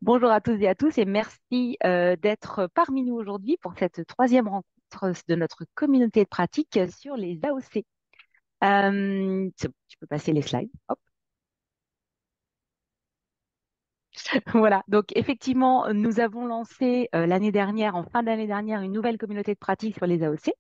Bonjour à tous et à tous et merci d'être parmi nous aujourd'hui pour cette troisième rencontre de notre communauté de pratique sur les AOC. C'est bon, tu peux passer les slides. Hop. Voilà, donc effectivement, nous avons lancé l'année dernière, en fin d'année dernière, une nouvelle communauté de pratique sur les AOC.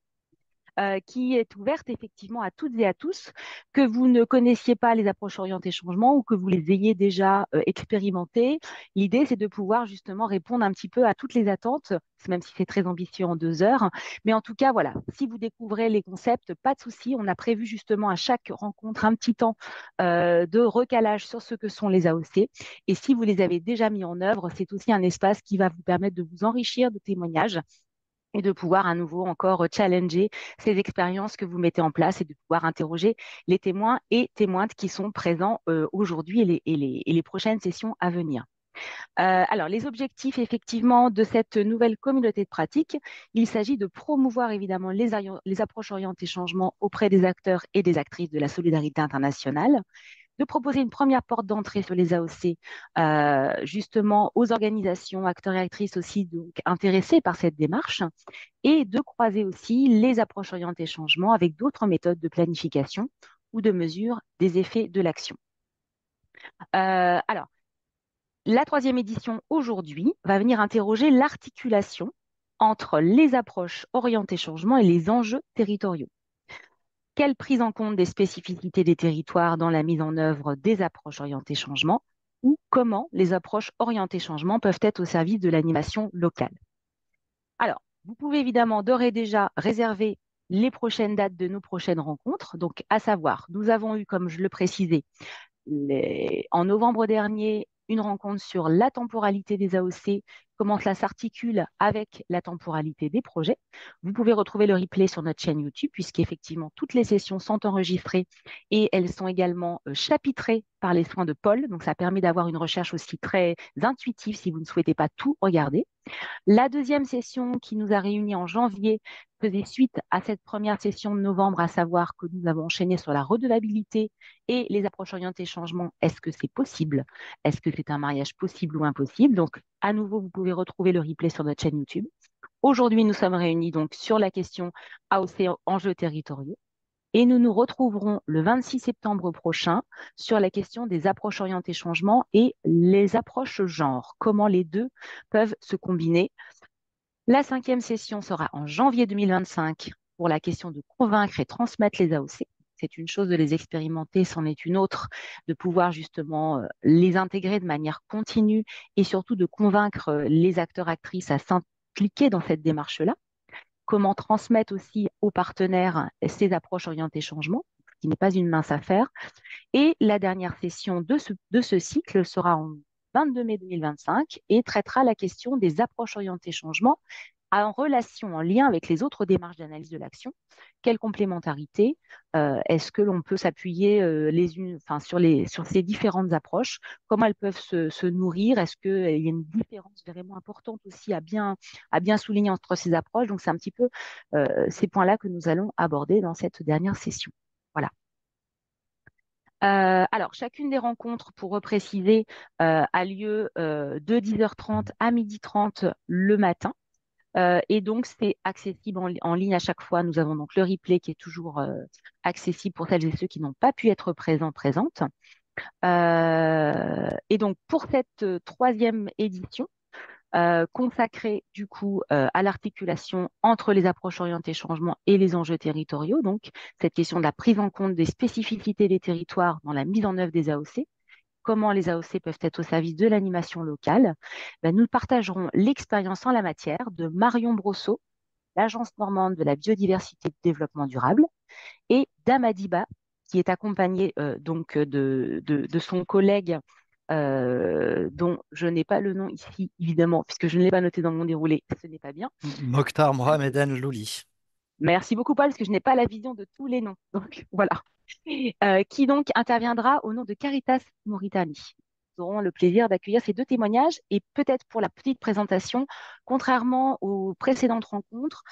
Qui est ouverte effectivement à toutes et à tous, que vous ne connaissiez pas les approches orientées changement ou que vous les ayez déjà expérimentées. L'idée, c'est de pouvoir justement répondre un petit peu à toutes les attentes, même si c'est très ambitieux en 2 heures. Mais en tout cas, voilà, si vous découvrez les concepts, pas de souci. On a prévu justement à chaque rencontre un petit temps de recalage sur ce que sont les AOC. Et si vous les avez déjà mis en œuvre, c'est aussi un espace qui va vous permettre de vous enrichir de témoignages et de pouvoir à nouveau encore challenger ces expériences que vous mettez en place et de pouvoir interroger les témoins et témointes qui sont présents aujourd'hui et les prochaines sessions à venir. Alors, les objectifs effectivement de cette nouvelle communauté de pratique, il s'agit de promouvoir évidemment les approches orientées changement auprès des acteurs et des actrices de la solidarité internationale, de proposer une première porte d'entrée sur les AOC, justement aux organisations, acteurs et actrices aussi donc intéressés par cette démarche, et de croiser aussi les approches orientées changement avec d'autres méthodes de planification ou de mesure des effets de l'action. Alors, la troisième édition aujourd'hui va venir interroger l'articulation entre les approches orientées changement et les enjeux territoriaux. Quelle prise en compte des spécificités des territoires dans la mise en œuvre des approches orientées changement ou comment les approches orientées changement peuvent être au service de l'animation locale. Alors, vous pouvez évidemment d'ores et déjà réserver les prochaines dates de nos prochaines rencontres. Donc, à savoir, nous avons eu, comme je le précisais, en novembre dernier, une rencontre sur la temporalité des AOC, comment cela s'articule avec la temporalité des projets. Vous pouvez retrouver le replay sur notre chaîne YouTube, puisqu'effectivement, toutes les sessions sont enregistrées et elles sont également chapitrées par les soins de Paul. Donc, ça permet d'avoir une recherche aussi très intuitive si vous ne souhaitez pas tout regarder. La deuxième session qui nous a réunis en janvier faisait suite à cette première session de novembre, à savoir que nous avons enchaîné sur la redevabilité et les approches orientées changement. Est-ce que c'est possible? Est-ce que c'est un mariage possible ou impossible? Donc, à nouveau, vous pouvez retrouver le replay sur notre chaîne YouTube. Aujourd'hui, nous sommes réunis donc sur la question AOC enjeux territoriaux. Et nous nous retrouverons le 26 septembre prochain sur la question des approches orientées changement et les approches genre, comment les deux peuvent se combiner. La cinquième session sera en janvier 2025 pour la question de convaincre et transmettre les AOC. C'est une chose de les expérimenter, c'en est une autre de pouvoir justement les intégrer de manière continue et surtout de convaincre les acteurs, actrices à s'impliquer dans cette démarche-là. Comment transmettre aussi aux partenaires ces approches orientées changement, ce qui n'est pas une mince affaire. Et la dernière session de ce cycle sera en 22 mai 2025 et traitera la question des approches orientées changement en relation, en lien avec les autres démarches d'analyse de l'action. Quelle complémentarité est-ce que l'on peut s'appuyer enfin, sur ces différentes approches? Comment elles peuvent se nourrir? Est-ce qu'il y a une différence vraiment importante aussi à bien souligner entre ces approches? Donc, c'est un petit peu ces points-là que nous allons aborder dans cette dernière session. Voilà. Alors, chacune des rencontres, pour repréciser, a lieu de 10h30 à 12h30 le matin. Et donc, c'est accessible en ligne à chaque fois. Nous avons donc le replay qui est toujours accessible pour celles et ceux qui n'ont pas pu être présents, présentes. Et donc, pour cette troisième édition, consacrée du coup à l'articulation entre les approches orientées changement et les enjeux territoriaux, donc cette question de la prise en compte des spécificités des territoires dans la mise en œuvre des AOC, comment les AOC peuvent être au service de l'animation locale, ben, nous partagerons l'expérience en la matière de Marion Brosseau, l'Agence normande de la biodiversité et de développement durable, et d'Amadiba, qui est accompagné donc de son collègue dont je n'ai pas le nom ici, évidemment, puisque je ne l'ai pas noté dans mon déroulé, ce n'est pas bien. Mokhtar Mohamedan Louli. Merci beaucoup, Paul, parce que je n'ai pas la vision de tous les noms. Donc, voilà. Qui donc interviendra au nom de Caritas Mauritanie. Nous aurons le plaisir d'accueillir ces deux témoignages et peut-être pour la petite présentation, contrairement aux précédentes rencontres,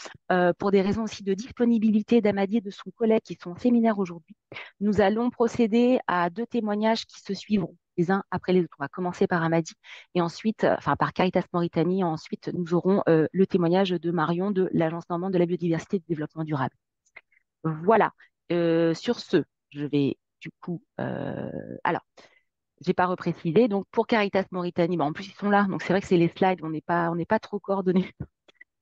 pour des raisons aussi de disponibilité d'Amadi et de son collègue qui sont en séminaire aujourd'hui, nous allons procéder à deux témoignages qui se suivront. les uns après les autres. On va commencer par Amadi et ensuite, enfin par Caritas Mauritanie. Ensuite, nous aurons le témoignage de Marion de l'Agence normande de la biodiversité et du développement durable. Voilà. Sur ce, je vais du coup. Alors, j'ai pas reprécisé. Donc pour Caritas Mauritanie, en plus ils sont là, donc c'est vrai que c'est les slides, on n'est pas trop coordonnés.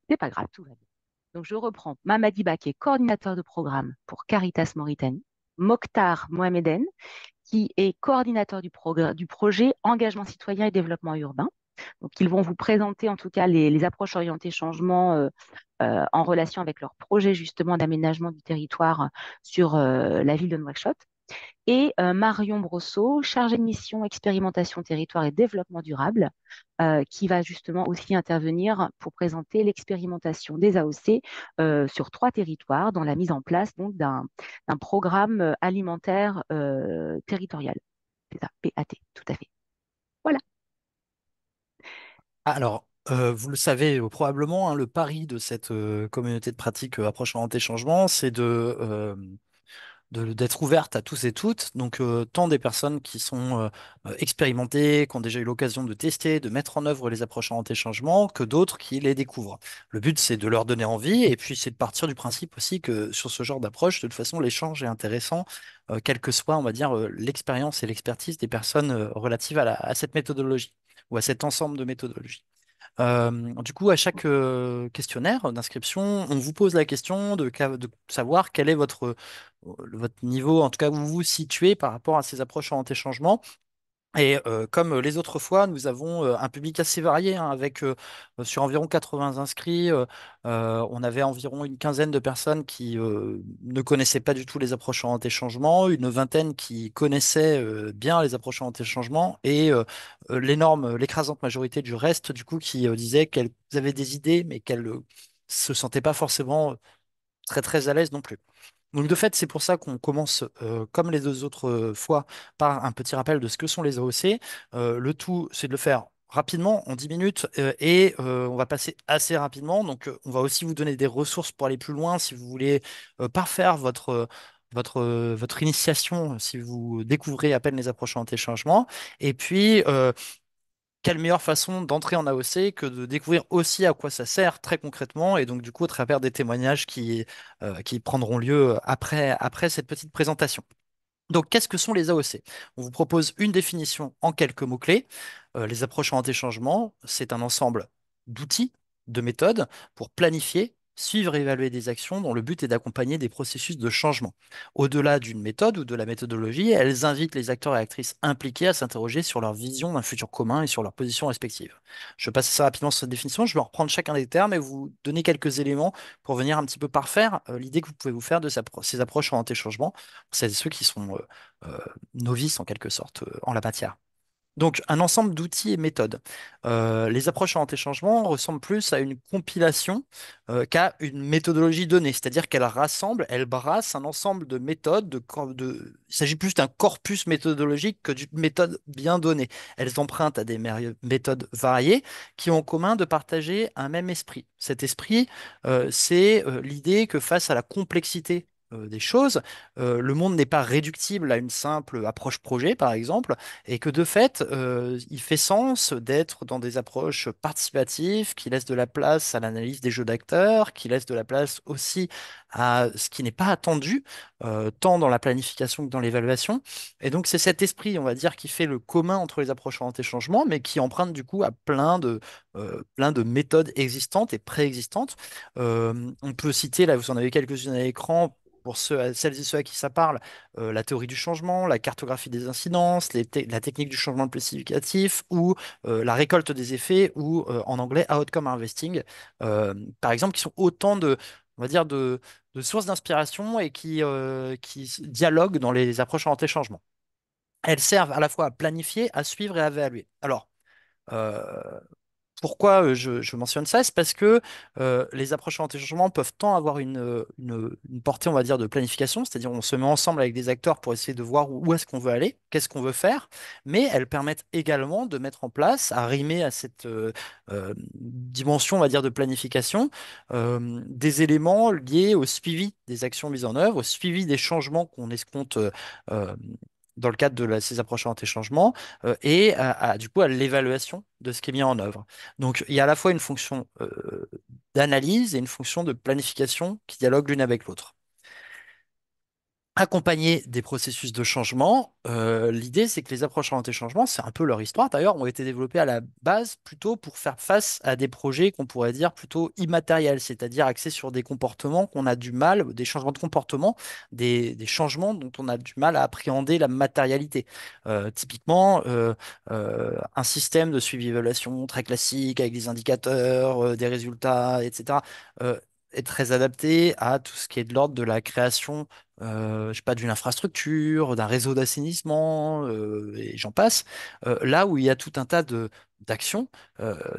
C'est pas grave, tout va bien. Donc je reprends. Mamadi Baké, coordinateur de programme pour Caritas Mauritanie. Mokhtar Mohameden, qui est coordinateur du projet Engagement citoyen et développement urbain. Donc, ils vont vous présenter en tout cas les approches orientées changement en relation avec leur projet justement d'aménagement du territoire sur la ville de Nouakchott. Et Marion Brosseau, chargée de mission expérimentation territoire et développement durable, qui va justement aussi intervenir pour présenter l'expérimentation des AOC sur 3 territoires dans la mise en place donc d'un programme alimentaire territorial. C'est ça, PAT, tout à fait. Voilà. Alors, vous le savez probablement, hein, le pari de cette communauté de pratique approche orientée changement, c'est d'être ouverte à tous et toutes, donc tant des personnes qui sont expérimentées, qui ont déjà eu l'occasion de tester, de mettre en œuvre les approches orientées changement, que d'autres qui les découvrent. Le but, c'est de leur donner envie, et puis c'est de partir du principe aussi que sur ce genre d'approche, de toute façon, l'échange est intéressant, quelle que soit, on va dire, l'expérience et l'expertise des personnes relatives à cette méthodologie ou à cet ensemble de méthodologies. Du coup, à chaque questionnaire d'inscription, on vous pose la question de savoir quel est votre niveau, en tout cas où vous vous situez par rapport à ces approches orientées changement. Et comme les autres fois, nous avons un public assez varié, hein, avec sur environ 80 inscrits, on avait environ une quinzaine de personnes qui ne connaissaient pas du tout les approches orientées changement, une vingtaine qui connaissaient bien les approches orientées changement, et l'écrasante majorité du reste, du coup, qui disaient qu'elles avaient des idées, mais qu'elles se sentaient pas forcément très très à l'aise non plus. Donc de fait, c'est pour ça qu'on commence, comme les 2 autres fois, par un petit rappel de ce que sont les AOC. Le tout, c'est de le faire rapidement, en 10 minutes, et on va passer assez rapidement. Donc on va aussi vous donner des ressources pour aller plus loin si vous voulez parfaire votre initiation, si vous découvrez à peine les approches anti-changement. Et puis, quelle meilleure façon d'entrer en AOC que de découvrir aussi à quoi ça sert très concrètement, et donc du coup au travers des témoignages qui prendront lieu après cette petite présentation. Donc, qu'est-ce que sont les AOC? On vous propose une définition en quelques mots-clés. Les approches orientées changement, c'est un ensemble d'outils, de méthodes pour planifier, suivre et évaluer des actions dont le but est d'accompagner des processus de changement. Au-delà d'une méthode ou de la méthodologie, elles invitent les acteurs et actrices impliqués à s'interroger sur leur vision d'un futur commun et sur leurs positions respectives. Je passe assez rapidement sur cette définition, je vais reprendre chacun des termes et vous donner quelques éléments pour venir un petit peu parfaire l'idée que vous pouvez vous faire de ces approches orientées changement, c'est ceux qui sont novices en quelque sorte en la matière. Donc, un ensemble d'outils et méthodes. Les approches orientées changement ressemblent plus à une compilation qu'à une méthodologie donnée, c'est-à-dire qu'elle rassemble, elle brasse un ensemble de méthodes. Il s'agit plus d'un corpus méthodologique que d'une méthode bien donnée. Elles empruntent à des méthodes variées qui ont en commun de partager un même esprit. Cet esprit, c'est l'idée que face à la complexité des choses, le monde n'est pas réductible à une simple approche projet, par exemple, et que de fait, il fait sens d'être dans des approches participatives qui laissent de la place à l'analyse des jeux d'acteurs, qui laissent de la place aussi à ce qui n'est pas attendu, tant dans la planification que dans l'évaluation. Et donc, c'est cet esprit, on va dire, qui fait le commun entre les approches orientées changement, mais qui emprunte du coup à plein de méthodes existantes et préexistantes. On peut citer, là, vous en avez quelques-unes à l'écran, pour celles et ceux à qui ça parle, la théorie du changement, la cartographie des incidences, la technique du changement le plus significatif, ou la récolte des effets, ou en anglais outcome harvesting, par exemple, qui sont autant on va dire, de sources d'inspiration et qui dialoguent dans les approches orientées changement. Elles servent à la fois à planifier, à suivre et à évaluer. Alors, euh, pourquoi je mentionne ça? C'est parce que les approches anti-changement peuvent tant avoir une portée, on va dire, de planification, c'est-à-dire on se met ensemble avec des acteurs pour essayer de voir où est-ce qu'on veut aller, qu'est-ce qu'on veut faire, mais elles permettent également de mettre en place, à rimer à cette dimension, on va dire, de planification, des éléments liés au suivi des actions mises en œuvre, au suivi des changements qu'on escompte euh, dans le cadre de ces approches anti-changement et du coup à l'évaluation de ce qui est mis en œuvre. Donc il y a à la fois une fonction d'analyse et une fonction de planification qui dialoguent l'une avec l'autre. Accompagner des processus de changement, l'idée c'est que les approches orientées changement, c'est un peu leur histoire d'ailleurs, ont été développées à la base plutôt pour faire face à des projets qu'on pourrait dire plutôt immatériels, c'est-à-dire axés sur des comportements qu'on a du mal, des changements de comportement, des changements dont on a du mal à appréhender la matérialité. Typiquement, un système de suivi-évaluation très classique avec des indicateurs, des résultats, etc. euh, est très adapté à tout ce qui est de l'ordre de la création je sais pas, d'une infrastructure, d'un réseau d'assainissement, et j'en passe, là où il y a tout un tas d'actions,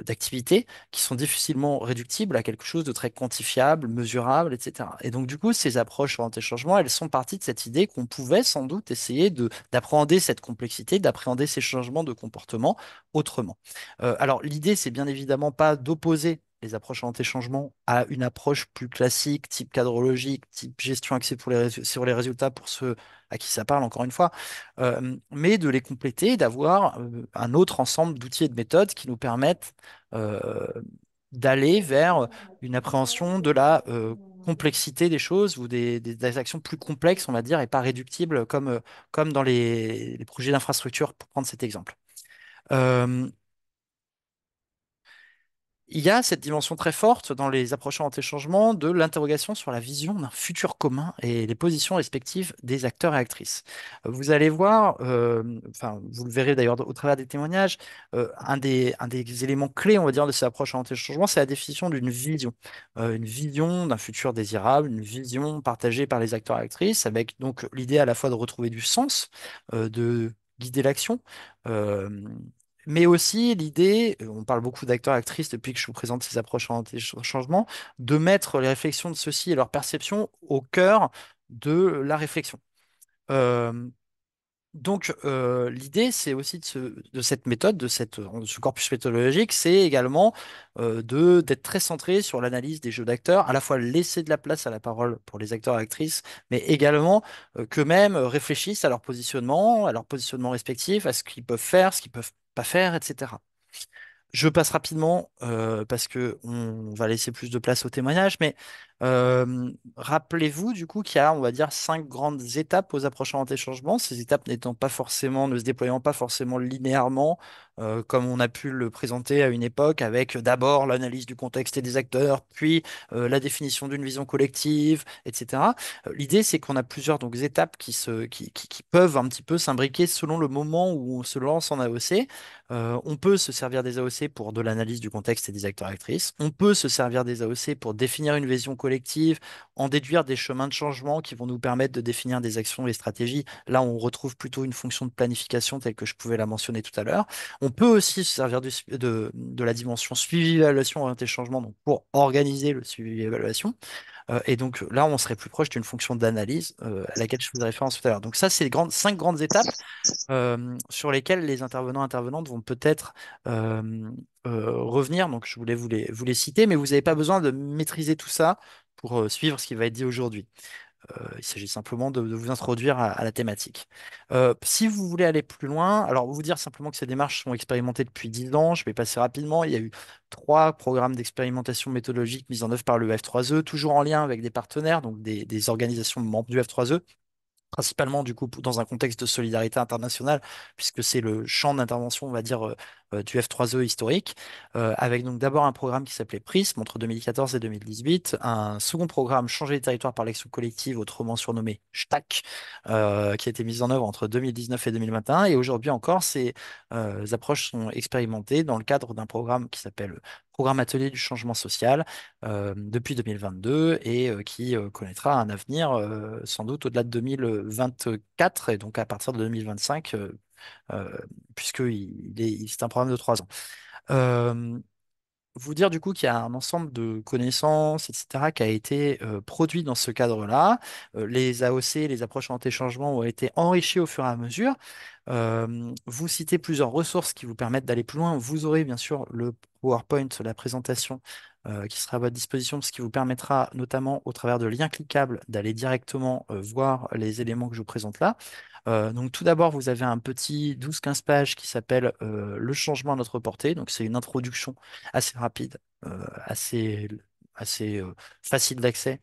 d'activités qui sont difficilement réductibles à quelque chose de très quantifiable, mesurable, etc. Et donc, du coup, ces approches orientées changement, elles sont parties de cette idée qu'on pouvait sans doute essayer d'appréhender cette complexité, d'appréhender ces changements de comportement autrement. Alors, l'idée, c'est bien évidemment pas d'opposer les approches anti-changement à une approche plus classique, type cadrologique, type gestion axée sur les résultats pour ceux à qui ça parle, encore une fois, mais de les compléter, d'avoir un autre ensemble d'outils et de méthodes qui nous permettent euh, d'aller vers une appréhension de la complexité des choses ou des actions plus complexes, on va dire, et pas réductibles comme dans les projets d'infrastructure, pour prendre cet exemple. Euh, Il y a cette dimension très forte dans les approches anti-changement de l'interrogation sur la vision d'un futur commun et les positions respectives des acteurs et actrices. Vous allez voir, enfin, vous le verrez d'ailleurs au travers des témoignages, un des éléments clés, on va dire, de ces approches anti-changement, c'est la définition d'une vision. Une vision d'un futur désirable, une vision partagée par les acteurs et actrices, avec donc l'idée à la fois de retrouver du sens, de guider l'action. euh, mais aussi l'idée, on parle beaucoup d'acteurs et actrices depuis que je vous présente ces approches orientées changement, de mettre les réflexions de ceux-ci et leur perception au cœur de la réflexion. Euh, l'idée, c'est aussi de cette méthode, ce corpus méthodologique, c'est également d'être très centré sur l'analyse des jeux d'acteurs, à la fois laisser de la place à la parole pour les acteurs et actrices, mais également qu'eux-mêmes réfléchissent à leur positionnement respectif, à ce qu'ils peuvent faire, ce qu'ils peuvent pas faire, etc. Je passe rapidement parce que on va laisser plus de place au témoignage, mais rappelez-vous du coup qu'il y a, on va dire, cinq grandes étapes aux approches orientées changement. Ces étapes n'étant pas forcément, ne se déployant pas forcément linéairement, comme on a pu le présenter à une époque, avec d'abord l'analyse du contexte et des acteurs, puis la définition d'une vision collective, etc. L'idée, c'est qu'on a plusieurs donc étapes qui peuvent un petit peu s'imbriquer selon le moment où on se lance en AOC. On peut se servir des AOC pour de l'analyse du contexte et des acteurs-actrices. On peut se servir des AOC pour définir une vision collective, en déduire des chemins de changement qui vont nous permettre de définir des actions et stratégies. Là, on retrouve plutôt une fonction de planification telle que je pouvais la mentionner tout à l'heure. On peut aussi se servir de la dimension suivi-évaluation orientée changement donc pour organiser le suivi-évaluation. Et donc là, on serait plus proche d'une fonction d'analyse à laquelle je faisais référence tout à l'heure. Donc ça, c'est les cinq grandes étapes sur lesquels les intervenantes vont peut-être euh, revenir. Donc, je voulais vous les citer, mais vous n'avez pas besoin de maîtriser tout ça pour suivre ce qui va être dit aujourd'hui. Il s'agit simplement de vous introduire à la thématique. Si vous voulez aller plus loin, alors vous dire simplement que ces démarches sont expérimentées depuis 10 ans, je vais passer rapidement. Il y a eu trois programmes d'expérimentation méthodologique mis en œuvre par le F3E, toujours en lien avec des partenaires, donc des organisations membres du F3E principalement du coup dans un contexte de solidarité internationale, puisque c'est le champ d'intervention, on va dire, du F3E historique, avec donc d'abord un programme qui s'appelait PRISM entre 2014 et 2018, un second programme Changer les territoires par l'action collective, autrement surnommé STAC, qui a été mis en œuvre entre 2019 et 2021, et aujourd'hui encore, ces approches sont expérimentées dans le cadre d'un programme qui s'appelle Programme Atelier du changement social, depuis 2022 et qui connaîtra un avenir sans doute au-delà de 2024 et donc à partir de 2025, euh, c'est un programme de 3 ans. Euh, Vous dire du coup qu'il y a un ensemble de connaissances, etc., qui a été produit dans ce cadre-là. Les AOC, les approches anti-changement ont été enrichies au fur et à mesure. Vous citez plusieurs ressources qui vous permettent d'aller plus loin. Vous aurez bien sûr le PowerPoint, la présentation qui sera à votre disposition, ce qui vous permettra notamment au travers de liens cliquables d'aller directement voir les éléments que je vous présente là. Donc tout d'abord, vous avez un petit 12-15 pages qui s'appelle Le changement à notre portée. Donc c'est une introduction assez rapide, assez facile d'accès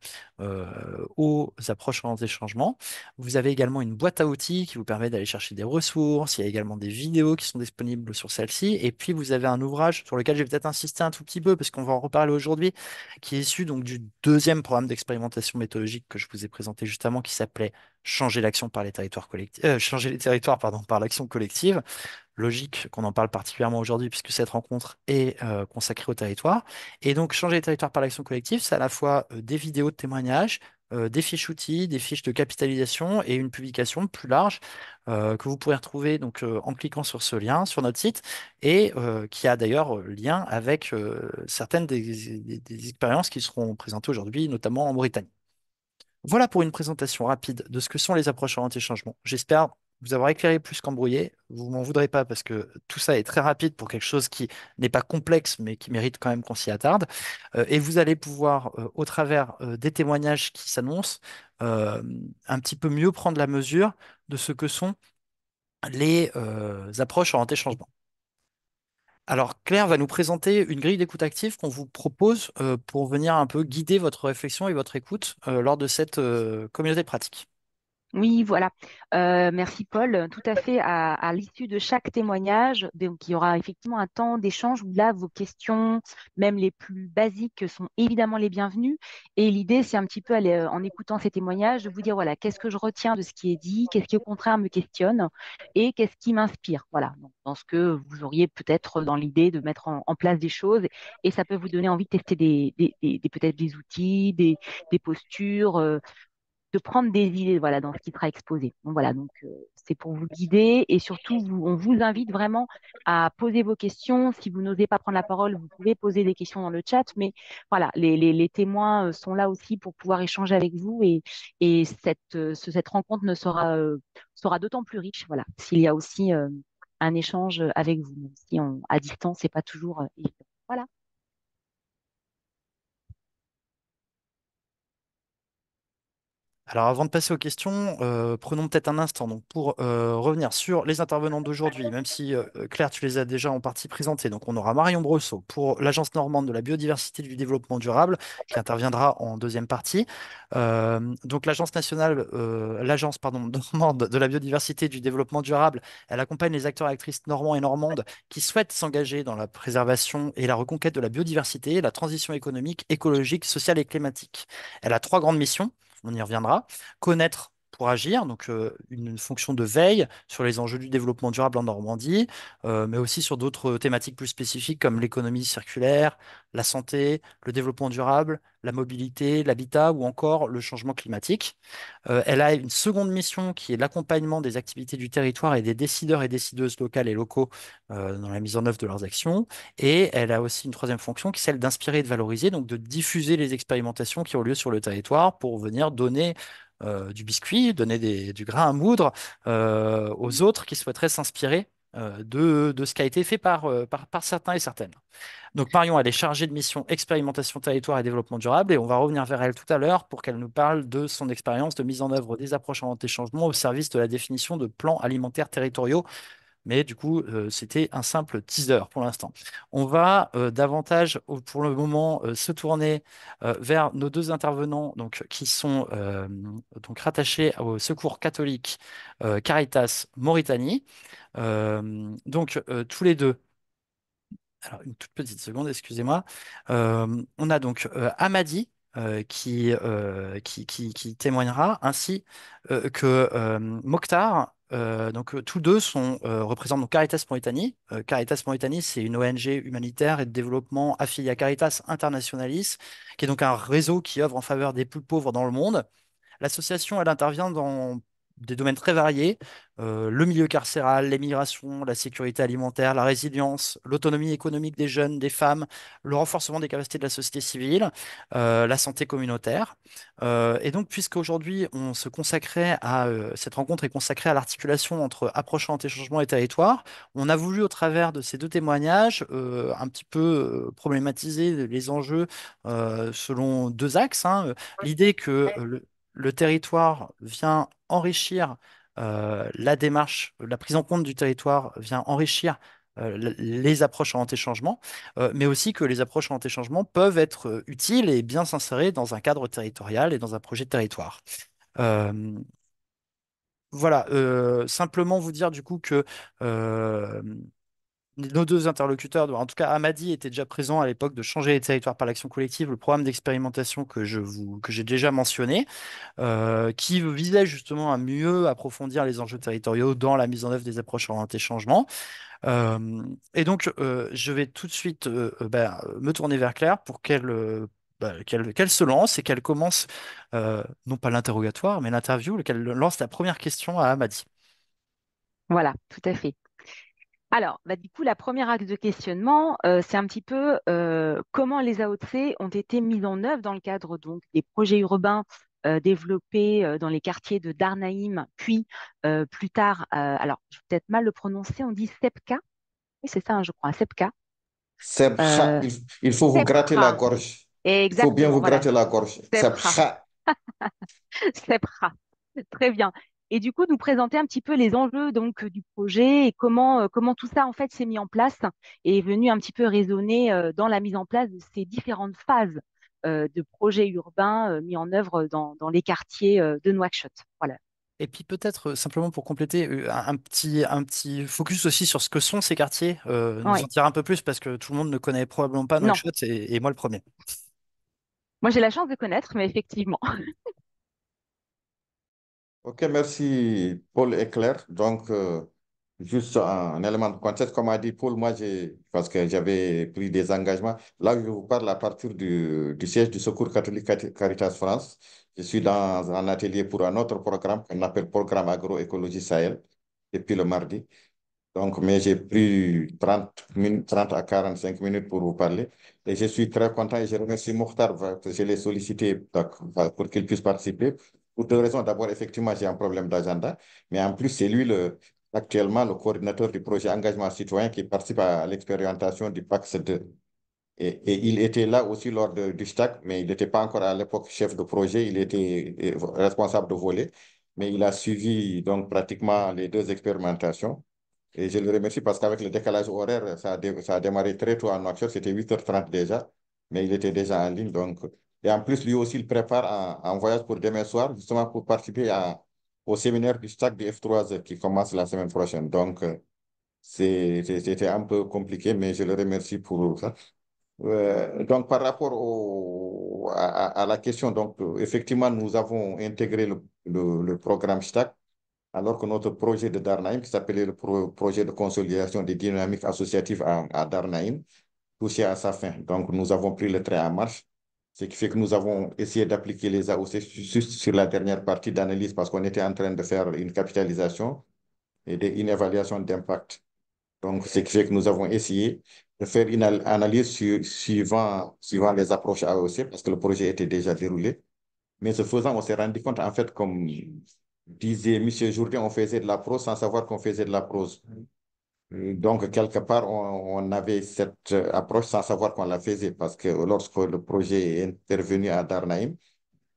aux approches orientées changement. Vous avez également une boîte à outils qui vous permet d'aller chercher des ressources. Il y a également des vidéos qui sont disponibles sur celle-ci. Et puis vous avez un ouvrage sur lequel j'ai peut-être insisté un tout petit peu parce qu'on va en reparler aujourd'hui, qui est issu donc du deuxième programme d'expérimentation méthodologique que je vous ai présenté justement, qui s'appelait Changer l'action par les territoires collectifs, changer les territoires, pardon, par l'action collective. Logique qu'on en parle particulièrement aujourd'hui puisque cette rencontre est consacrée au territoire. Et donc, changer les territoires par l'action collective, c'est à la fois des vidéos de témoignages, des fiches outils, des fiches de capitalisation et une publication plus large que vous pourrez retrouver donc, en cliquant sur ce lien sur notre site et qui a d'ailleurs lien avec certaines des expériences qui seront présentées aujourd'hui, notamment en Mauritanie. Voilà pour une présentation rapide de ce que sont les approches orientées changement. J'espère vous avoir éclairé plus qu'embrouillé. Vous m'en voudrez pas parce que tout ça est très rapide pour quelque chose qui n'est pas complexe mais qui mérite quand même qu'on s'y attarde. Et vous allez pouvoir, au travers des témoignages qui s'annoncent, euh, un petit peu mieux prendre la mesure de ce que sont les approches orientées changement. Alors, Claire va nous présenter une grille d'écoute active qu'on vous propose pour venir un peu guider votre réflexion et votre écoute lors de cette communauté de pratique. Oui, voilà. Merci Paul. Tout à fait. À l'issue de chaque témoignage, donc il y aura effectivement un temps d'échange où là, vos questions, même les plus basiques, sont évidemment les bienvenues. Et l'idée, c'est un petit peu, en écoutant ces témoignages, de vous dire, voilà, qu'est-ce que je retiens de ce qui est dit, qu'est-ce qui au contraire me questionne et qu'est-ce qui m'inspire. Voilà, donc, dans ce que vous auriez peut-être dans l'idée de mettre en place des choses. Et ça peut vous donner envie de tester peut-être des outils, des postures. De prendre des idées voilà, dans ce qui sera exposé. Donc voilà, donc c'est pour vous guider et surtout on vous invite vraiment à poser vos questions. Si vous n'osez pas prendre la parole, vous pouvez poser des questions dans le chat, mais voilà, les témoins sont là aussi pour pouvoir échanger avec vous et cette rencontre sera d'autant plus riche, voilà, s'il y a aussi un échange avec vous, même si à distance, c'est pas toujours évident. Voilà. Alors avant de passer aux questions, prenons peut-être un instant donc, pour revenir sur les intervenants d'aujourd'hui, même si Claire, tu les as déjà en partie présentés. Donc on aura Marion Brosseau pour l'Agence normande de la biodiversité et du développement durable, qui interviendra en deuxième partie. Donc l'Agence pardon, normande de la biodiversité et du développement durable, elle accompagne les acteurs et actrices normands et normandes qui souhaitent s'engager dans la préservation et la reconquête de la biodiversité, la transition économique, écologique, sociale et climatique. Elle a trois grandes missions. On y reviendra. Connaître pour agir, donc une fonction de veille sur les enjeux du développement durable en Normandie, mais aussi sur d'autres thématiques plus spécifiques comme l'économie circulaire, la santé, le développement durable, la mobilité, l'habitat ou encore le changement climatique. Elle a une seconde mission qui est l'accompagnement des activités du territoire et des décideurs et décideuses locales et locaux dans la mise en œuvre de leurs actions. Et elle a aussi une troisième fonction qui est celle d'inspirer et de valoriser, donc de diffuser les expérimentations qui ont lieu sur le territoire pour venir donner du biscuit, donner du grain à moudre aux autres qui souhaiteraient s'inspirer de ce qui a été fait par certains et certaines. Donc Marion, elle est chargée de mission expérimentation territoire et développement durable et on va revenir vers elle tout à l'heure pour qu'elle nous parle de son expérience de mise en œuvre des approches orientées changement au service de la définition de plans alimentaires territoriaux. Mais du coup, c'était un simple teaser pour l'instant. On va davantage, pour le moment, se tourner vers nos deux intervenants donc, qui sont donc rattachés au Secours catholique Caritas Mauritanie. Tous les deux. Alors, une toute petite seconde, excusez-moi. On a donc Amadi qui témoignera, ainsi que Mokhtar. Tous deux représentent donc Caritas Mauritanie. Caritas Mauritanie, c'est une ONG humanitaire et de développement affiliée à Caritas Internationalis, qui est donc un réseau qui œuvre en faveur des plus pauvres dans le monde. L'association, elle intervient dans des domaines très variés, le milieu carcéral, l'émigration, la sécurité alimentaire, la résilience, l'autonomie économique des jeunes, des femmes, le renforcement des capacités de la société civile, la santé communautaire. Et donc, puisqu'aujourd'hui, cette rencontre est consacrée à l'articulation entre approche anti-changement et territoire, on a voulu, au travers de ces deux témoignages, un petit peu problématiser les enjeux selon deux axes, hein. L'idée que le territoire vient enrichir la démarche, la prise en compte du territoire vient enrichir les approches orientées changement, mais aussi que les approches orientées changement peuvent être utiles et bien s'insérer dans un cadre territorial et dans un projet de territoire. Euh, voilà, simplement vous dire du coup que euh, nos deux interlocuteurs, en tout cas Amady était déjà présent à l'époque de changer les territoires par l'action collective, le programme d'expérimentation que j'ai déjà mentionné, qui visait justement à mieux approfondir les enjeux territoriaux dans la mise en œuvre des approches orientées changement. Et donc, je vais tout de suite me tourner vers Claire pour qu'elle se lance et qu'elle commence, non pas l'interrogatoire, mais l'interview, qu'elle lance la première question à Amady. Voilà, tout à fait. Alors, bah, du coup, la première axe de questionnement, c'est un petit peu comment les AOC ont été mises en œuvre dans le cadre donc des projets urbains développés dans les quartiers de Darnaïm, puis plus tard, alors je vais peut-être mal le prononcer, on dit SEPCA, oui c'est ça, hein, je crois, SEPCA, Sebha, euh, il faut vous gratter la SEPRA, gorge. Il faut bien exactement, vous voilà, gratter la gorge. SEPRA, Sebha. SEPRA, très bien. Et du coup, nous présenter un petit peu les enjeux donc du projet et comment tout ça en fait s'est mis en place et est venu un petit peu résonner dans la mise en place de ces différentes phases de projets urbains mis en œuvre dans les quartiers de Nouakchott. Voilà. Et puis peut-être simplement pour compléter, un petit focus aussi sur ce que sont ces quartiers, nous en Oui. dire un peu plus parce que tout le monde ne connaît probablement pas Non. Nouakchott et moi le premier. Moi, j'ai la chance de connaître, mais effectivement. Ok, merci Paul et Claire. Donc, juste un élément de contexte, comme a dit Paul, moi, parce que j'avais pris des engagements. Là, je vous parle à partir du siège du Secours catholique Caritas France. Je suis dans un atelier pour un autre programme qu'on appelle Programme Agroécologie Sahel, depuis le mardi. Donc, mais j'ai pris 30 à 45 minutes pour vous parler. Et je suis très content et je remercie Mokhtar, que je l'ai sollicité pour qu'il puisse participer. Pour deux raisons. D'abord, effectivement, j'ai un problème d'agenda. Mais en plus, c'est lui actuellement le coordinateur du projet Engagement citoyen qui participe à l'expérimentation du PAX 2. Et il était là aussi lors du STAC, mais il n'était pas encore à l'époque chef de projet, il était responsable de volet. Mais il a suivi donc pratiquement les deux expérimentations. Et je le remercie parce qu'avec le décalage horaire, ça a démarré très tôt en Nouakchott, c'était 8h30 déjà, mais il était déjà en ligne. Donc. Et en plus, lui aussi, il prépare un voyage pour demain soir, justement pour participer au séminaire du STAC du F3 qui commence la semaine prochaine. Donc, c'était un peu compliqué, mais je le remercie pour ça. Donc, par rapport à la question, donc, effectivement, nous avons intégré le programme STAC alors que notre projet de Darnaïm, qui s'appelait le projet de consolidation des dynamiques associatives à Darnaïm, touchait à sa fin. Donc, nous avons pris le train en marche, ce qui fait que nous avons essayé d'appliquer les AOC juste sur la dernière partie d'analyse parce qu'on était en train de faire une capitalisation et une évaluation d'impact. Donc, ce qui fait que nous avons essayé de faire une analyse suivant les approches AOC parce que le projet était déjà déroulé. Mais ce faisant, on s'est rendu compte, en fait, comme disait Monsieur Jourdain, on faisait de la prose sans savoir qu'on faisait de la prose. Donc, quelque part, on avait cette approche sans savoir qu'on la faisait parce que lorsque le projet est intervenu à Darnaïm,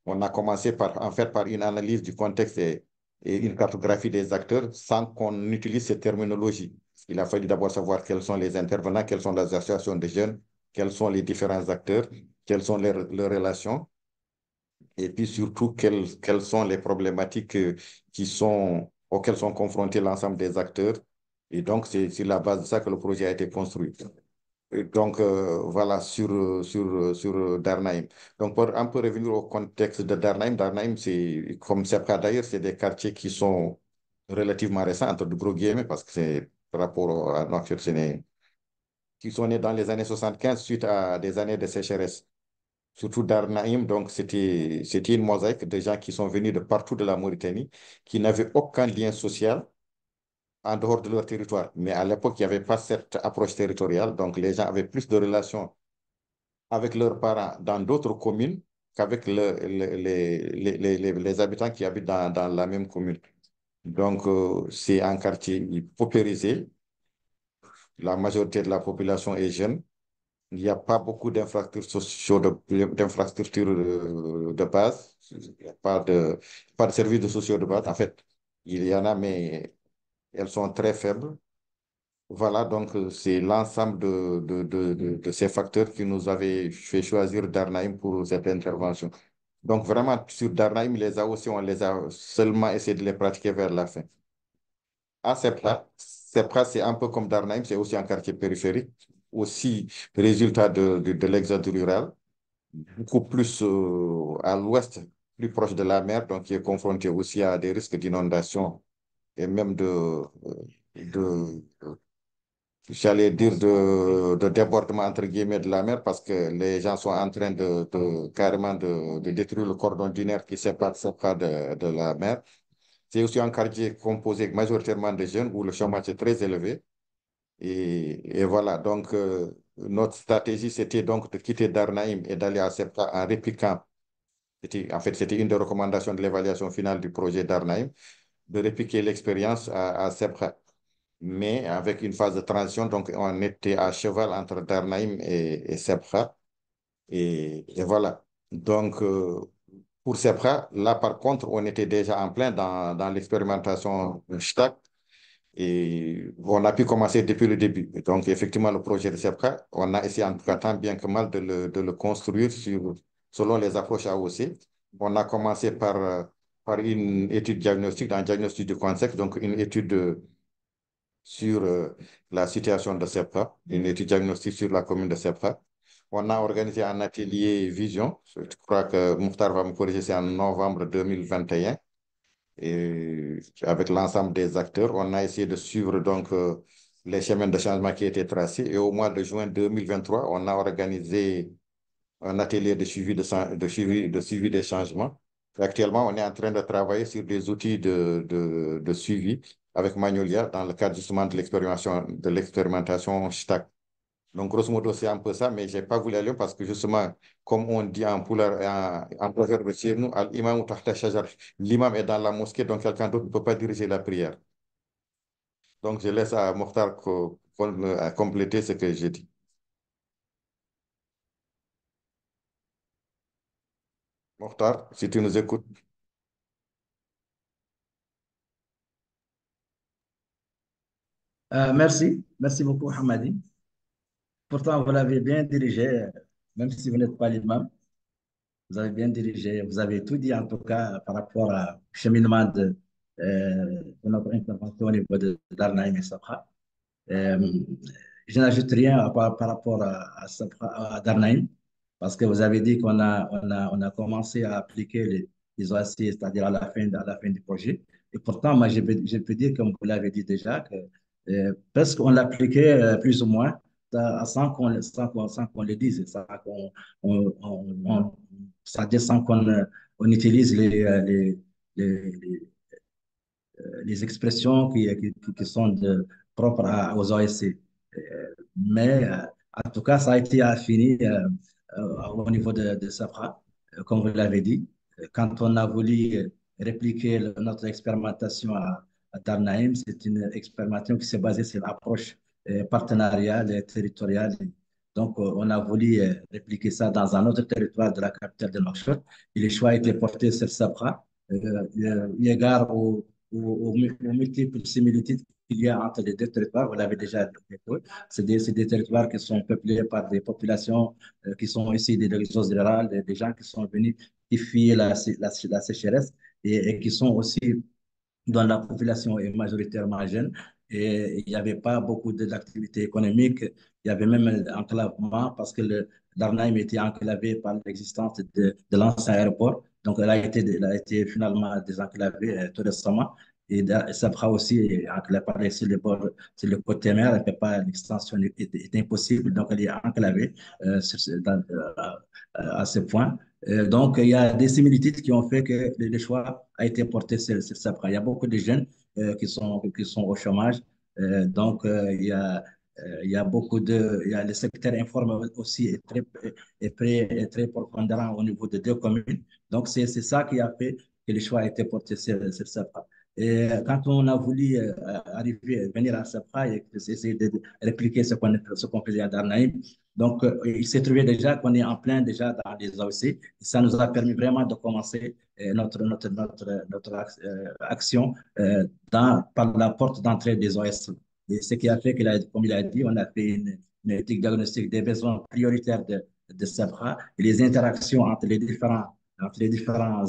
on a commencé en fait, par une analyse du contexte et une cartographie des acteurs sans qu'on utilise ces terminologies. Il a fallu d'abord savoir quels sont les intervenants, quelles sont les associations de jeunes, quels sont les différents acteurs, quelles sont leurs relations et puis surtout quelles sont les problématiques auxquelles sont confrontés l'ensemble des acteurs. Et donc, c'est sur la base de ça que le projet a été construit. Et donc, voilà, sur Darnaïm. Donc, pour un peu revenir au contexte de Darnaïm, Darnaïm, c'est, comme c'est le cas d'ailleurs, c'est des quartiers qui sont relativement récents, entre de gros guillemets, parce que c'est par rapport à Nouakchott, qui sont nés dans les années 75 suite à des années de sécheresse surtout Darnaïm. Donc, c'était une mosaïque de gens qui sont venus de partout de la Mauritanie, qui n'avaient aucun lien social en dehors de leur territoire. Mais à l'époque, il n'y avait pas cette approche territoriale. Donc, les gens avaient plus de relations avec leurs parents dans d'autres communes qu'avec les habitants qui habitent dans la même commune. Donc, c'est un quartier paupérisé. La majorité de la population est jeune. Il n'y a pas beaucoup d'infrastructures de base. Il n'y a pas de services de sociaux de base, en fait. Il y en a, mais elles sont très faibles. Voilà, donc c'est l'ensemble de ces facteurs qui nous avaient fait choisir Darnaïm pour cette intervention. Donc vraiment, sur Darnaïm, les AOC, on les a seulement essayé de les pratiquer vers la fin. À Sepra, c'est un peu comme Darnaïm, c'est aussi un quartier périphérique, aussi résultat de l'exode rural, beaucoup plus à l'ouest, plus proche de la mer, donc qui est confronté aussi à des risques d'inondation et même de j'allais dire de débordement entre guillemets de la mer parce que les gens sont en train carrément de détruire le cordon dunaire qui sépare Sepra de la mer. C'est aussi un quartier composé majoritairement de jeunes où le chômage est très élevé. Et voilà, donc notre stratégie, c'était donc de quitter Darnaïm et d'aller à Septa en répliquant. En fait, c'était une des recommandations de l'évaluation finale du projet Darnaïm, de répliquer l'expérience à Septa. Mais avec une phase de transition, donc on était à cheval entre Darnaïm et Septa. Et voilà. Donc, pour Septa, là par contre, on était déjà en plein dans l'expérimentation Stack. Et on a pu commencer depuis le début. Donc, effectivement, le projet de SEPCA, on a essayé en tout cas tant bien que mal de le construire selon les approches AOC. On a commencé par une étude diagnostique, un diagnostic du contexte, donc une étude sur la situation de SEPCA, une étude diagnostique sur la commune de SEPCA. On a organisé un atelier vision, je crois que Mokhtar va me corriger, c'est en novembre 2021 et avec l'ensemble des acteurs. On a essayé de suivre donc les chemins de changement qui étaient tracés. Et au mois de juin 2023, on a organisé un atelier de suivi, de suivi des changements. Actuellement, on est en train de travailler sur des outils de suivi avec Magnolia dans le cadre justement de l'expérimentation STAC. Donc, grosso modo, c'est un peu ça, mais je n'ai pas voulu aller parce que justement, comme on dit en proverbe chez nous, Al-imam ou tahta shajar, l'imam est dans la mosquée, donc quelqu'un d'autre ne peut pas diriger la prière. Donc, je laisse à Mokhtar compléter ce que j'ai dit. Mokhtar, si tu nous écoutes. Merci beaucoup, Hamadi. Pourtant, vous l'avez bien dirigé, même si vous n'êtes pas l'imam, vous avez bien dirigé, vous avez tout dit en tout cas par rapport au cheminement de notre intervention au niveau de d'Arnaïm et Sabra. Euh, je n'ajoute rien par rapport à Darnaïm, parce que vous avez dit on a commencé à appliquer les OACI, c'est-à-dire à la fin du projet. Et pourtant, moi, je peux dire, comme vous l'avez dit déjà, que presque on l'appliquait plus ou moins sans qu'on le dise, on, on- on- c'est-à-dire sans qu'on on utilise les, les expressions qui sont propres aux OSC. Mais en tout cas, ça a été affiné au niveau de Safra, comme vous l'avez dit. Quand on a voulu répliquer notre expérimentation à Darnaïm, c'est une expérimentation qui s'est basée sur l'approche partenariale et territoriale. Donc, on a voulu répliquer ça dans un autre territoire de la capitale de Nouakchott. Et le choix a été porté sur Safra, eu égard aux multiples similitudes qu'il y a entre les deux territoires. Vous l'avez déjà dit. C'est des territoires qui sont peuplés par des populations qui sont ici des zones rurales, des gens qui sont venus qui fuient la sécheresse et qui sont aussi dont la population est majoritairement jeune et il n'y avait pas beaucoup d'activités économiques. Il y avait même un enclavement parce que l'Arnhem était enclavé par l'existence de l'ancien aéroport. Donc, elle a été finalement désenclavée tout récemment. Et ça fera aussi enclavé sur le bord, sur le côté mer. L'extension est impossible. Donc, elle est enclavée à ce point. Donc, il y a des similitudes qui ont fait que le choix a été porté sur Sapra. Il y a beaucoup de jeunes qui sont au chômage. Il y a beaucoup il y a le secteur informel aussi est très prépondérant au niveau de deux communes. Donc, c'est ça qui a fait que le choix a été porté sur Sapra. Et quand on a voulu venir à Safra et essayer de répliquer ce qu'on faisait à Darnaïm, donc il s'est trouvé déjà qu'on est en plein déjà dans les AOC. Ça nous a permis vraiment de commencer notre action par la porte d'entrée des OS. Et ce qui a fait que, comme il a dit, on a fait une éthique diagnostique des besoins prioritaires de Safra et les interactions entre les différents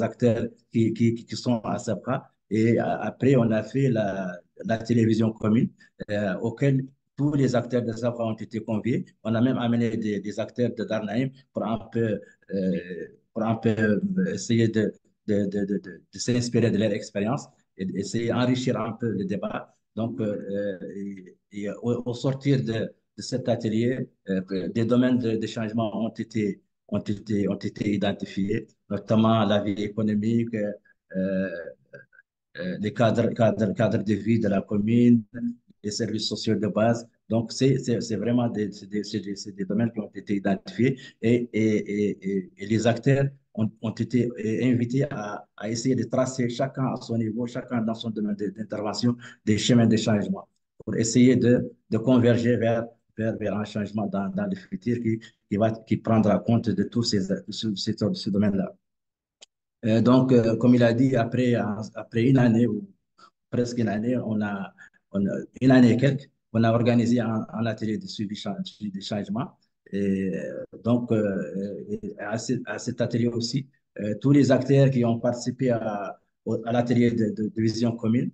acteurs qui sont à Safra. Et après, on a fait la télévision commune auquel tous les acteurs de Safra ont été conviés. On a même amené des acteurs de Darnaïm pour un peu essayer de s'inspirer de leur expérience et d'essayer d'enrichir un peu le débat. Donc, au sortir de cet atelier, des domaines de changement ont été identifiés, notamment la vie économique, les cadres de vie de la commune, les services sociaux de base. Donc, c'est vraiment des domaines qui ont été identifiés et les acteurs ont été invités à essayer de tracer chacun à son niveau, chacun dans son domaine d'intervention, des chemins de changement pour essayer de converger vers un changement dans le futur qui prendra compte de tous ces domaines-là. Donc, comme il a dit, après une année ou presque une année, une année et quelques, on a organisé un atelier de suivi de changement. Et donc, à cet atelier aussi, tous les acteurs qui ont participé à l'atelier de vision commune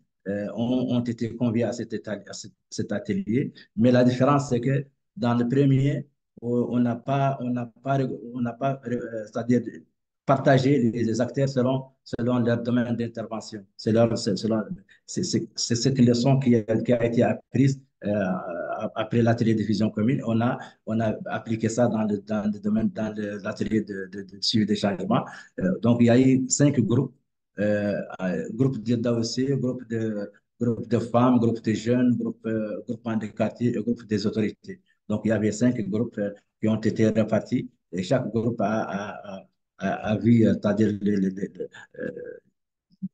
ont été conviés cet atelier. Mais la différence, c'est que dans le premier, c'est-à-dire partager les acteurs selon leur domaine d'intervention. C'est cette leçon qui a été apprise après l'atelier de vision commune. On a appliqué ça dans le domaine, dans l'atelier de suivi des changements. Donc, il y a eu 5 groupes, groupe d'AOC, groupe de femmes, groupe de jeunes, groupement de quartier et groupe des autorités. Donc, il y avait 5 groupes qui ont été répartis et chaque groupe a vu, c'est-à-dire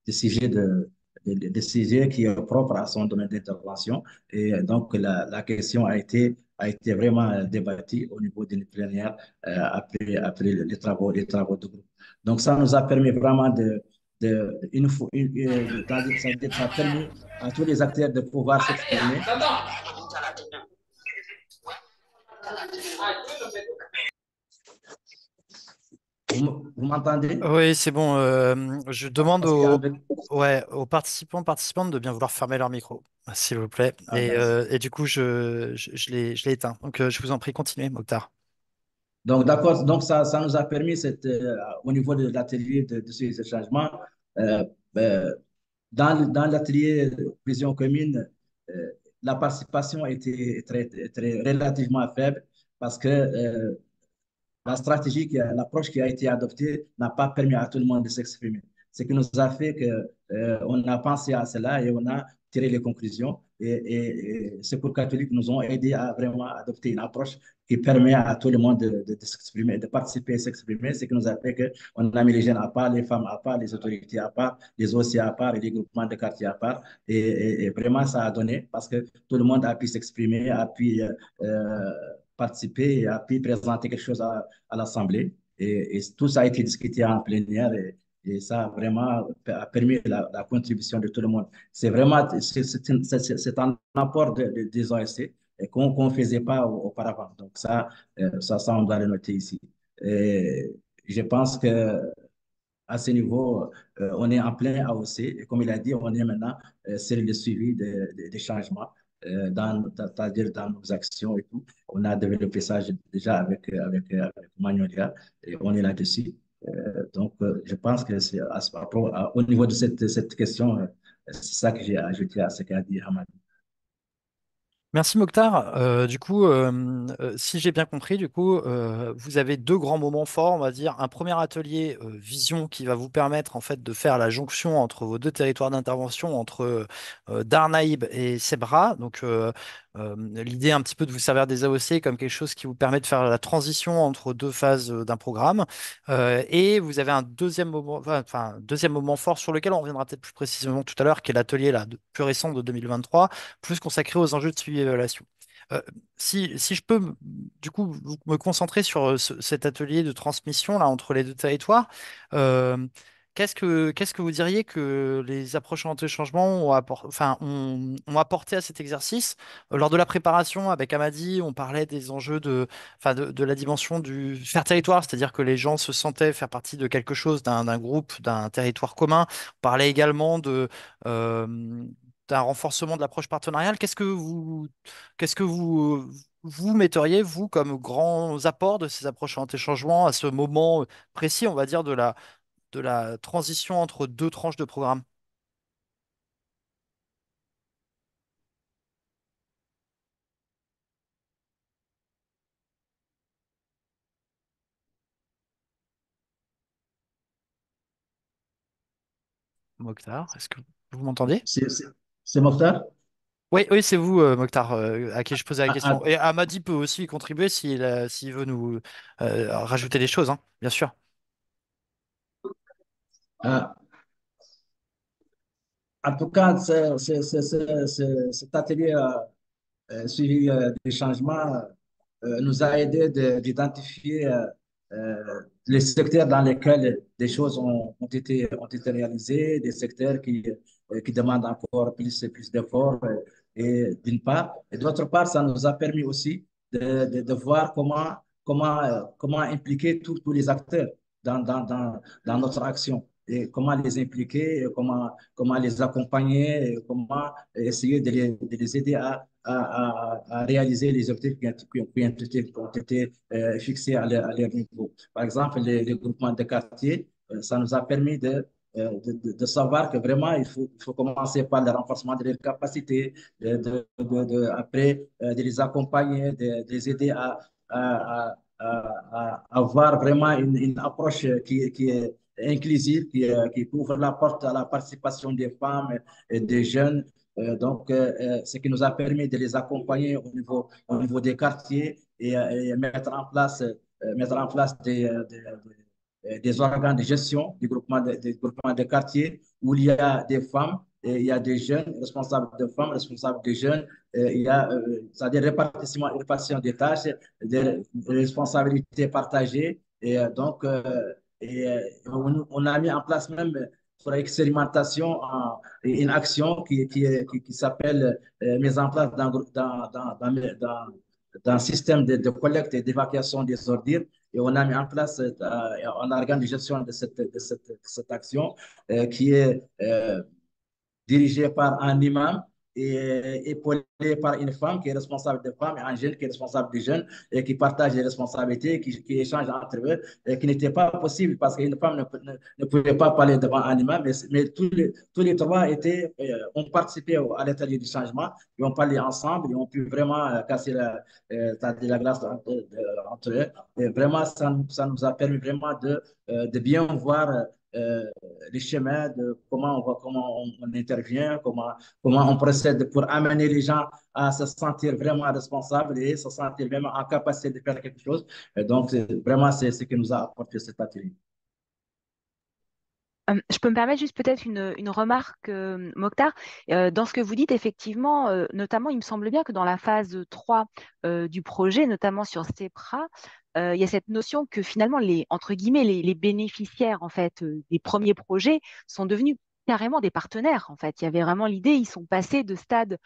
des sujets des sujets qui est propre à son domaine d'intervention. Et donc, la question a été vraiment débattue au niveau d'une plénière après les travaux de groupe. Donc, ça nous a permis vraiment ça a permis à tous les acteurs de pouvoir s'exprimer. Vous m'entendez? Oui, c'est bon. Je demande Parce qu'avec... aux participantes de bien vouloir fermer leur micro, s'il vous plaît. Ah, d'accord. Et du coup, je l'ai éteint. Donc, je vous en prie, continuez, Mokhtar. Donc, d'accord. Donc, ça nous a permis, au niveau de l'atelier de ces changements, euh, euh, dans l'atelier vision commune, euh, la participation était relativement faible parce que l'approche qui a été adoptée n'a pas permis à tout le monde de s'exprimer. Ce qui nous a fait que on a pensé à cela et on a tiré les conclusions. Et ces cours catholiques nous ont aidé à vraiment adopter une approche qui permet à tout le monde de s'exprimer, de participer et s'exprimer. Ce qui nous a fait qu'on a mis les jeunes à part, les femmes à part, les autorités à part, les OC à part et les groupements de quartier à part. Et vraiment, ça a donné parce que tout le monde a pu s'exprimer, a pu participer et a pu présenter quelque chose à l'Assemblée. Et tout ça a été discuté en plénière et ça a vraiment a permis la contribution de tout le monde. C'est vraiment c'est un apport des OSC qu'on ne faisait pas auparavant. Donc ça, on doit le noter ici. Et je pense que à ce niveau, on est en plein AOC. Et comme il a dit, on est maintenant sur le suivi des changements, c'est-à-dire dans nos actions et tout. On a développé ça déjà avec Magnolia et on est là-dessus. Donc, je pense que c'est au niveau de cette question, c'est ça que j'ai ajouté à ce qu'a dit Hamad. Merci Mokhtar. Du coup, si j'ai bien compris, du coup, vous avez deux grands moments forts, on va dire. Un premier atelier vision qui va vous permettre en fait de faire la jonction entre vos deux territoires d'intervention, entre Darnaïb et Sebra. Donc, l'idée un petit peu de vous servir des AOC comme quelque chose qui vous permet de faire la transition entre deux phases d'un programme. Et vous avez un deuxième moment, enfin, un deuxième moment fort sur lequel on reviendra peut-être plus précisément tout à l'heure, qui est l'atelier là, plus récent de 2023, plus consacré aux enjeux de suivi et évaluation. Euh, si je peux du coup me concentrer sur cet atelier de transmission là entre les deux territoires, euh, qu'est-ce que vous diriez que les approches anti-changement ont apporté à cet exercice? Lors de la préparation avec Amady, on parlait des enjeux de la dimension du faire territoire, c'est-à-dire que les gens se sentaient faire partie de quelque chose, d'un groupe, d'un territoire commun. On parlait également euh, d'un renforcement de l'approche partenariale. Qu'est-ce que vous metteriez, vous, comme grands apports de ces approches anti-changement à ce moment précis, on va dire, de la transition entre deux tranches de programme? Mokhtar, est-ce que vous m'entendez? C'est c'est- c'est Mokhtar? Oui, oui, c'est vous, Mokhtar, à qui je posais la Ah, question. ah, Et Amady peut aussi y contribuer s'il veut nous rajouter des choses, hein, bien sûr. ah. En tout cas, cet atelier suivi des changements nous a aidé d'identifier les secteurs dans lesquels des choses ont été réalisées, des secteurs qui demandent encore plus d'efforts, et d'une part. Et d'autre part, ça nous a permis aussi de voir comment impliquer tous les acteurs dans notre action et comment les impliquer, et comment les accompagner, et comment essayer de les aider à réaliser les objectifs qui ont été fixés à leur niveau. Par exemple, les groupements de quartier, ça nous a permis de savoir que vraiment, il faut commencer par le renforcement de leurs capacités, après, de les accompagner, de les aider à avoir vraiment une approche qui est inclusive, qui ouvre la porte à la participation des femmes et des jeunes. Ce qui nous a permis de les accompagner au niveau des quartiers et mettre en place des organes de gestion des groupements de quartier où il y a des femmes et il y a des jeunes, responsables de femmes, responsables de jeunes. Il y a c'est-à-dire répartition des tâches, des responsabilités partagées. On a mis en place même pour l'expérimentation une action qui s'appelle mise en place dans un système de collecte et d'évacuation des ordures. Et on a mis en place un organe de gestion de cette action qui est dirigé par un imam et épaulé par une femme qui est responsable des femmes et un jeune qui est responsable des jeunes et qui partage les responsabilités, qui échange entre eux, et qui n'était pas possible parce qu'une femme ne pouvait pas parler devant un imam, mais tous les trois ont participé à l'atelier du changement et ont parlé ensemble et ont pu vraiment casser la glace entre eux. Et vraiment, ça nous a permis vraiment de bien voir euh, les schémas de comment on intervient, comment on procède pour amener les gens à se sentir vraiment responsables et se sentir vraiment en capacité de faire quelque chose. Et donc, vraiment, c'est ce qui nous a apporté cet atelier. Je peux me permettre juste peut-être une remarque, Mokhtar. Dans ce que vous dites, effectivement, notamment, il me semble bien que dans la phase 3 du projet, notamment sur CEPRA, il y a cette notion que finalement, entre guillemets, les bénéficiaires en fait, des premiers projets sont devenus carrément des partenaires. En fait, il y avait vraiment l'idée, ils sont passés de stade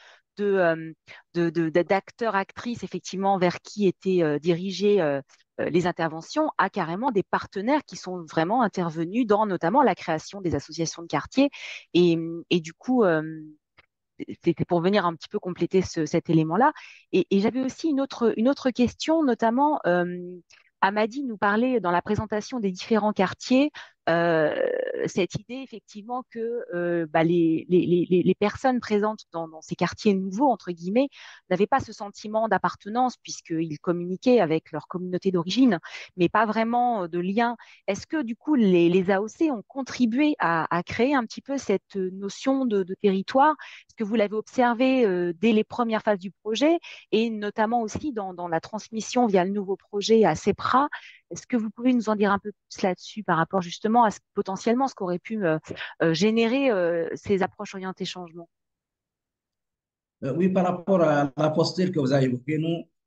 d'acteurs, actrices, effectivement, vers qui étaient dirigées les interventions à carrément des partenaires qui sont vraiment intervenus dans notamment la création des associations de quartier. Et du coup, c'était pour venir un petit peu compléter cet élément-là. Et j'avais aussi une autre question, notamment, Amady nous parlait dans la présentation des différents quartiers euh, cette idée effectivement que bah, les personnes présentes dans ces quartiers nouveaux, entre guillemets, n'avaient pas ce sentiment d'appartenance puisqu'ils communiquaient avec leur communauté d'origine, mais pas vraiment de lien. Est-ce que du coup les AOC ont contribué à créer un petit peu cette notion de territoire? Est-ce que vous l'avez observé dès les premières phases du projet et notamment aussi dans la transmission via le nouveau projet à CEPRA? Est-ce que vous pouvez nous en dire un peu plus là-dessus par rapport justement à potentiellement ce qu'aurait pu générer ces approches orientées changement? Oui, par rapport à la posture que vous avez évoquée,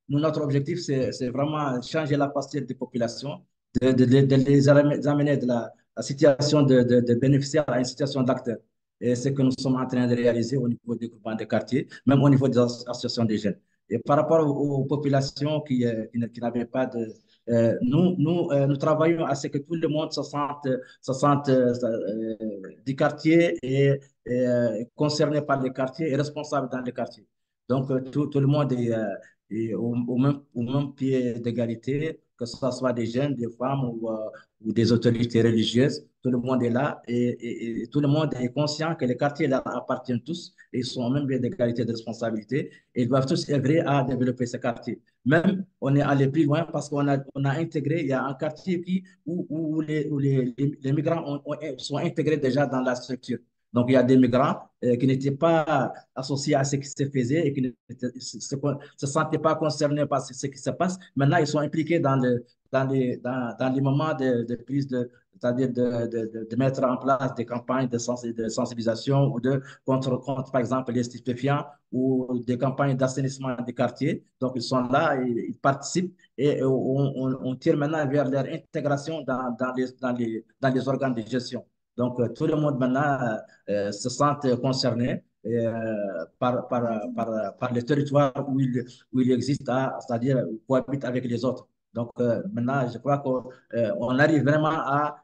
notre objectif, c'est vraiment changer la posture des populations, de les amener de la situation de bénéficiaire à une situation d'acteur. Et c'est ce que nous sommes en train de réaliser au niveau des groupements de quartier, même au niveau des associations des jeunes. Et par rapport aux populations qui n'avaient pas de... nous travaillons à ce que tout le monde se sente du quartier et concerné par les quartiers et responsable dans les quartiers. Donc, tout le monde est au même pied d'égalité, que ce soit des jeunes, des femmes ou des autorités religieuses. Tout le monde est là et tout le monde est conscient que les quartiers leur appartiennent tous et ils sont au même pied d'égalité de responsabilité et ils doivent tous œuvrer à développer ces quartiers. Même, on est allé plus loin parce qu'on a intégré, il y a un quartier où les migrants sont intégrés déjà dans la structure. Donc, il y a des migrants qui n'étaient pas associés à ce qui se faisait et qui ne se sentaient pas concernés par ce qui se passe. Maintenant, ils sont impliqués dans les moments de prise c'est-à-dire de mettre en place des campagnes de sensibilisation ou contre, par exemple, les stupéfiants ou des campagnes d'assainissement des quartiers. Donc, ils sont là, ils participent et on tire maintenant vers leur intégration dans les organes de gestion. Donc, tout le monde maintenant se sentent concernés par le territoire où il existe, c'est-à-dire cohabite avec les autres. Donc, maintenant, je crois qu'on arrive vraiment à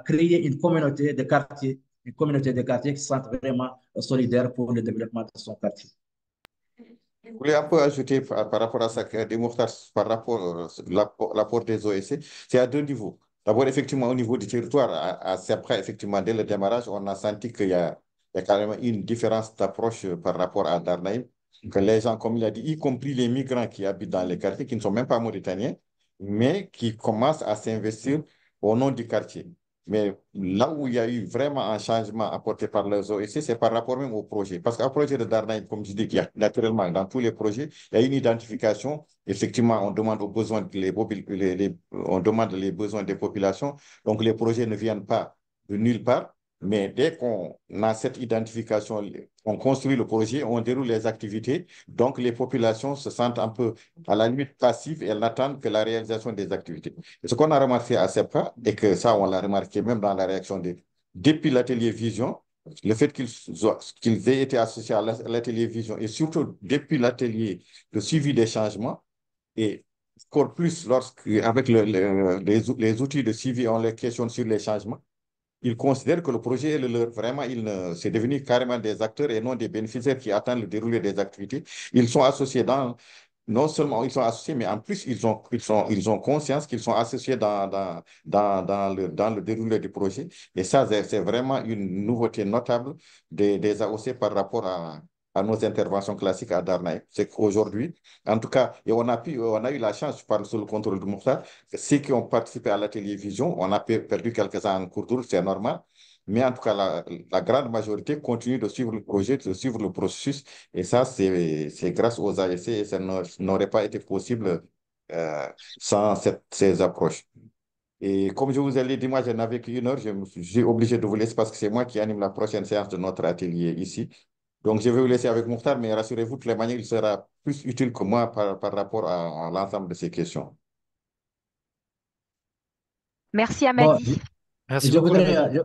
créer une communauté de quartier qui se sente vraiment solidaire pour le développement de son quartier. Je voulais un peu ajouter par rapport à ça, des Mokhtar, par rapport à l'apport des OSC, c'est à deux niveaux. D'abord, effectivement, au niveau du territoire, à Sepra, effectivement, dès le démarrage, on a senti qu'il y a carrément une différence d'approche par rapport à Darnaïm, que les gens, comme il a dit, y compris les migrants qui habitent dans les quartiers, qui ne sont même pas mauritaniens, mais qui commencent à s'investir au nom du quartier. Mais là où il y a eu vraiment un changement apporté par les OSC, c'est par rapport même au projet. Parce qu'un projet de Darnaï, comme je dis, il y a naturellement dans tous les projets, il y a une identification. Effectivement, on demande aux besoins on demande les besoins des populations. Donc, les projets ne viennent pas de nulle part. Mais dès qu'on a cette identification, on construit le projet, on déroule les activités. Donc, les populations se sentent un peu à la limite passives et elles n'attendent que la réalisation des activités. Et ce qu'on a remarqué à CEPA, et que ça, on l'a remarqué même dans la réaction depuis l'atelier Vision, le fait qu'ils aient été associés à l'atelier Vision et surtout depuis l'atelier de suivi des changements, et encore plus avec les outils de suivi, on les questionne sur les changements, ils considèrent que le projet est le leur. Vraiment, c'est devenu carrément des acteurs et non des bénéficiaires qui attendent le déroulé des activités. Ils sont associés non seulement ils sont associés, mais en plus, ils ont conscience qu'ils sont associés dans le déroulé du projet. Et ça, c'est vraiment une nouveauté notable des AOC par rapport à nos interventions classiques à Darnaï. C'est qu'aujourd'hui, en tout cas, et on a eu la chance, je parle sous le contrôle de Mokhtar, ceux qui ont participé à l'atelier Vision, on a perdu quelques-uns en cours de route, c'est normal. Mais en tout cas, la grande majorité continue de suivre le projet, de suivre le processus. Et ça, c'est grâce aux ASC et ça n'aurait pas été possible euh, sans ces approches. Et comme je vous ai dit, moi, je n'avais qu'une heure. Je suis obligé de vous laisser parce que c'est moi qui anime la prochaine séance de notre atelier ici. Donc, je vais vous laisser avec Mokhtar, mais rassurez-vous, de toutes les manières, il sera plus utile que moi par rapport à l'ensemble de ces questions. Merci Bon, Amadi. Merci je beaucoup, voudrais, Amadi.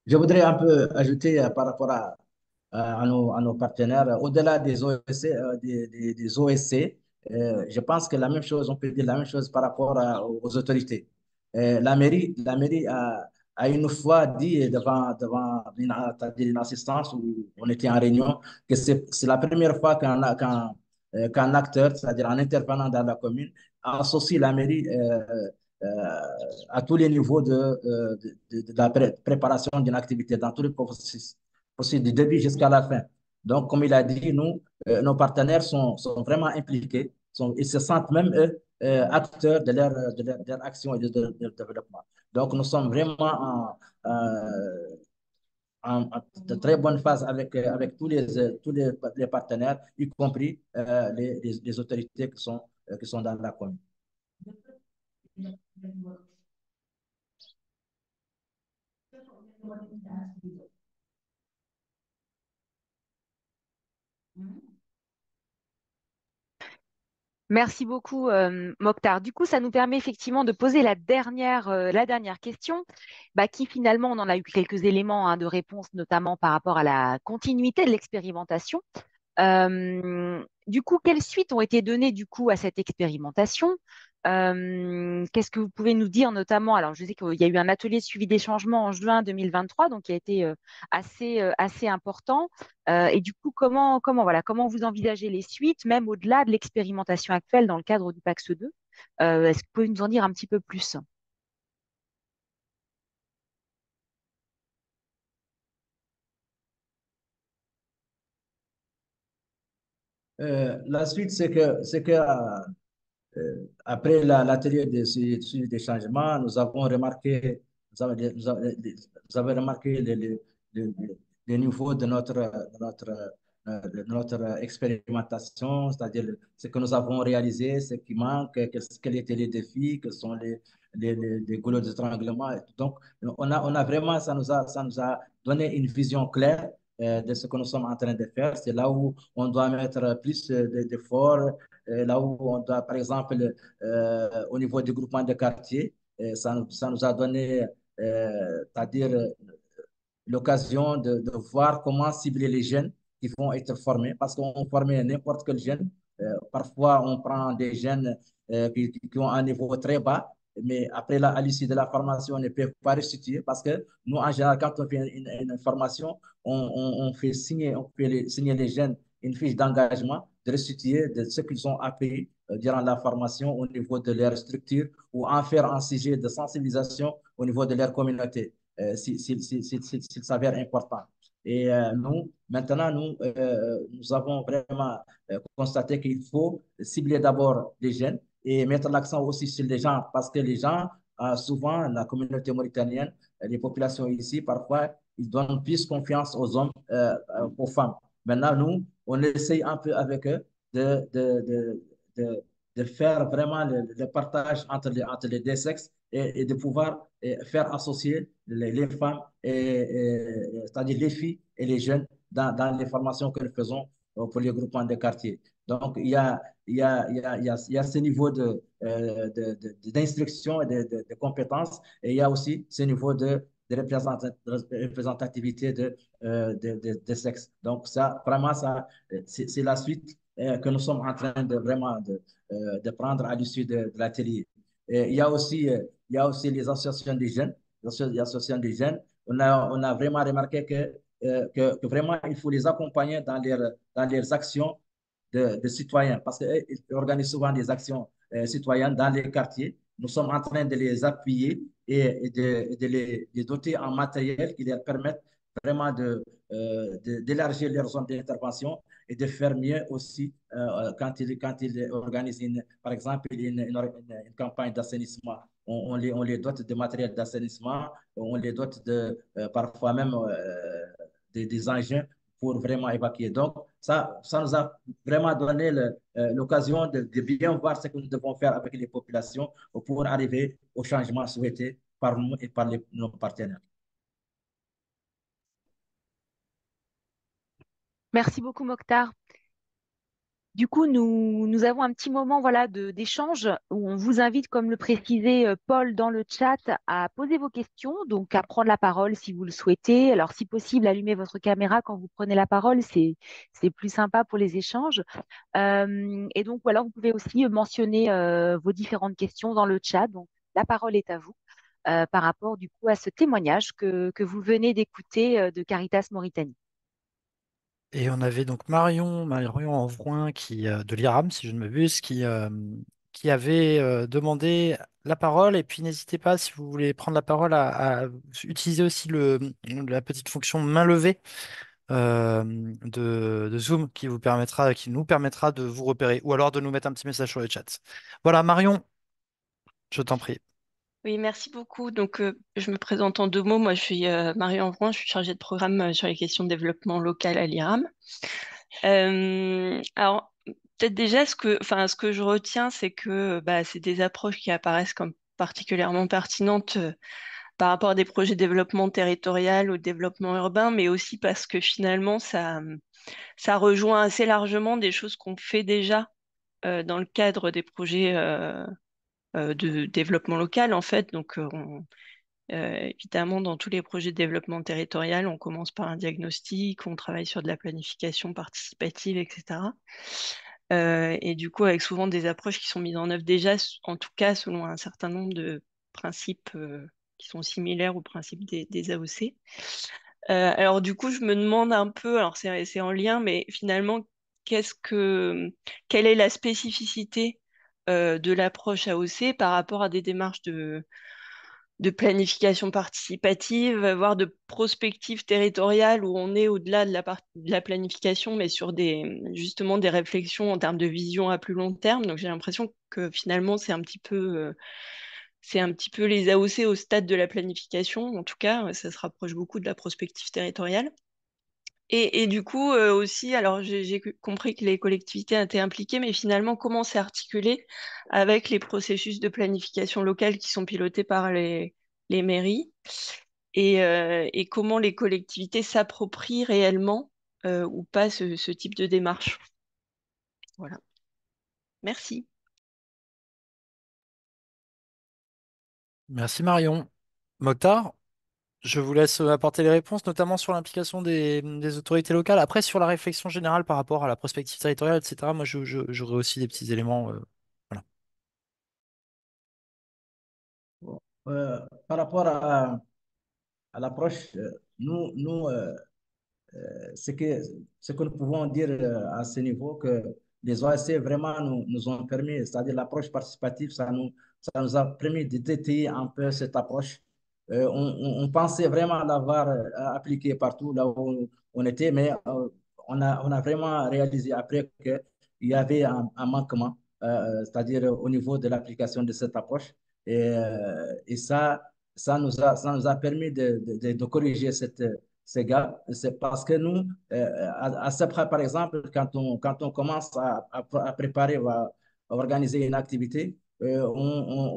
je voudrais un peu ajouter par rapport à nos partenaires, au-delà des OSC, des OSC, je pense que la même chose, on peut dire la même chose par rapport aux autorités. La mairie a une fois dit devant une assistance où on était en réunion que c'est la première fois qu'un acteur, c'est-à-dire un intervenant dans la commune, associe la mairie à tous les niveaux de la préparation d'une activité, dans tous les processus, du début jusqu'à la fin. Donc, comme il a dit, nous, nos partenaires sont vraiment impliqués, ils se sentent même eux acteurs de leur action et de leur développement. Donc, nous sommes vraiment de très bonne phase avec les partenaires, y compris les autorités qui sont dans la commune. Merci beaucoup, Mokhtar. Du coup, ça nous permet effectivement de poser la dernière question, bah, qui finalement, on en a eu quelques éléments hein, de réponse, notamment par rapport à la continuité de l'expérimentation. Du coup, quelles suites ont été données du coup à cette expérimentation? Qu'est-ce que vous pouvez nous dire notamment? Alors, je sais qu'il y a eu un atelier de suivi des changements en juin 2023, donc qui a été assez important. Et du coup, comment vous envisagez les suites, même au-delà de l'expérimentation actuelle dans le cadre du PAX 2? Est-ce que vous pouvez nous en dire un petit peu plus? La suite, c'est que après l'atelier de suivi des changements, nous avons remarqué, vous avez remarqué les niveaux de notre expérimentation, c'est-à-dire ce que nous avons réalisé, ce qui manque, quels étaient les défis, quels sont les goulots d'étranglement. Donc, on a vraiment, ça nous a donné une vision claire de ce que nous sommes en train de faire. C'est là où on doit mettre plus d'efforts, là où on doit, par exemple, au niveau du groupement de quartier, ça nous a donné, c'est-à-dire l'occasion de voir comment cibler les jeunes qui vont être formés, parce qu'on forme n'importe quel jeune. Parfois, on prend des jeunes qui ont un niveau très bas, mais après, à l'issue de la formation, on ne peut pas restituer parce que nous, en général, quand on fait une formation, on fait signer les jeunes une fiche d'engagement de restituer de ce qu'ils ont appris durant la formation au niveau de leur structure ou en faire un sujet de sensibilisation au niveau de leur communauté s'il s'avère important. Et maintenant, nous avons vraiment constaté qu'il faut cibler d'abord les jeunes et mettre l'accent aussi sur les gens, parce que les gens, souvent, la communauté mauritanienne, les populations ici, parfois, ils donnent plus confiance aux hommes qu'aux femmes. Maintenant, nous, on essaye un peu avec eux de, de faire vraiment le partage entre les deux sexes et de pouvoir faire associer les femmes, c'est-à-dire les filles et les jeunes, dans les formations que nous faisons pour les groupements de quartier. Donc, il y a ce niveau d'instruction et de compétences, et il y a aussi ce niveau de représentativité de sexe. Donc, ça, vraiment, c'est la suite que nous sommes en train de vraiment de prendre à l'issue de l'atelier. Il y a aussi les associations des jeunes. Les associations des jeunes. On a vraiment remarqué que vraiment, il faut les accompagner dans leurs actions de citoyens, parce qu'ils organisent souvent des actions citoyennes dans les quartiers. Nous sommes en train de les appuyer et les doter en matériel qui leur permettent vraiment d'élargir leur zone d'intervention et de faire mieux aussi quand ils organisent, par exemple, une campagne d'assainissement. On les dote de matériel d'assainissement, on les dote parfois même des engins pour vraiment évacuer. Donc, ça nous a vraiment donné l'occasion de bien voir ce que nous devons faire avec les populations pour arriver au changement souhaité par nous et par nos partenaires. Merci beaucoup, Mokhtar. Du coup, nous avons un petit moment voilà, d'échange où on vous invite, comme le précisait Paul dans le chat, à poser vos questions, donc à prendre la parole si vous le souhaitez. Alors, si possible, allumez votre caméra quand vous prenez la parole, c'est plus sympa pour les échanges. Et donc, voilà, vous pouvez aussi mentionner vos différentes questions dans le chat. Donc, la parole est à vous par rapport du coup à ce témoignage que vous venez d'écouter de Caritas Mauritanie. Et on avait donc Marion Envroin de l'IRAM, si je ne m'abuse, qui avait demandé la parole. Et puis n'hésitez pas, si vous voulez prendre la parole, à utiliser aussi la petite fonction main levée de Zoom qui nous permettra de vous repérer ou alors de nous mettre un petit message sur le chat. Voilà, Marion, je t'en prie. Oui, merci beaucoup. Donc, je me présente en deux mots. Moi, je suis Marie Envroin, je suis chargée de programme sur les questions de développement local à l'IRAM. Alors, peut-être déjà, ce que je retiens, c'est que bah, c'est des approches qui apparaissent comme particulièrement pertinentes par rapport à des projets de développement territorial ou de développement urbain, mais aussi parce que finalement, ça rejoint assez largement des choses qu'on fait déjà dans le cadre des projets de développement local, en fait. Donc, évidemment, dans tous les projets de développement territorial, on commence par un diagnostic, on travaille sur de la planification participative, etc. Et du coup, avec souvent des approches qui sont mises en œuvre déjà, en tout cas selon un certain nombre de principes qui sont similaires aux principes des AOC. Alors du coup, je me demande un peu, alors c'est en lien, mais finalement, qu'est-ce que, quelle est la spécificité de l'approche AOC par rapport à des démarches de planification participative, voire de prospective territoriale où on est au-delà de la planification, mais sur justement des réflexions en termes de vision à plus long terme. Donc j'ai l'impression que finalement c'est un petit peu les AOC au stade de la planification. En tout cas, ça se rapproche beaucoup de la prospective territoriale. Et du coup, aussi, alors j'ai compris que les collectivités étaient impliquées, mais finalement, comment c'est articulé avec les processus de planification locale qui sont pilotés par les mairies et comment les collectivités s'approprient réellement ou pas ce type de démarche. Voilà. Merci. Merci Marion. Mokhtar, je vous laisse apporter les réponses, notamment sur l'implication des autorités locales. Après, sur la réflexion générale par rapport à la prospective territoriale, etc., moi, j'aurais aussi des petits éléments. Voilà. Bon, par rapport à l'approche, ce que nous pouvons dire à ce niveau, que les OAC vraiment nous ont permis, c'est-à-dire l'approche participative, ça nous a permis de détailler un peu cette approche. On pensait vraiment l'avoir appliquée partout là où on était, mais on a vraiment réalisé après qu'il y avait un manquement, c'est-à-dire au niveau de l'application de cette approche. Et ça nous a permis de corriger ces gars. C'est parce que nous, à Sabra, par exemple, quand on commence à préparer ou à organiser une activité, on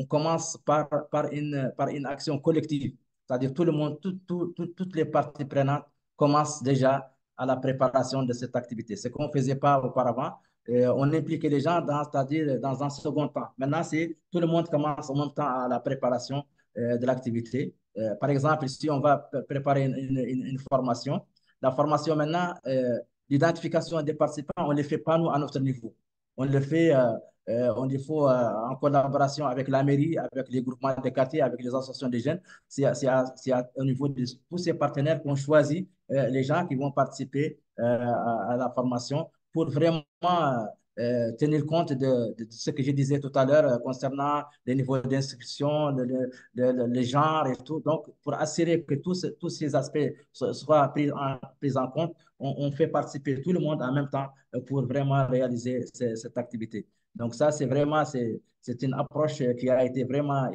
commence par une action collective. C'est-à-dire tout le monde, toutes les parties prenantes commencent déjà à la préparation de cette activité. Ce qu'on ne faisait pas auparavant, on impliquait les gens c'est-à-dire dans un second temps. Maintenant, c'est tout le monde commence en même temps à la préparation de l'activité. Par exemple, si on va préparer une formation, la formation maintenant, l'identification des participants, on ne le fait pas nous à notre niveau. On le fait en collaboration avec la mairie, avec les groupements de quartier, avec les associations des jeunes. Au niveau de tous ces partenaires qu'on choisit les gens qui vont participer à la formation pour vraiment tenir compte de ce que je disais tout à l'heure concernant les niveaux d'inscription, le genre et tout. Donc, pour assurer que tous ces aspects soient pris en compte, on fait participer tout le monde en même temps pour vraiment réaliser cette activité. Donc, ça, c'est une approche qui a été vraiment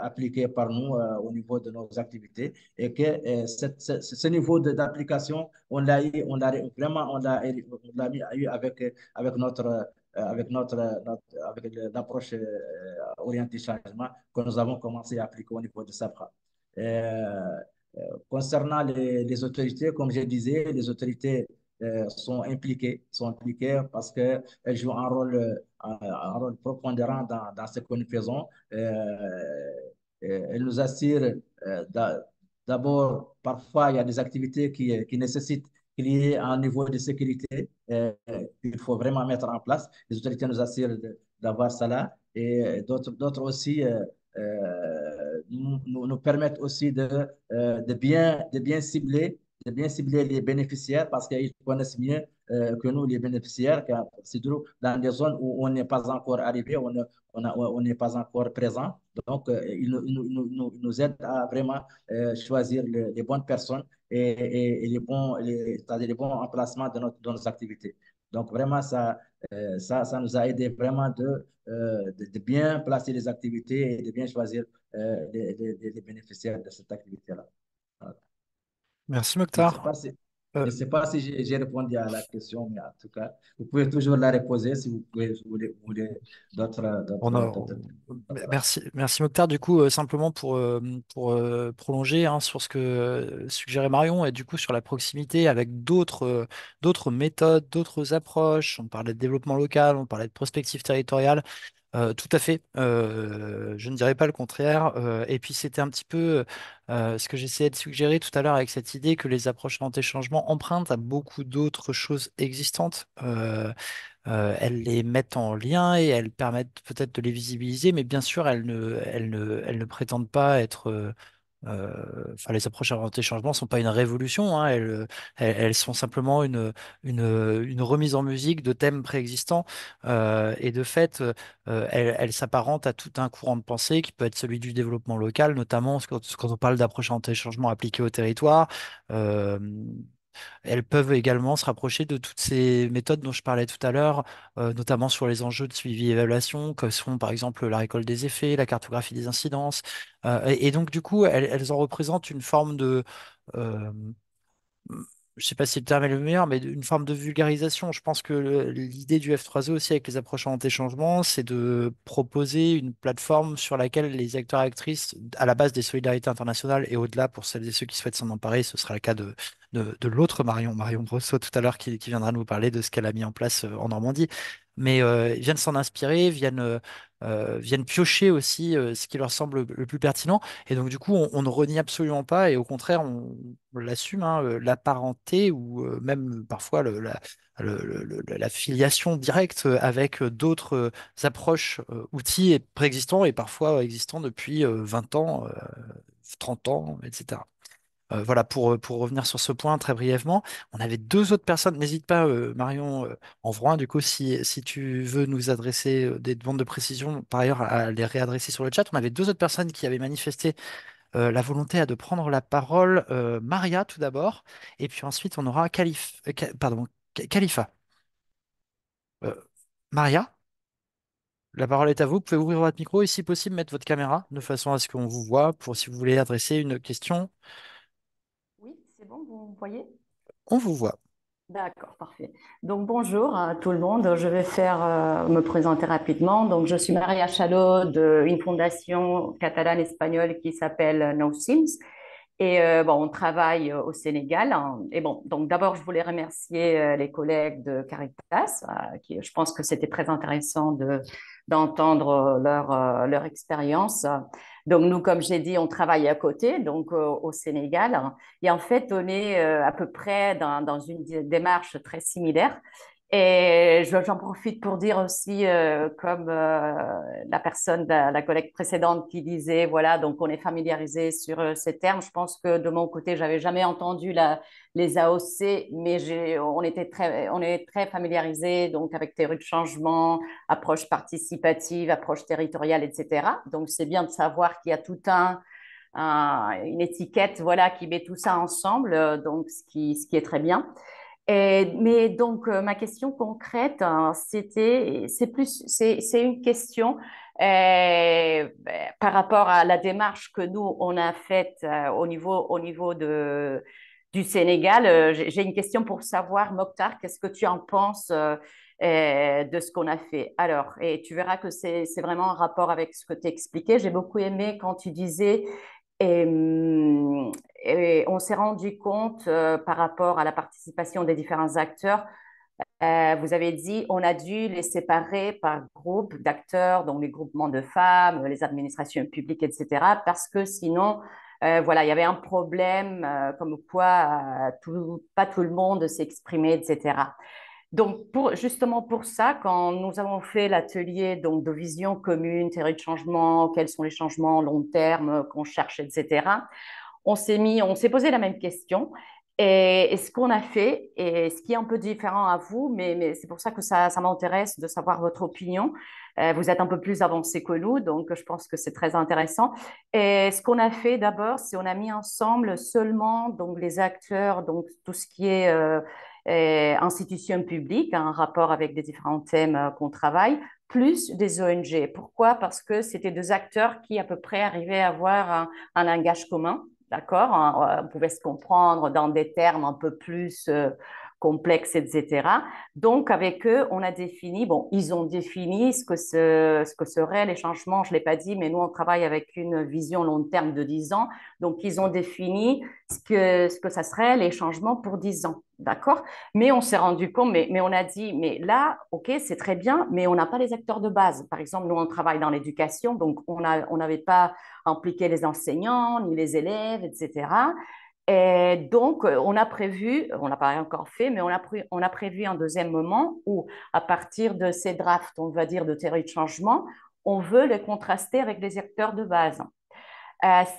appliquée par nous au niveau de nos activités et que ce niveau d'application, on l'a eu avec l'approche orientée changement que nous avons commencé à appliquer au niveau de SAPRA. Euh, Concernant les autorités, comme je disais, les autorités sont impliquées parce qu'elles jouent un rôle prépondérant dans ce que nous faisons. Elles nous assurent d'abord, parfois, il y a des activités qui nécessitent qu'il y ait un niveau de sécurité qu'il faut vraiment mettre en place. Les autorités nous assurent d'avoir cela et d'autres aussi nous permettent aussi de bien cibler les bénéficiaires parce qu'ils connaissent mieux que nous, les bénéficiaires, car c'est toujours dans des zones où on n'est pas encore arrivé, on n'est pas encore présent. Donc, ils nous aident à vraiment choisir les bonnes personnes et c'est-à-dire les bons emplacements de nos activités. Donc, vraiment, ça nous a aidé vraiment de bien placer les activités et de bien choisir les bénéficiaires de cette activité-là. Voilà. Merci Je ne sais Mokhtar. pas si, Euh, je sais pas si j'ai répondu à la question, mais en tout cas, vous pouvez toujours la reposer si vous voulez On a, d'autres. Voilà. merci Mokhtar. Du coup, simplement pour prolonger hein, sur ce que suggérait Marion et du coup sur la proximité avec d'autres méthodes, d'autres approches. On parlait de développement local, on parlait de prospective territoriale. Tout à fait. Je ne dirais pas le contraire. Et puis c'était un petit peu ce que j'essayais de suggérer tout à l'heure avec cette idée que les approches anti-changement empruntent à beaucoup d'autres choses existantes. Elles les mettent en lien et elles permettent peut-être de les visibiliser, mais bien sûr, elles ne prétendent pas être. Enfin, les approches orientées changement ne sont pas une révolution, hein, elles sont simplement une remise en musique de thèmes préexistants. Et de fait, elles s'apparentent à tout un courant de pensée qui peut être celui du développement local, notamment quand on parle d'approche orientée changement appliquée au territoire. Euh, Elles peuvent également se rapprocher de toutes ces méthodes dont je parlais tout à l'heure, notamment sur les enjeux de suivi et évaluation, que sont par exemple la récolte des effets, la cartographie des incidences. Et donc, du coup, elles en représentent une forme de, euh, je sais pas si le terme est le meilleur, mais une forme de vulgarisation. Je pense que l'idée du F3E aussi avec les approches anti-changement, c'est de proposer une plateforme sur laquelle les acteurs et actrices, à la base des solidarités internationales et au-delà, pour celles et ceux qui souhaitent s'en emparer, ce sera le cas de l'autre Marion Brosseau tout à l'heure, qui viendra nous parler de ce qu'elle a mis en place en Normandie. Mais ils viennent s'en inspirer, viennent piocher aussi ce qui leur semble le plus pertinent. Et donc, du coup, on ne renie absolument pas et au contraire, on l'assume, hein, la parenté ou même parfois la filiation directe avec d'autres approches, outils préexistants et parfois existants depuis 20 ans, 30 ans, etc. Voilà, pour revenir sur ce point très brièvement, on avait deux autres personnes. N'hésite pas, Marion, en vrai, du coup, si tu veux nous adresser des demandes de précision, par ailleurs, à les réadresser sur le chat. On avait deux autres personnes qui avaient manifesté la volonté de prendre la parole. Maria, tout d'abord, et puis ensuite, on aura Khalifa. Euh, Maria, la parole est à vous. Vous pouvez ouvrir votre micro et, si possible, mettre votre caméra de façon à ce qu'on vous voit pour si vous voulez adresser une question. Oui, c'est bon, vous me voyez? On vous voit. D'accord, parfait. Donc bonjour à tout le monde. Je vais me présenter rapidement. Donc je suis Maria Chalot d'une fondation catalane espagnole qui s'appelle No Sims. Et bon, on travaille au Sénégal, hein. Et bon, donc d'abord, je voulais remercier les collègues de Caritas, qui, je pense que c'était très intéressant d'entendre leur expérience. Donc nous, comme j'ai dit, on travaille à côté, donc au Sénégal. Et en fait, on est à peu près dans une démarche très similaire. Et j'en profite pour dire aussi, comme la collègue précédente qui disait, voilà, donc on est familiarisé sur ces termes. Je pense que de mon côté, j'avais jamais entendu les AOC, mais on est très familiarisé donc avec théorie de changement, approche participative, approche territoriale, etc. Donc c'est bien de savoir qu'il y a tout une étiquette, voilà, qui met tout ça ensemble, donc ce qui est très bien. Mais donc, ma question concrète, hein, c'est une question par rapport à la démarche que nous, on a faite au niveau du Sénégal. J'ai une question pour savoir, Mokhtar, qu'est-ce que tu en penses de ce qu'on a fait? Alors, et tu verras que c'est vraiment en rapport avec ce que tu expliquais. J'ai beaucoup aimé quand tu disais et, et on s'est rendu compte par rapport à la participation des différents acteurs. Vous avez dit on a dû les séparer par groupe d'acteurs, donc les groupements de femmes, les administrations publiques, etc. Parce que sinon, voilà, il y avait un problème comme quoi pas tout le monde s'exprimait, etc. Donc, justement pour ça, quand nous avons fait l'atelier donc de vision commune, théorie de changement, quels sont les changements long terme qu'on cherche, etc., on s'est posé la même question. Et ce qu'on a fait, et ce qui est un peu différent à vous, mais c'est pour ça que ça m'intéresse de savoir votre opinion. Vous êtes un peu plus avancé que nous, donc je pense que c'est très intéressant. Et ce qu'on a fait d'abord, c'est on a mis ensemble seulement donc les acteurs, donc tout ce qui est institutions publiques, un rapport avec des différents thèmes qu'on travaille, plus des ONG. Pourquoi? Parce que c'était deux acteurs qui à peu près arrivaient à avoir un langage commun. D'accord? On pouvait se comprendre dans des termes un peu plus complexes, etc. Donc, avec eux, on a défini, bon, ils ont défini ce que seraient les changements, je ne l'ai pas dit, mais nous, on travaille avec une vision long terme de 10 ans. Donc, ils ont défini ce que ça serait les changements pour 10 ans. D'accord? Mais on s'est rendu compte, mais on a dit, mais là, OK, c'est très bien, mais on n'a pas les acteurs de base. Par exemple, nous, on travaille dans l'éducation, donc on n'avait pas impliquer les enseignants, ni les élèves, etc. Et donc, on a prévu, on n'a pas encore fait, mais on a prévu un deuxième moment où, à partir de ces drafts, on va dire, de théorie de changement, on veut les contraster avec les acteurs de base.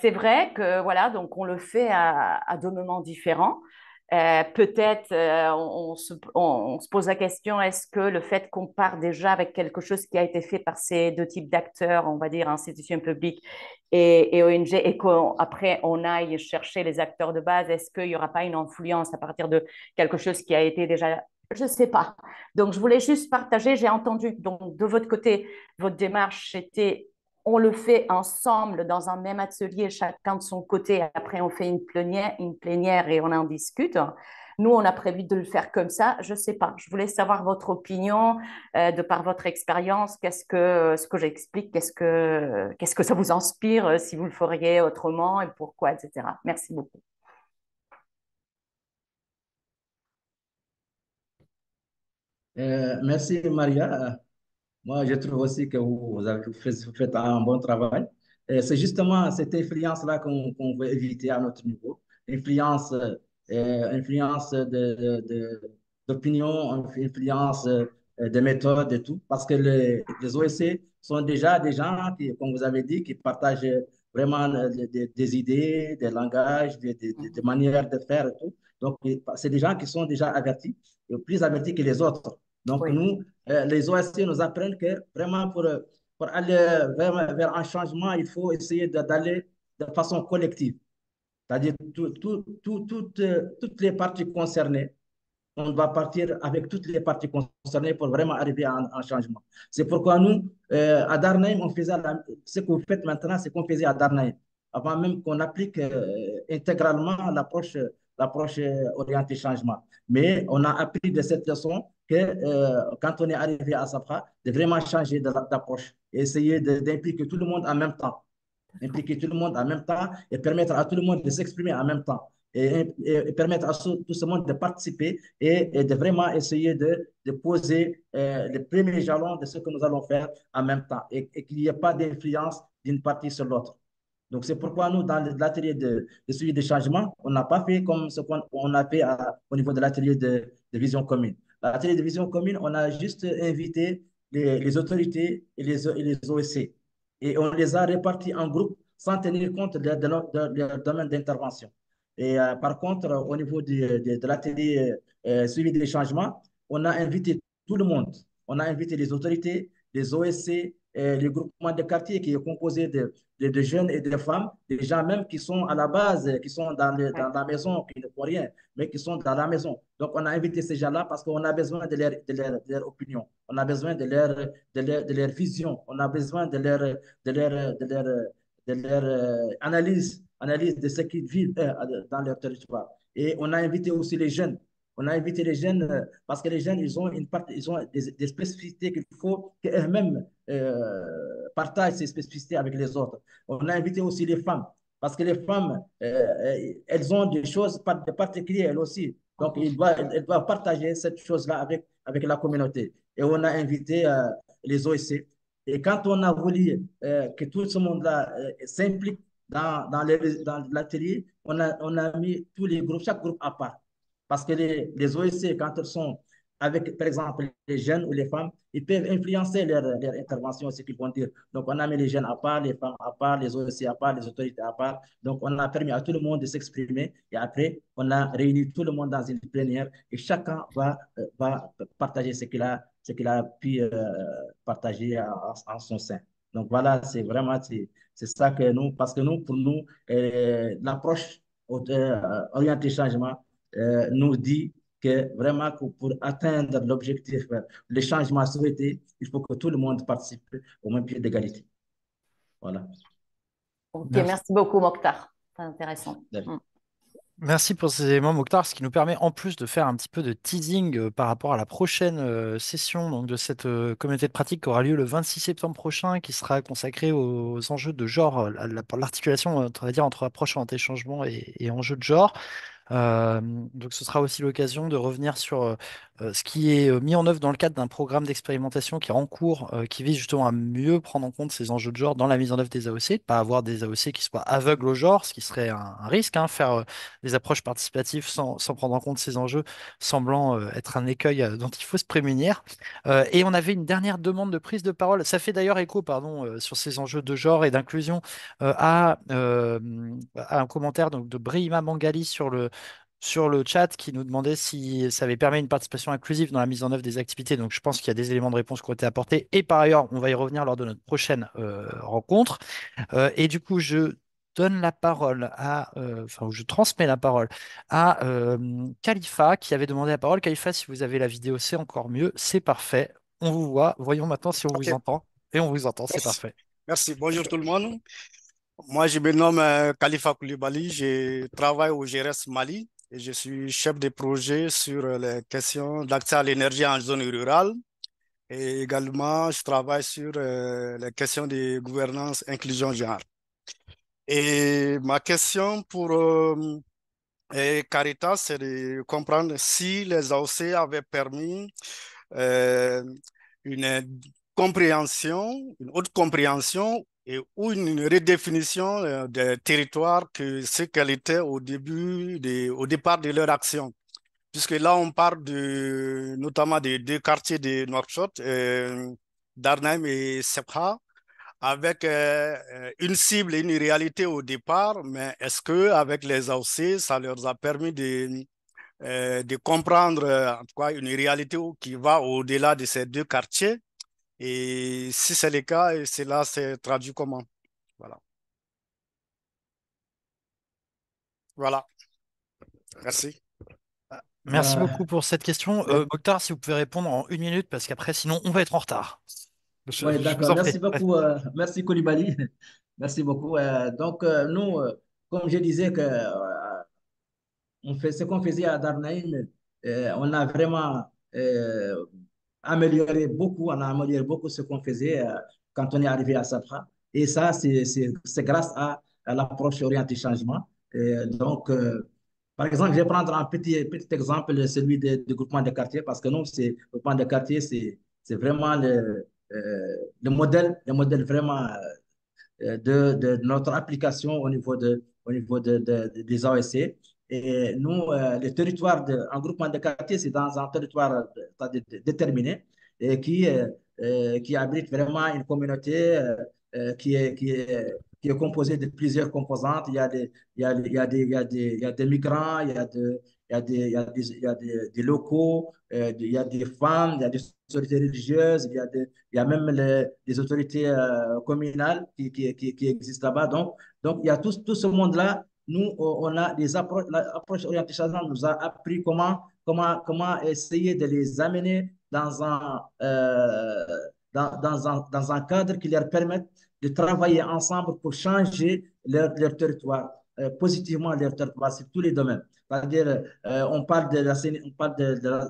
C'est vrai que voilà, donc on le fait à deux moments différents. Peut-être on se pose la question, est-ce que le fait qu'on part déjà avec quelque chose qui a été fait par ces deux types d'acteurs, on va dire institutions publiques et ONG, et qu'après on aille chercher les acteurs de base, est-ce qu'il n'y aura pas une influence à partir de quelque chose qui a été déjà... Je ne sais pas. Donc, je voulais juste partager, j'ai entendu, donc de votre côté, votre démarche était on le fait ensemble dans un même atelier, chacun de son côté. Après, on fait une plénière et on en discute. Nous, on a prévu de le faire comme ça. Je ne sais pas. Je voulais savoir votre opinion de par votre expérience. Qu'est-ce que ce que j'explique, qu'est-ce que ça vous inspire si vous le feriez autrement et pourquoi, etc. Merci beaucoup. Merci Maria. Moi, je trouve aussi que vous faites un bon travail. C'est justement cette influence-là qu'on veut éviter à notre niveau. Influence, influence d'opinion, influence de méthode et tout. Parce que les OSC sont déjà des gens qui, comme vous avez dit, qui partagent vraiment des idées, des langages, des manières de faire et tout. Donc, c'est des gens qui sont déjà avertis, et plus avertis que les autres. Donc, Oui, nous, les OSC nous apprennent que vraiment pour aller vers un changement, il faut essayer d'aller de façon collective. C'est-à-dire toutes les parties concernées. On doit partir avec toutes les parties concernées pour vraiment arriver à un changement. C'est pourquoi nous, à Darnaïm, on faisait ce que vous faites maintenant, c'est qu'on faisait à Darnaïm, avant même qu'on applique intégralement l'approche orientée changement. Mais on a appris de cette leçon que quand on est arrivé à Safra, de vraiment changer d'approche et essayer d'impliquer tout le monde en même temps. Impliquer tout le monde en même temps et permettre à tout le monde de s'exprimer en même temps. Et permettre à tout ce monde de participer et de vraiment essayer de poser les premiers jalons de ce que nous allons faire en même temps et qu'il n'y ait pas d'influence d'une partie sur l'autre. Donc, c'est pourquoi nous, dans l'atelier de suivi des changements, on n'a pas fait comme ce qu'on a fait au niveau de l'atelier de vision commune. L'atelier de vision commune, on a juste invité les autorités et les OSC. Et on les a répartis en groupes sans tenir compte de leur domaine d'intervention. Et par contre, au niveau de l'atelier suivi des changements, on a invité tout le monde. On a invité les autorités, les OSC, les groupements de quartier qui est composé de jeunes et de femmes, des gens même qui sont à la base, qui sont ouais, dans la maison, qui ne font rien, mais qui sont dans la maison. Donc, on a invité ces gens-là parce qu'on a besoin de leur opinion, on a besoin de leur vision, on a besoin de leur analyse de ce qu'ils vivent dans leur territoire. Et on a invité aussi les jeunes. On a invité les jeunes parce que les jeunes, ils ont des spécificités qu'il faut qu'eux-mêmes partagent ces spécificités avec les autres. On a invité aussi les femmes parce que les femmes, elles ont des choses particulières elles aussi. Donc, elles doivent partager cette chose-là avec la communauté. Et on a invité les OSC. Et quand on a voulu que tout ce monde-là s'implique dans l'atelier, on a mis tous les groupes, chaque groupe à part. Parce que les OSC, quand elles sont avec, par exemple, les jeunes ou les femmes, ils peuvent influencer leur intervention, ce qu'ils vont dire. Donc, on a mis les jeunes à part, les femmes à part, les OSC à part, les autorités à part. Donc, on a permis à tout le monde de s'exprimer. Et après, on a réuni tout le monde dans une plénière et chacun va partager ce qu'il a pu partager en son sein. Donc, voilà, c'est vraiment, c'est ça que nous, parce que nous, pour nous, l'approche orientée changement nous dit que vraiment que pour atteindre l'objectif, le changement souhaité, il faut que tout le monde participe au même pied d'égalité. Voilà. Ok, Merci. merci beaucoup, Mokhtar. C'est intéressant. Merci pour ces éléments, Mokhtar, ce qui nous permet en plus de faire un petit peu de teasing par rapport à la prochaine session donc, de cette communauté de pratique qui aura lieu le 26 septembre prochain, qui sera consacrée aux enjeux de genre, l'articulation, on va dire, entre approche orientée changement et enjeux de genre. Donc ce sera aussi l'occasion de revenir sur ce qui est mis en œuvre dans le cadre d'un programme d'expérimentation qui est en cours, qui vise justement à mieux prendre en compte ces enjeux de genre dans la mise en œuvre des AOC, de pas avoir des AOC qui soient aveugles au genre, ce qui serait un risque, hein, faire des approches participatives sans prendre en compte ces enjeux, semblant être un écueil dont il faut se prémunir. Et on avait une dernière demande de prise de parole, ça fait d'ailleurs écho, pardon, sur ces enjeux de genre et d'inclusion à un commentaire donc, de Brihima Mangali sur le chat qui nous demandait si ça avait permis une participation inclusive dans la mise en œuvre des activités. Donc, je pense qu'il y a des éléments de réponse qui ont été apportés. Et par ailleurs, on va y revenir lors de notre prochaine rencontre. Et du coup, je donne la parole enfin, je transmets la parole à Khalifa qui avait demandé la parole. Khalifa, si vous avez la vidéo, c'est encore mieux. C'est parfait. On vous voit. Voyons maintenant si on Ok, vous entend. Et on vous entend, c'est merci. parfait. Merci. Bonjour tout le monde. Moi, je me nomme Khalifa Koulibaly. Je travaille au GRS Mali et je suis chef de projet sur les questions d'accès à l'énergie en zone rurale. Et également, je travaille sur les questions de gouvernance, inclusion genre. Et ma question pour Caritas, c'est de comprendre si les AOC avaient permis euh, une compréhension, une haute compréhension ou une redéfinition des territoires que ce qu'elle était au départ de leur action. Puisque là, on parle notamment des deux quartiers de Nouakchott, Darnaïm et Sebha, avec une cible et une réalité au départ, mais est-ce que avec les AOC, ça leur a permis de comprendre en tout cas une réalité qui va au-delà de ces deux quartiers? Et si c'est le cas, cela s'est traduit comment? Voilà. Voilà. Merci. Merci beaucoup pour cette question. Ouais, Mokhtar, si vous pouvez répondre en 1 minute, parce qu'après, sinon, on va être en retard. ouais, Je vous d'accord. en prie. Merci beaucoup. Merci Koulibaly. Merci beaucoup. Donc, nous, comme je disais, ce qu'on faisait à Darnaïm, on a vraiment on a amélioré beaucoup ce qu'on faisait quand on est arrivé à Safra. Et ça, c'est grâce à l'approche orientée changement. Donc, par exemple, je vais prendre un petit exemple, celui du groupement de quartier, parce que nous, le groupement de quartier, c'est vraiment le modèle vraiment de notre application au niveau des AOSC. Et nous, le territoire en groupement de quartier, c'est dans un territoire déterminé et qui abrite vraiment une communauté qui est composée de plusieurs composantes. Il y a des migrants, des locaux, il y a des femmes, il y a des autorités religieuses, il y a même les autorités communales qui existent là-bas. Donc, il y a tout ce monde-là. Nous, on a des approches, l'approche orientée changement nous a appris comment essayer de les amener dans un cadre qui leur permette de travailler ensemble pour changer leur territoire, positivement leur territoire sur tous les domaines. C'est-à-dire, on parle de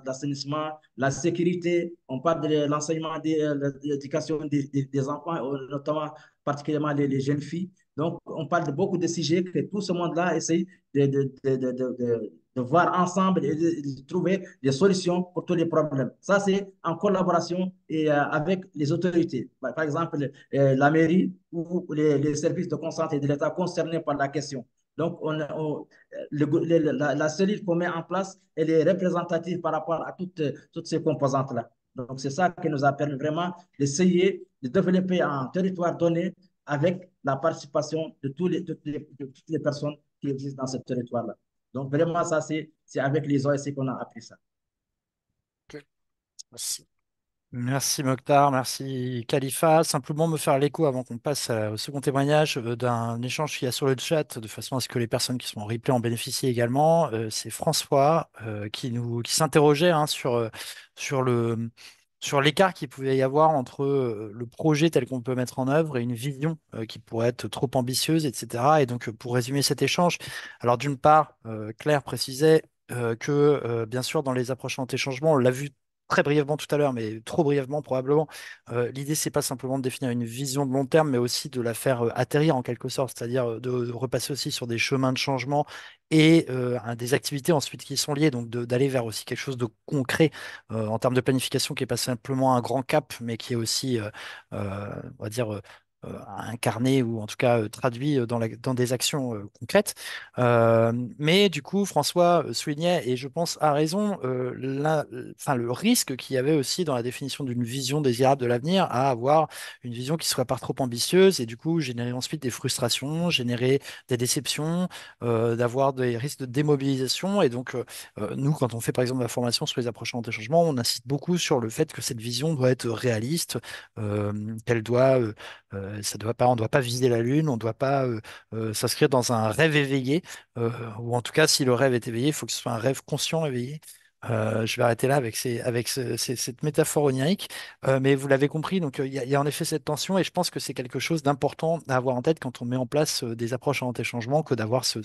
l'assainissement, la sécurité, on parle de l'enseignement, de l'éducation des enfants, notamment particulièrement les jeunes filles. Donc, on parle de beaucoup de sujets que tout ce monde-là essaye de voir ensemble et de trouver des solutions pour tous les problèmes. Ça, c'est en collaboration avec les autorités. Par exemple, la mairie ou les services de consanté de l'État concernés par la question. Donc, la cellule qu'on met en place, elle est représentative par rapport à toutes ces composantes-là. Donc, c'est ça qui nous a permis vraiment d'essayer de développer un territoire donné avec la participation de toutes les personnes qui existent dans ce territoire-là. Donc, vraiment, ça, c'est avec les OSC qu'on a appris ça. Ok, merci. Merci Mokhtar, merci Khalifa. Simplement me faire l'écho avant qu'on passe au second témoignage d'un échange qu'il y a sur le chat, de façon à ce que les personnes qui sont en replay en bénéficient également. C'est François qui s'interrogeait hein, sur l'écart qu'il pouvait y avoir entre le projet tel qu'on peut mettre en œuvre et une vision qui pourrait être trop ambitieuse, etc. Et donc pour résumer cet échange, alors d'une part, Claire précisait que bien sûr dans les approches anti-changement, on l'a vu très brièvement tout à l'heure, mais trop brièvement probablement. L'idée, c'est pas simplement de définir une vision de long terme, mais aussi de la faire atterrir en quelque sorte, c'est-à-dire de repasser aussi sur des chemins de changement et des activités ensuite qui sont liées, donc d'aller vers aussi quelque chose de concret en termes de planification qui est pas simplement un grand cap, mais qui est aussi, on va dire, incarné ou en tout cas traduit dans des actions concrètes. Mais du coup, François soulignait, et je pense à raison, enfin, le risque qu'il y avait aussi dans la définition d'une vision désirable de l'avenir à avoir une vision qui soit pas trop ambitieuse et du coup générer ensuite des frustrations, générer des déceptions, d'avoir des risques de démobilisation. Et donc, nous, quand on fait par exemple la formation sur les approches des changements, on insiste beaucoup sur le fait que cette vision doit être réaliste, qu'elle doit, ça doit pas, on ne doit pas viser la lune, on ne doit pas s'inscrire dans un rêve éveillé, ou en tout cas, si le rêve est éveillé, il faut que ce soit un rêve conscient éveillé. Je vais arrêter là avec, cette métaphore onirique. Mais vous l'avez compris, donc il y a en effet cette tension et je pense que c'est quelque chose d'important à avoir en tête quand on met en place des approches anti-changement que d'avoir ce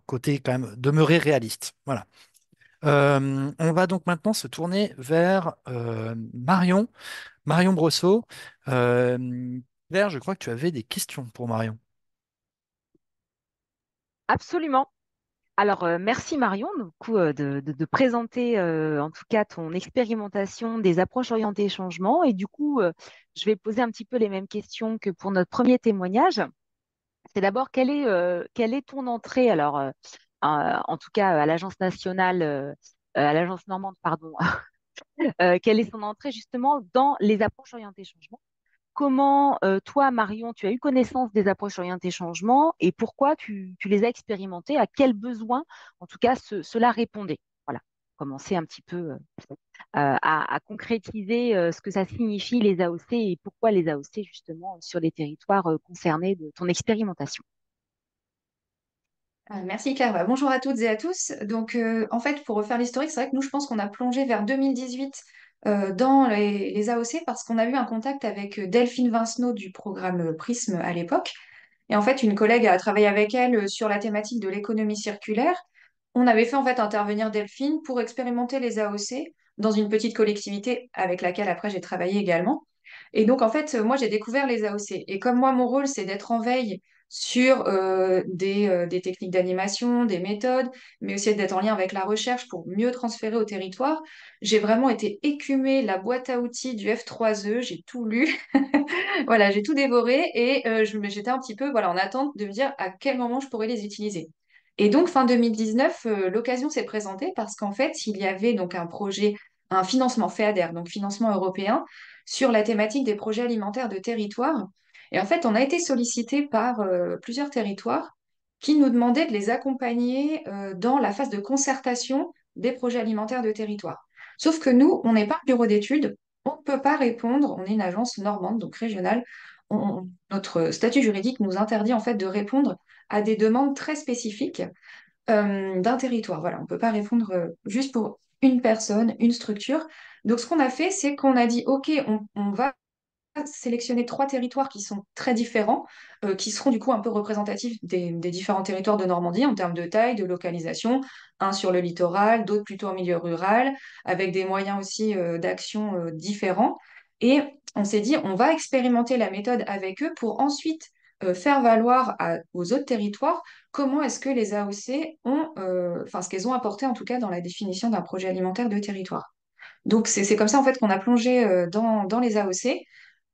côté quand même demeurer réaliste. Voilà. On va donc maintenant se tourner vers Marion, Marion Brosseau. Claire, je crois que tu avais des questions pour Marion. Absolument. Alors, merci Marion du coup, de présenter en tout cas ton expérimentation des approches orientées changement. Et du coup, je vais poser un petit peu les mêmes questions que pour notre premier témoignage. C'est d'abord, quelle est ton entrée, alors, en tout cas à l'Agence nationale, à l'Agence normande, pardon, quelle est son entrée justement dans les approches orientées changement? Comment, toi, Marion, tu as eu connaissance des approches orientées changement et pourquoi tu les as expérimentées? À quels besoins, en tout cas, cela répondait? Voilà, commencer un petit peu à concrétiser ce que ça signifie les AOC et pourquoi les AOC, justement, sur les territoires concernés de ton expérimentation. Merci Claire. Bah, bonjour à toutes et à tous. Donc, en fait, pour refaire l'historique, c'est vrai que nous, je pense qu'on a plongé vers 2018 dans les AOC parce qu'on a eu un contact avec Delphine Vincenot du programme Prisme à l'époque. Et en fait, une collègue a travaillé avec elle sur la thématique de l'économie circulaire. On avait fait en fait intervenir Delphine pour expérimenter les AOC dans une petite collectivité avec laquelle après j'ai travaillé également. Et donc en fait, moi j'ai découvert les AOC. Et comme moi, mon rôle, c'est d'être en veille sur des techniques d'animation, des méthodes, mais aussi d'être en lien avec la recherche pour mieux transférer au territoire, j'ai vraiment été écumer la boîte à outils du F3E, j'ai tout lu. Voilà, j'ai tout dévoré et j'étais un petit peu voilà, en attente de me dire à quel moment je pourrais les utiliser. Et donc, fin 2019, l'occasion s'est présentée parce qu'en fait, il y avait donc un projet, un financement FEADER, donc financement européen, sur la thématique des projets alimentaires de territoire. Et en fait, on a été sollicité par plusieurs territoires qui nous demandaient de les accompagner dans la phase de concertation des projets alimentaires de territoire. Sauf que nous, on n'est pas un bureau d'études, on ne peut pas répondre, on est une agence normande, donc régionale. Notre statut juridique nous interdit en fait de répondre à des demandes très spécifiques d'un territoire. Voilà, on ne peut pas répondre juste pour une personne, une structure. Donc ce qu'on a fait, c'est qu'on a dit, OK, on va sélectionner trois territoires qui sont très différents, qui seront du coup un peu représentatifs des différents territoires de Normandie en termes de taille, de localisation, un sur le littoral, d'autres plutôt en milieu rural, avec des moyens aussi d'action différents. Et on s'est dit, on va expérimenter la méthode avec eux pour ensuite faire valoir aux autres territoires comment est-ce que les AOC ont, enfin ce qu'elles ont apporté en tout cas dans la définition d'un projet alimentaire de territoire. Donc c'est comme ça en fait qu'on a plongé dans les AOC.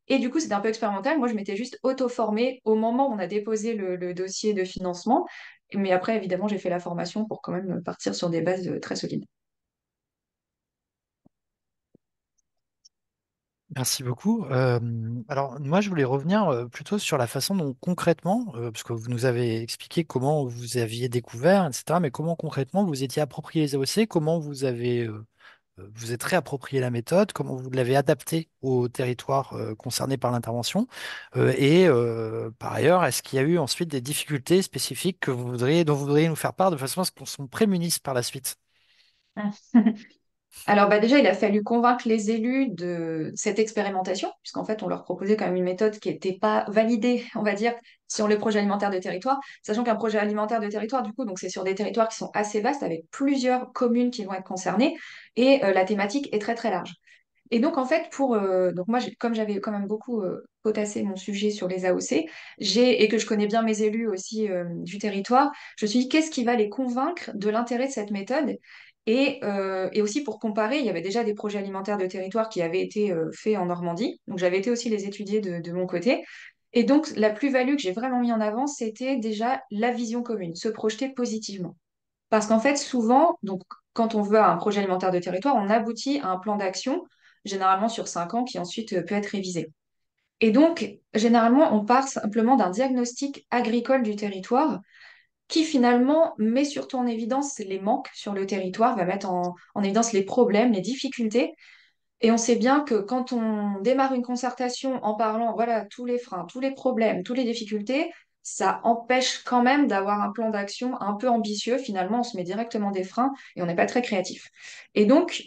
Et du coup, c'était un peu expérimental. Moi, je m'étais juste auto-formée au moment où on a déposé le dossier de financement. Mais après, évidemment, j'ai fait la formation pour quand même partir sur des bases très solides. Merci beaucoup. Alors, moi, je voulais revenir plutôt sur la façon dont concrètement, parce que vous nous avez expliqué comment vous aviez découvert, etc., mais comment concrètement vous étiez approprié les AOC, comment vous avez vous êtes réapproprié la méthode, comment vous l'avez adaptée au territoire concerné par l'intervention, et par ailleurs, est-ce qu'il y a eu ensuite des difficultés spécifiques dont vous voudriez nous faire part de façon à ce qu'on s'en prémunisse par la suite? Alors bah déjà, il a fallu convaincre les élus de cette expérimentation, puisqu'en fait, on leur proposait quand même une méthode qui n'était pas validée, on va dire, sur les projets alimentaires de territoire, sachant qu'un projet alimentaire de territoire, du coup, donc c'est sur des territoires qui sont assez vastes, avec plusieurs communes qui vont être concernées, et la thématique est très très large. Et donc, en fait, donc moi, comme j'avais quand même beaucoup potassé mon sujet sur les AOC, et que je connais bien mes élus aussi du territoire, je me suis dit, qu'est-ce qui va les convaincre de l'intérêt de cette méthode? Et aussi pour comparer, il y avait déjà des projets alimentaires de territoire qui avaient été faits en Normandie. Donc, j'avais été aussi les étudier de mon côté. Et donc, la plus-value que j'ai vraiment mis en avant, c'était déjà la vision commune, se projeter positivement. Parce qu'en fait, souvent, donc, quand on veut un projet alimentaire de territoire, on aboutit à un plan d'action, généralement sur 5 ans, qui ensuite peut être révisé. Et donc, généralement, on part simplement d'un diagnostic agricole du territoire qui finalement met surtout en évidence les manques sur le territoire, va mettre en évidence les problèmes, les difficultés. Et on sait bien que quand on démarre une concertation en parlant, voilà, tous les freins, tous les problèmes, toutes les difficultés, ça empêche quand même d'avoir un plan d'action un peu ambitieux. Finalement, on se met directement des freins et on n'est pas très créatif. Et donc,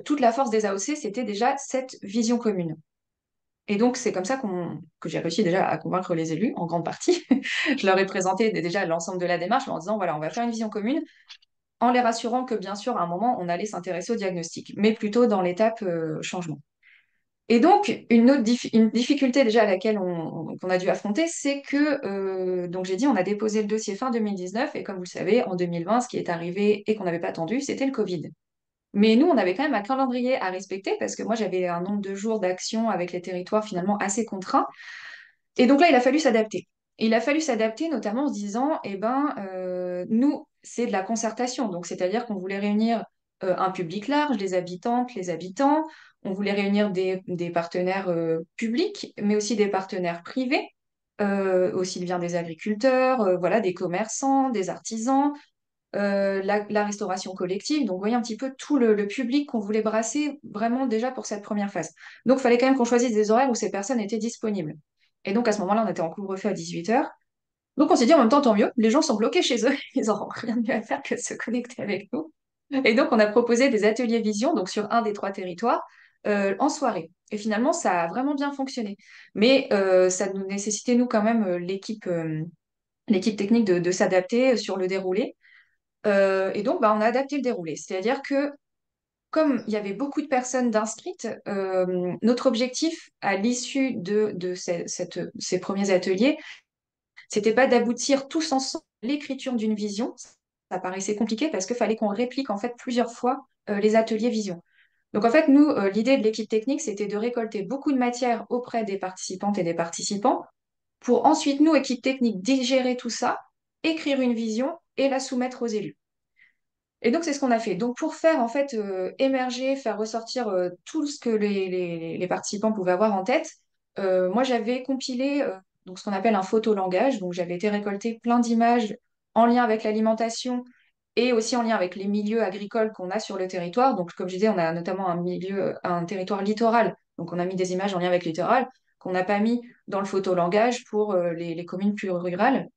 toute la force des AOC, c'était déjà cette vision commune. Et donc, c'est comme ça que j'ai réussi déjà à convaincre les élus, en grande partie. Je leur ai présenté déjà l'ensemble de la démarche en disant, voilà, on va faire une vision commune, en les rassurant que, bien sûr, à un moment, on allait s'intéresser au diagnostic, mais plutôt dans l'étape changement. Et donc, une difficulté déjà à laquelle qu'on a dû affronter, c'est que, donc j'ai dit, on a déposé le dossier fin 2019, et comme vous le savez, en 2020, ce qui est arrivé et qu'on n'avait pas attendu, c'était le Covid. Mais nous, on avait quand même un calendrier à respecter, parce que moi, j'avais un nombre de jours d'action avec les territoires finalement assez contraint. Et donc là, il a fallu s'adapter. Il a fallu s'adapter notamment en se disant, eh ben, nous, c'est de la concertation. Donc, c'est-à-dire qu'on voulait réunir un public large, les habitantes, les habitants. On voulait réunir des partenaires publics, mais aussi des partenaires privés, aussi bien des agriculteurs, voilà, des commerçants, des artisans, la restauration collective. Donc, vous voyez un petit peu tout le public qu'on voulait brasser vraiment déjà pour cette première phase. Donc, il fallait quand même qu'on choisisse des horaires où ces personnes étaient disponibles. Et donc, à ce moment-là, on était en couvre-feu à 18h. Donc, on s'est dit en même temps, tant mieux, les gens sont bloqués chez eux, ils n'auront rien de mieux à faire que de se connecter avec nous. Et donc, on a proposé des ateliers vision, donc sur un des 3 territoires, en soirée. Et finalement, ça a vraiment bien fonctionné. Mais ça nous nécessitait, nous, quand même, l'équipe technique de s'adapter sur le déroulé. Et donc, bah, on a adapté le déroulé. C'est-à-dire que comme il y avait beaucoup de personnes d'inscrites, notre objectif à l'issue de ces premiers ateliers, c'était pas d'aboutir tous ensemble à l'écriture d'une vision. Ça paraissait compliqué parce qu'il fallait qu'on réplique en fait plusieurs fois les ateliers vision. Donc en fait, nous, l'idée de l'équipe technique, c'était de récolter beaucoup de matière auprès des participantes et des participants pour ensuite, nous, équipe technique, digérer tout ça, écrire une vision et la soumettre aux élus. Et donc, c'est ce qu'on a fait. Donc, pour faire en fait émerger, faire ressortir tout ce que les participants pouvaient avoir en tête, moi, j'avais compilé donc, ce qu'on appelle un photolangage. Donc, j'avais été récolter plein d'images en lien avec l'alimentation et aussi en lien avec les milieux agricoles qu'on a sur le territoire. Donc, comme je disais, on a notamment un territoire littoral. Donc, on a mis des images en lien avec le littoral qu'on n'a pas mis dans le photolangage pour les communes plus rurales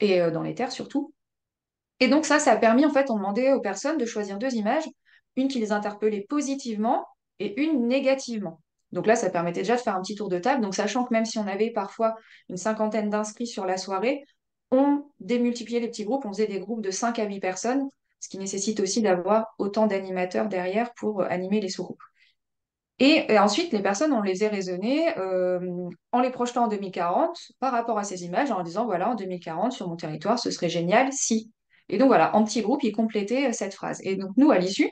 et dans les terres surtout. Et donc ça a permis, en fait, on demandait aux personnes de choisir 2 images, une qui les interpellait positivement et une négativement. Donc là, ça permettait déjà de faire un petit tour de table. Donc sachant que même si on avait parfois une cinquantaine d'inscrits sur la soirée, on démultipliait les petits groupes, on faisait des groupes de 5 à 8 personnes, ce qui nécessite aussi d'avoir autant d'animateurs derrière pour animer les sous-groupes. Et ensuite, les personnes, on les a raisonnées en les projetant en 2040 par rapport à ces images, en leur disant, voilà, en 2040, sur mon territoire, ce serait génial si. Et donc voilà, en petits groupes, ils complétaient cette phrase. Et donc nous, à l'issue,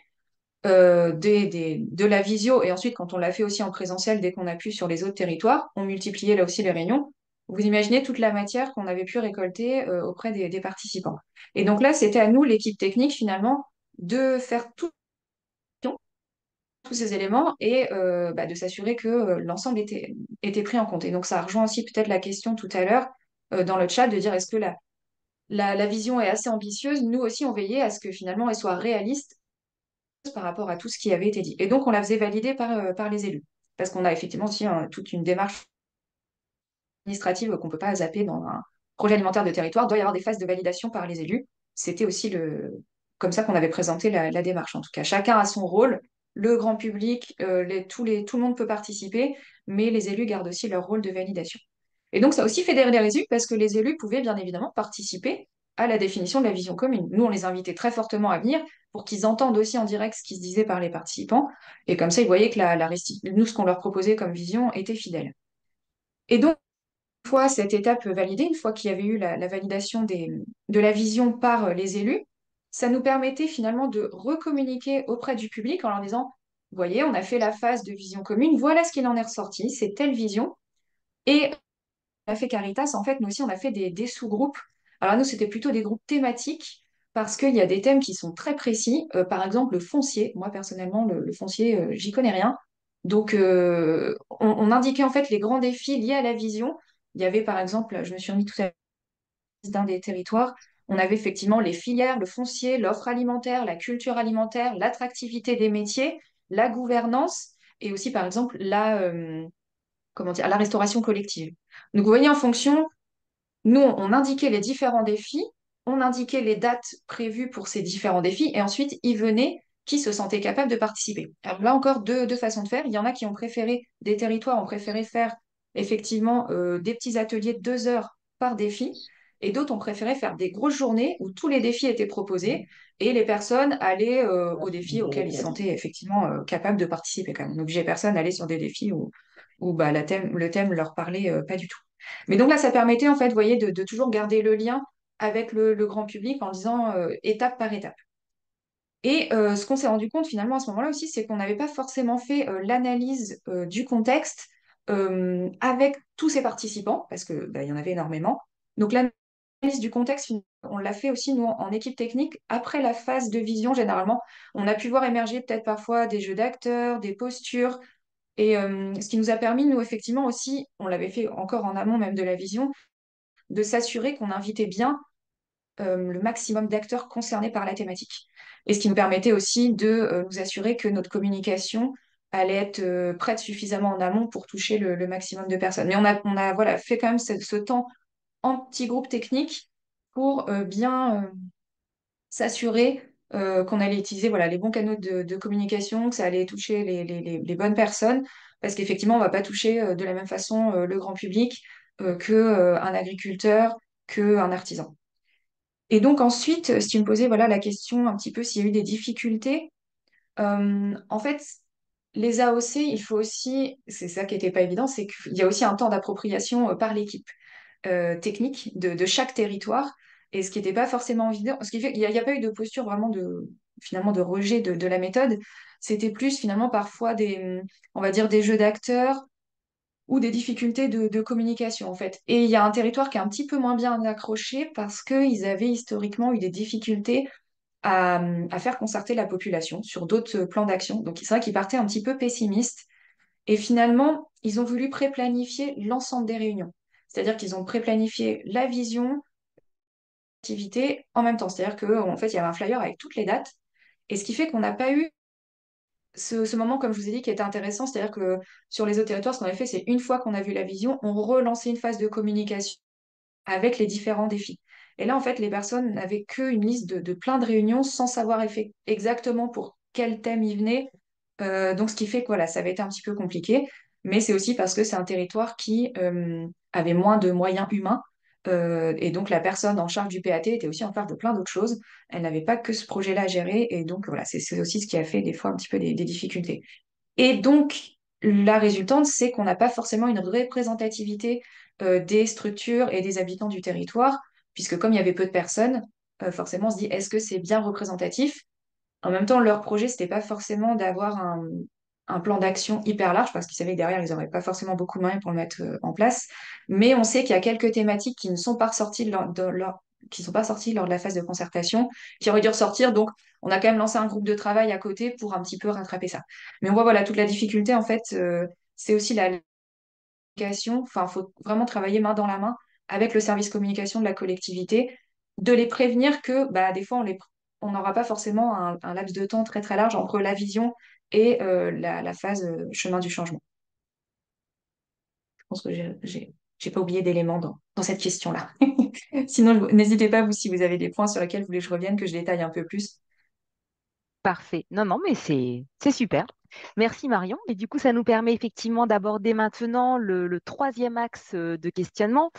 de la visio, et ensuite quand on l'a fait aussi en présentiel dès qu'on a pu sur les autres territoires, on multipliait là aussi les réunions. Vous imaginez toute la matière qu'on avait pu récolter auprès des participants. Et donc là, c'était à nous, l'équipe technique, finalement, de faire tous ces éléments et de s'assurer que l'ensemble était pris en compte. Et donc ça rejoint aussi peut-être la question tout à l'heure dans le chat de dire est-ce que la vision est assez ambitieuse? Nous aussi, on veillait à ce que finalement elle soit réaliste par rapport à tout ce qui avait été dit. Et donc, on la faisait valider par les élus. Parce qu'on a effectivement aussi toute une démarche administrative qu'on ne peut pas zapper dans un projet alimentaire de territoire. Il doit y avoir des phases de validation par les élus. C'était aussi comme ça qu'on avait présenté la démarche, en tout cas. Chacun a son rôle. Le grand public, tout le monde peut participer, mais les élus gardent aussi leur rôle de validation. Et donc, ça a aussi fédéré les résultats parce que les élus pouvaient bien évidemment participer à la définition de la vision commune. Nous, on les invitait très fortement à venir pour qu'ils entendent aussi en direct ce qui se disait par les participants. Et comme ça, ils voyaient que nous, ce qu'on leur proposait comme vision était fidèle. Et donc, une fois cette étape validée, une fois qu'il y avait eu la validation de la vision par les élus, ça nous permettait finalement de recommuniquer auprès du public en leur disant, vous voyez, on a fait la phase de vision commune, voilà ce qu'il en est ressorti, c'est telle vision. Et a fait Caritas, en fait, nous aussi, on a fait des sous-groupes. Alors nous, c'était plutôt des groupes thématiques parce qu'il y a des thèmes qui sont très précis. Par exemple, le foncier. Moi, personnellement, le foncier, j'y connais rien. Donc, on indiquait en fait les grands défis liés à la vision. Il y avait, par exemple, je me suis remis tout à l'heure d'un des territoires, on avait effectivement les filières, le foncier, l'offre alimentaire, la culture alimentaire, l'attractivité des métiers, la gouvernance et aussi, par exemple, comment dire, la restauration collective. Donc, vous voyez, en fonction, nous, on indiquait les différents défis, on indiquait les dates prévues pour ces différents défis, et ensuite, ils venaient qui se sentaient capables de participer. Alors là encore, deux façons de faire. Il y en a qui ont préféré, des territoires ont préféré faire effectivement des petits ateliers de 2 heures par défi, et d'autres ont préféré faire des grosses journées où tous les défis étaient proposés, et les personnes allaient aux défis auxquels ils se sentaient effectivement capables de participer quand même. On n'obligeait personne à aller sur des défis où le thème leur parlait pas du tout. Mais donc là, ça permettait en fait, vous voyez, de toujours garder le lien avec le grand public en disant étape par étape. Et ce qu'on s'est rendu compte finalement à ce moment-là aussi, c'est qu'on n'avait pas forcément fait l'analyse du contexte avec tous ces participants, parce que il y en avait énormément. Donc l'analyse du contexte, on l'a fait aussi nous en équipe technique après la phase de vision. Généralement, on a pu voir émerger peut-être parfois des jeux d'acteurs, des postures, et ce qui nous a permis, nous, effectivement, aussi, on l'avait fait encore en amont même de la vision, de s'assurer qu'on invitait bien le maximum d'acteurs concernés par la thématique. Et ce qui nous permettait aussi de nous assurer que notre communication allait être prête suffisamment en amont pour toucher le maximum de personnes. Mais on a voilà, fait quand même ce temps en petits groupes techniques pour bien s'assurer qu'on allait utiliser voilà, les bons canaux de communication, que ça allait toucher les bonnes personnes, parce qu'effectivement, on ne va pas toucher de la même façon le grand public qu'un agriculteur, qu'un artisan. Et donc ensuite, si tu me posais voilà, la question un petit peu s'il y a eu des difficultés, en fait, les AOC, il faut aussi, c'est ça qui n'était pas évident, c'est qu'il y a aussi un temps d'appropriation par l'équipe technique de chaque territoire, et ce qui n'était pas forcément évident, ce qui fait qu'il n'y a pas eu de posture vraiment finalement de rejet de la méthode, c'était plus finalement parfois on va dire des jeux d'acteurs ou des difficultés de communication en fait. Et il y a un territoire qui est un petit peu moins bien accroché parce qu'ils avaient historiquement eu des difficultés à faire concerter la population sur d'autres plans d'action. Donc c'est vrai qu'ils partaient un petit peu pessimistes. Et finalement, ils ont voulu pré-planifier l'ensemble des réunions. C'est-à-dire qu'ils ont pré-planifié la vision, l'activité en même temps. C'est-à-dire qu'en fait, il y avait un flyer avec toutes les dates. Et ce qui fait qu'on n'a pas eu ce moment, comme je vous ai dit, qui était intéressant. C'est-à-dire que sur les autres territoires, ce qu'on avait fait, c'est une fois qu'on a vu la vision, on relançait une phase de communication avec les différents défis. Et là, en fait, les personnes n'avaient qu'une liste de plein de réunions sans savoir exactement pour quel thème ils venaient. Donc, ce qui fait que voilà, ça avait été un petit peu compliqué. Mais c'est aussi parce que c'est un territoire qui avait moins de moyens humains. Et donc, la personne en charge du PAT était aussi en charge de plein d'autres choses. Elle n'avait pas que ce projet-là à gérer. Et donc, voilà, c'est aussi ce qui a fait des fois un petit peu des difficultés. Et donc, la résultante, c'est qu'on n'a pas forcément une représentativité des structures et des habitants du territoire, puisque comme il y avait peu de personnes, forcément, on se dit, est-ce que c'est bien représentatif? En même temps, leur projet, c'était pas forcément d'avoir un plan d'action hyper large, parce qu'ils savaient que derrière, ils n'auraient pas forcément beaucoup de moyens pour le mettre en place. Mais on sait qu'il y a quelques thématiques qui ne sont pas ressorties qui sont pas sorties lors de la phase de concertation, qui auraient dû ressortir. Donc, on a quand même lancé un groupe de travail à côté pour un petit peu rattraper ça. Mais on voit, voilà, toute la difficulté, en fait, c'est aussi la communication. Enfin, il faut vraiment travailler main dans la main avec le service communication de la collectivité, de les prévenir que bah, des fois, on n'aura pas forcément un laps de temps très très large entre la vision et la phase chemin du changement. Je pense que j'ai pas oublié d'éléments dans cette question-là. Sinon, n'hésitez pas, vous, si vous avez des points sur lesquels vous voulez que je revienne, que je détaille un peu plus. Parfait. Non, non, mais c'est super. Merci Marion. Et du coup, ça nous permet effectivement d'aborder maintenant le troisième axe de questionnement,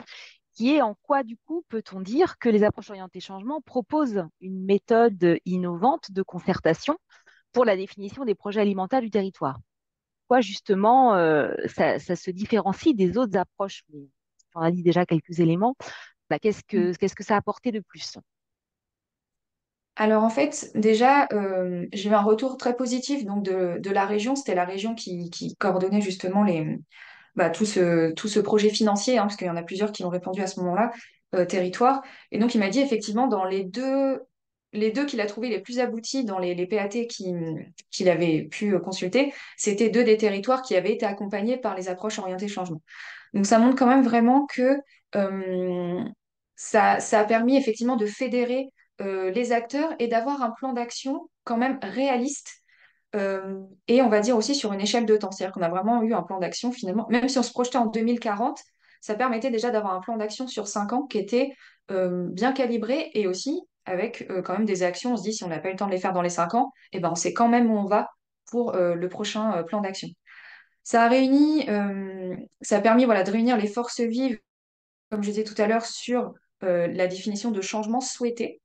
qui est en quoi, du coup, peut-on dire que les approches orientées changement proposent une méthode innovante de concertation pour la définition des projets alimentaires du territoire. Quoi, justement, ça se différencie des autres approches. Mais on a dit déjà quelques éléments. Bah, qu'est-ce que ça a apporté de plus? Alors en fait, déjà, j'ai eu un retour très positif donc de la région. C'était la région qui coordonnait justement tout ce projet financier, hein, parce qu'il y en a plusieurs qui ont répondu à ce moment-là, territoire. Et donc il m'a dit effectivement dans les deux qu'il a trouvé les plus aboutis dans les PAT qu'il avait pu consulter, c'était deux des territoires qui avaient été accompagnés par les approches orientées changement. Donc ça montre quand même vraiment que euh, ça a permis effectivement de fédérer les acteurs et d'avoir un plan d'action quand même réaliste et on va dire aussi sur une échelle de temps. C'est-à-dire qu'on a vraiment eu un plan d'action finalement, même si on se projetait en 2040, ça permettait déjà d'avoir un plan d'action sur 5 ans qui était bien calibré et aussi avec quand même des actions. On se dit si on n'a pas eu le temps de les faire dans les 5 ans, eh ben, on sait quand même où on va pour le prochain plan d'action. Ça a permis voilà, de réunir les forces vives, comme je disais tout à l'heure, sur la définition de changements souhaités.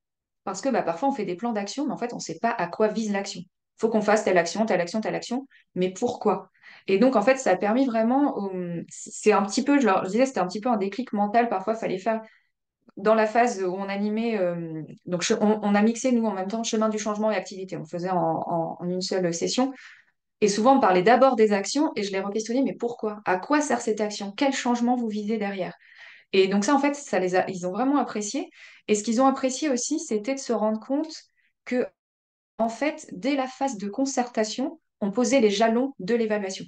Parce que bah, parfois, on fait des plans d'action, mais en fait, on ne sait pas à quoi vise l'action. Il faut qu'on fasse telle action, telle action, telle action, mais pourquoi? Et donc, en fait, ça a permis vraiment, c'est un petit peu, je disais, c'était un petit peu un déclic mental. Parfois, il fallait faire, dans la phase où on animait, donc on a mixé, nous, en même temps, chemin du changement et activité. On le faisait en une seule session. Et souvent, on parlait d'abord des actions et je les re-questionnais, mais pourquoi? À quoi sert cette action? Quel changement vous visez derrière? Et donc ça, en fait, ils ont vraiment apprécié. Et ce qu'ils ont apprécié aussi, c'était de se rendre compte que, en fait, dès la phase de concertation, on posait les jalons de l'évaluation.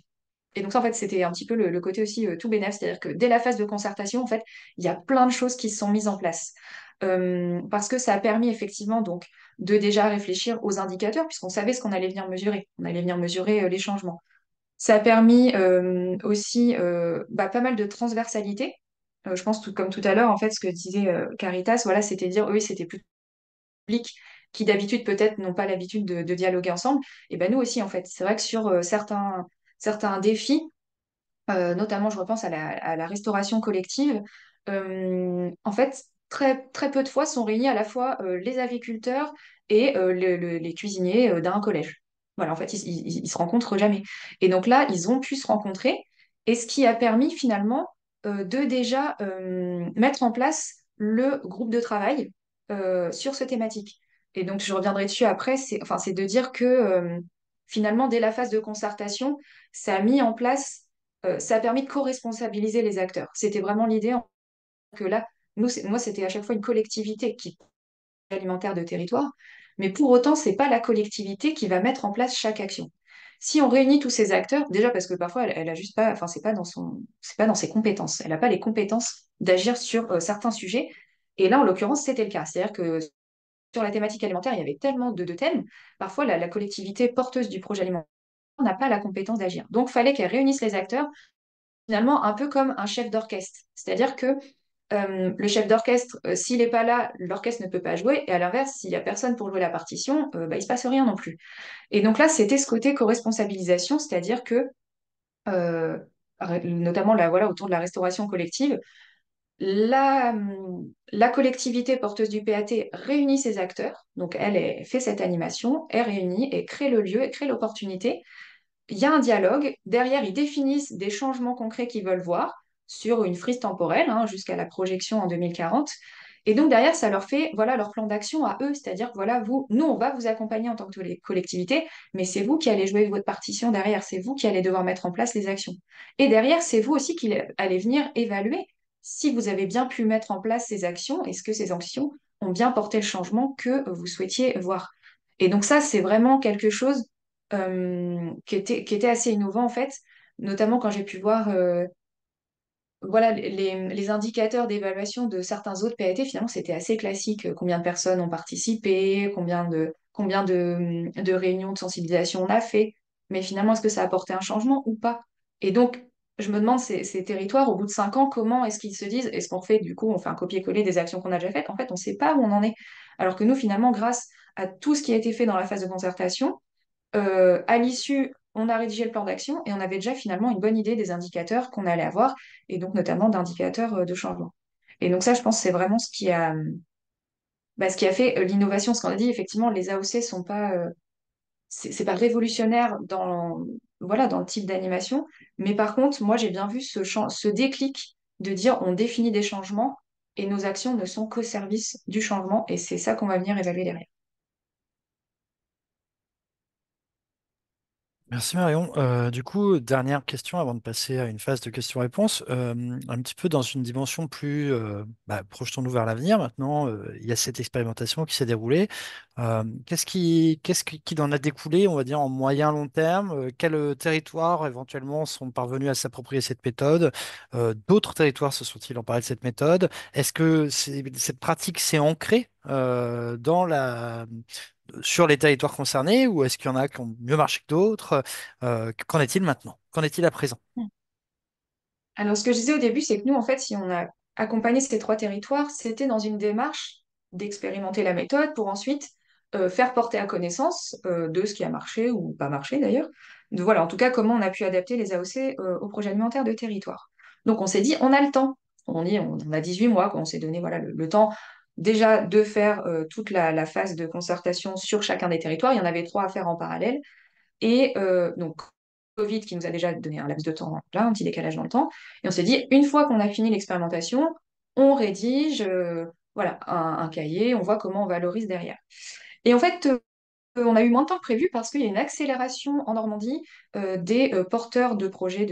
Et donc ça, en fait, c'était un petit peu le côté aussi tout bénef, c'est-à-dire que dès la phase de concertation, en fait, il y a plein de choses qui se sont mises en place. Parce que ça a permis effectivement donc de déjà réfléchir aux indicateurs, puisqu'on savait ce qu'on allait venir mesurer. On allait venir mesurer les changements. Ça a permis aussi pas mal de transversalité. Je pense, comme tout à l'heure, en fait, ce que disait Caritas, voilà, c'était dire, oui, c'était plus public qui d'habitude peut-être n'ont pas l'habitude de dialoguer ensemble. Et ben nous aussi, en fait. C'est vrai que sur certains défis, notamment je repense à la restauration collective, en fait, très, très peu de fois sont réunis à la fois les agriculteurs et les cuisiniers d'un collège. Voilà, en fait, ils se rencontrent jamais. Et donc là, ils ont pu se rencontrer, et ce qui a permis finalement de déjà mettre en place le groupe de travail sur cette thématique. Et donc, je reviendrai dessus après, c'est de dire que finalement, dès la phase de concertation, ça a mis en place ça a permis de co-responsabiliser les acteurs. C'était vraiment l'idée que là, moi, c'était à chaque fois une collectivité qui alimentaire de territoire, mais pour autant, c'est pas la collectivité qui va mettre en place chaque action. Si on réunit tous ces acteurs, déjà parce que parfois elle a juste pas, enfin c'est pas dans ses compétences. Elle n'a pas les compétences d'agir sur certains sujets. Et là, en l'occurrence, c'était le cas. C'est-à-dire que sur la thématique alimentaire, il y avait tellement de thèmes. Parfois, la collectivité porteuse du projet alimentaire n'a pas la compétence d'agir. Donc, il fallait qu'elle réunisse les acteurs finalement un peu comme un chef d'orchestre. C'est-à-dire que le chef d'orchestre, s'il n'est pas là, l'orchestre ne peut pas jouer. Et à l'inverse, s'il n'y a personne pour jouer la partition, il ne se passe rien non plus. Et donc là, c'était ce côté co-responsabilisation, c'est-à-dire que, euh, notamment là, voilà, autour de la restauration collective, la collectivité porteuse du PAT réunit ses acteurs. Donc elle fait cette animation, elle réunit et crée le lieu, et crée l'opportunité. Il y a un dialogue. Derrière, ils définissent des changements concrets qu'ils veulent voir sur une frise temporelle jusqu'à la projection en 2040. Et donc derrière, ça leur fait voilà leur plan d'action à eux, c'est-à-dire que voilà, nous, on va vous accompagner en tant que collectivité, mais c'est vous qui allez jouer votre partition derrière, c'est vous qui allez devoir mettre en place les actions. Et derrière, c'est vous aussi qui allez venir évaluer si vous avez bien pu mettre en place ces actions, est-ce que ces actions ont bien porté le changement que vous souhaitiez voir. Et donc ça, c'est vraiment quelque chose qui était assez innovant en fait, notamment quand j'ai pu voir voilà, les indicateurs d'évaluation de certains autres PAT, finalement, c'était assez classique. Combien de personnes ont participé, combien de réunions de sensibilisation on a fait. Mais finalement, est-ce que ça a apporté un changement ou pas? Et donc, je me demande, ces territoires, au bout de 5 ans, comment est-ce qu'ils se disent, est-ce qu'on fait, du coup, on fait un copier-coller des actions qu'on a déjà faites? En fait, on ne sait pas où on en est. Alors que nous, finalement, grâce à tout ce qui a été fait dans la phase de concertation, à l'issue, on a rédigé le plan d'action et on avait déjà finalement une bonne idée des indicateurs qu'on allait avoir, et donc notamment d'indicateurs de changement. Et donc ça, je pense, c'est vraiment ce qui a fait l'innovation. Ce qu'on a dit, effectivement, les AOC sont pas, c'est pas révolutionnaire voilà, dans le type d'animation, mais par contre, moi, j'ai bien vu ce déclic de dire on définit des changements et nos actions ne sont qu'au service du changement, et c'est ça qu'on va venir évaluer derrière. Merci Marion. Du coup, dernière question avant de passer à une phase de questions-réponses. Un petit peu dans une dimension plus, projetons-nous vers l'avenir. Maintenant, il y a cette expérimentation qui s'est déroulée. Qu'est-ce qui en a découlé, on va dire, en moyen long terme? Quels territoires éventuellement sont parvenus à s'approprier cette méthode? D'autres territoires se sont-ils emparés de cette méthode? Est-ce que cette pratique s'est ancrée sur les territoires concernés, ou est-ce qu'il y en a qui ont mieux marché que d'autres? Qu'en est-il maintenant? Qu'en est-il à présent? Alors, ce que je disais au début, c'est que nous, en fait, si on a accompagné ces 3 territoires, c'était dans une démarche d'expérimenter la méthode pour ensuite faire porter à connaissance de ce qui a marché ou pas marché d'ailleurs. De voilà, en tout cas, comment on a pu adapter les AOC au projet alimentaire de territoire. Donc, on s'est dit, on a le temps. On a 18 mois, quoi. On s'est donné voilà, le temps déjà de faire toute la phase de concertation sur chacun des territoires. Il y en avait 3 à faire en parallèle. Et donc, Covid qui nous a déjà donné un laps de temps, là, un petit décalage dans le temps. Et on s'est dit, une fois qu'on a fini l'expérimentation, on rédige voilà, un cahier, on voit comment on valorise derrière. Et en fait, on a eu moins de temps que prévu parce qu'il y a une accélération en Normandie des porteurs de projets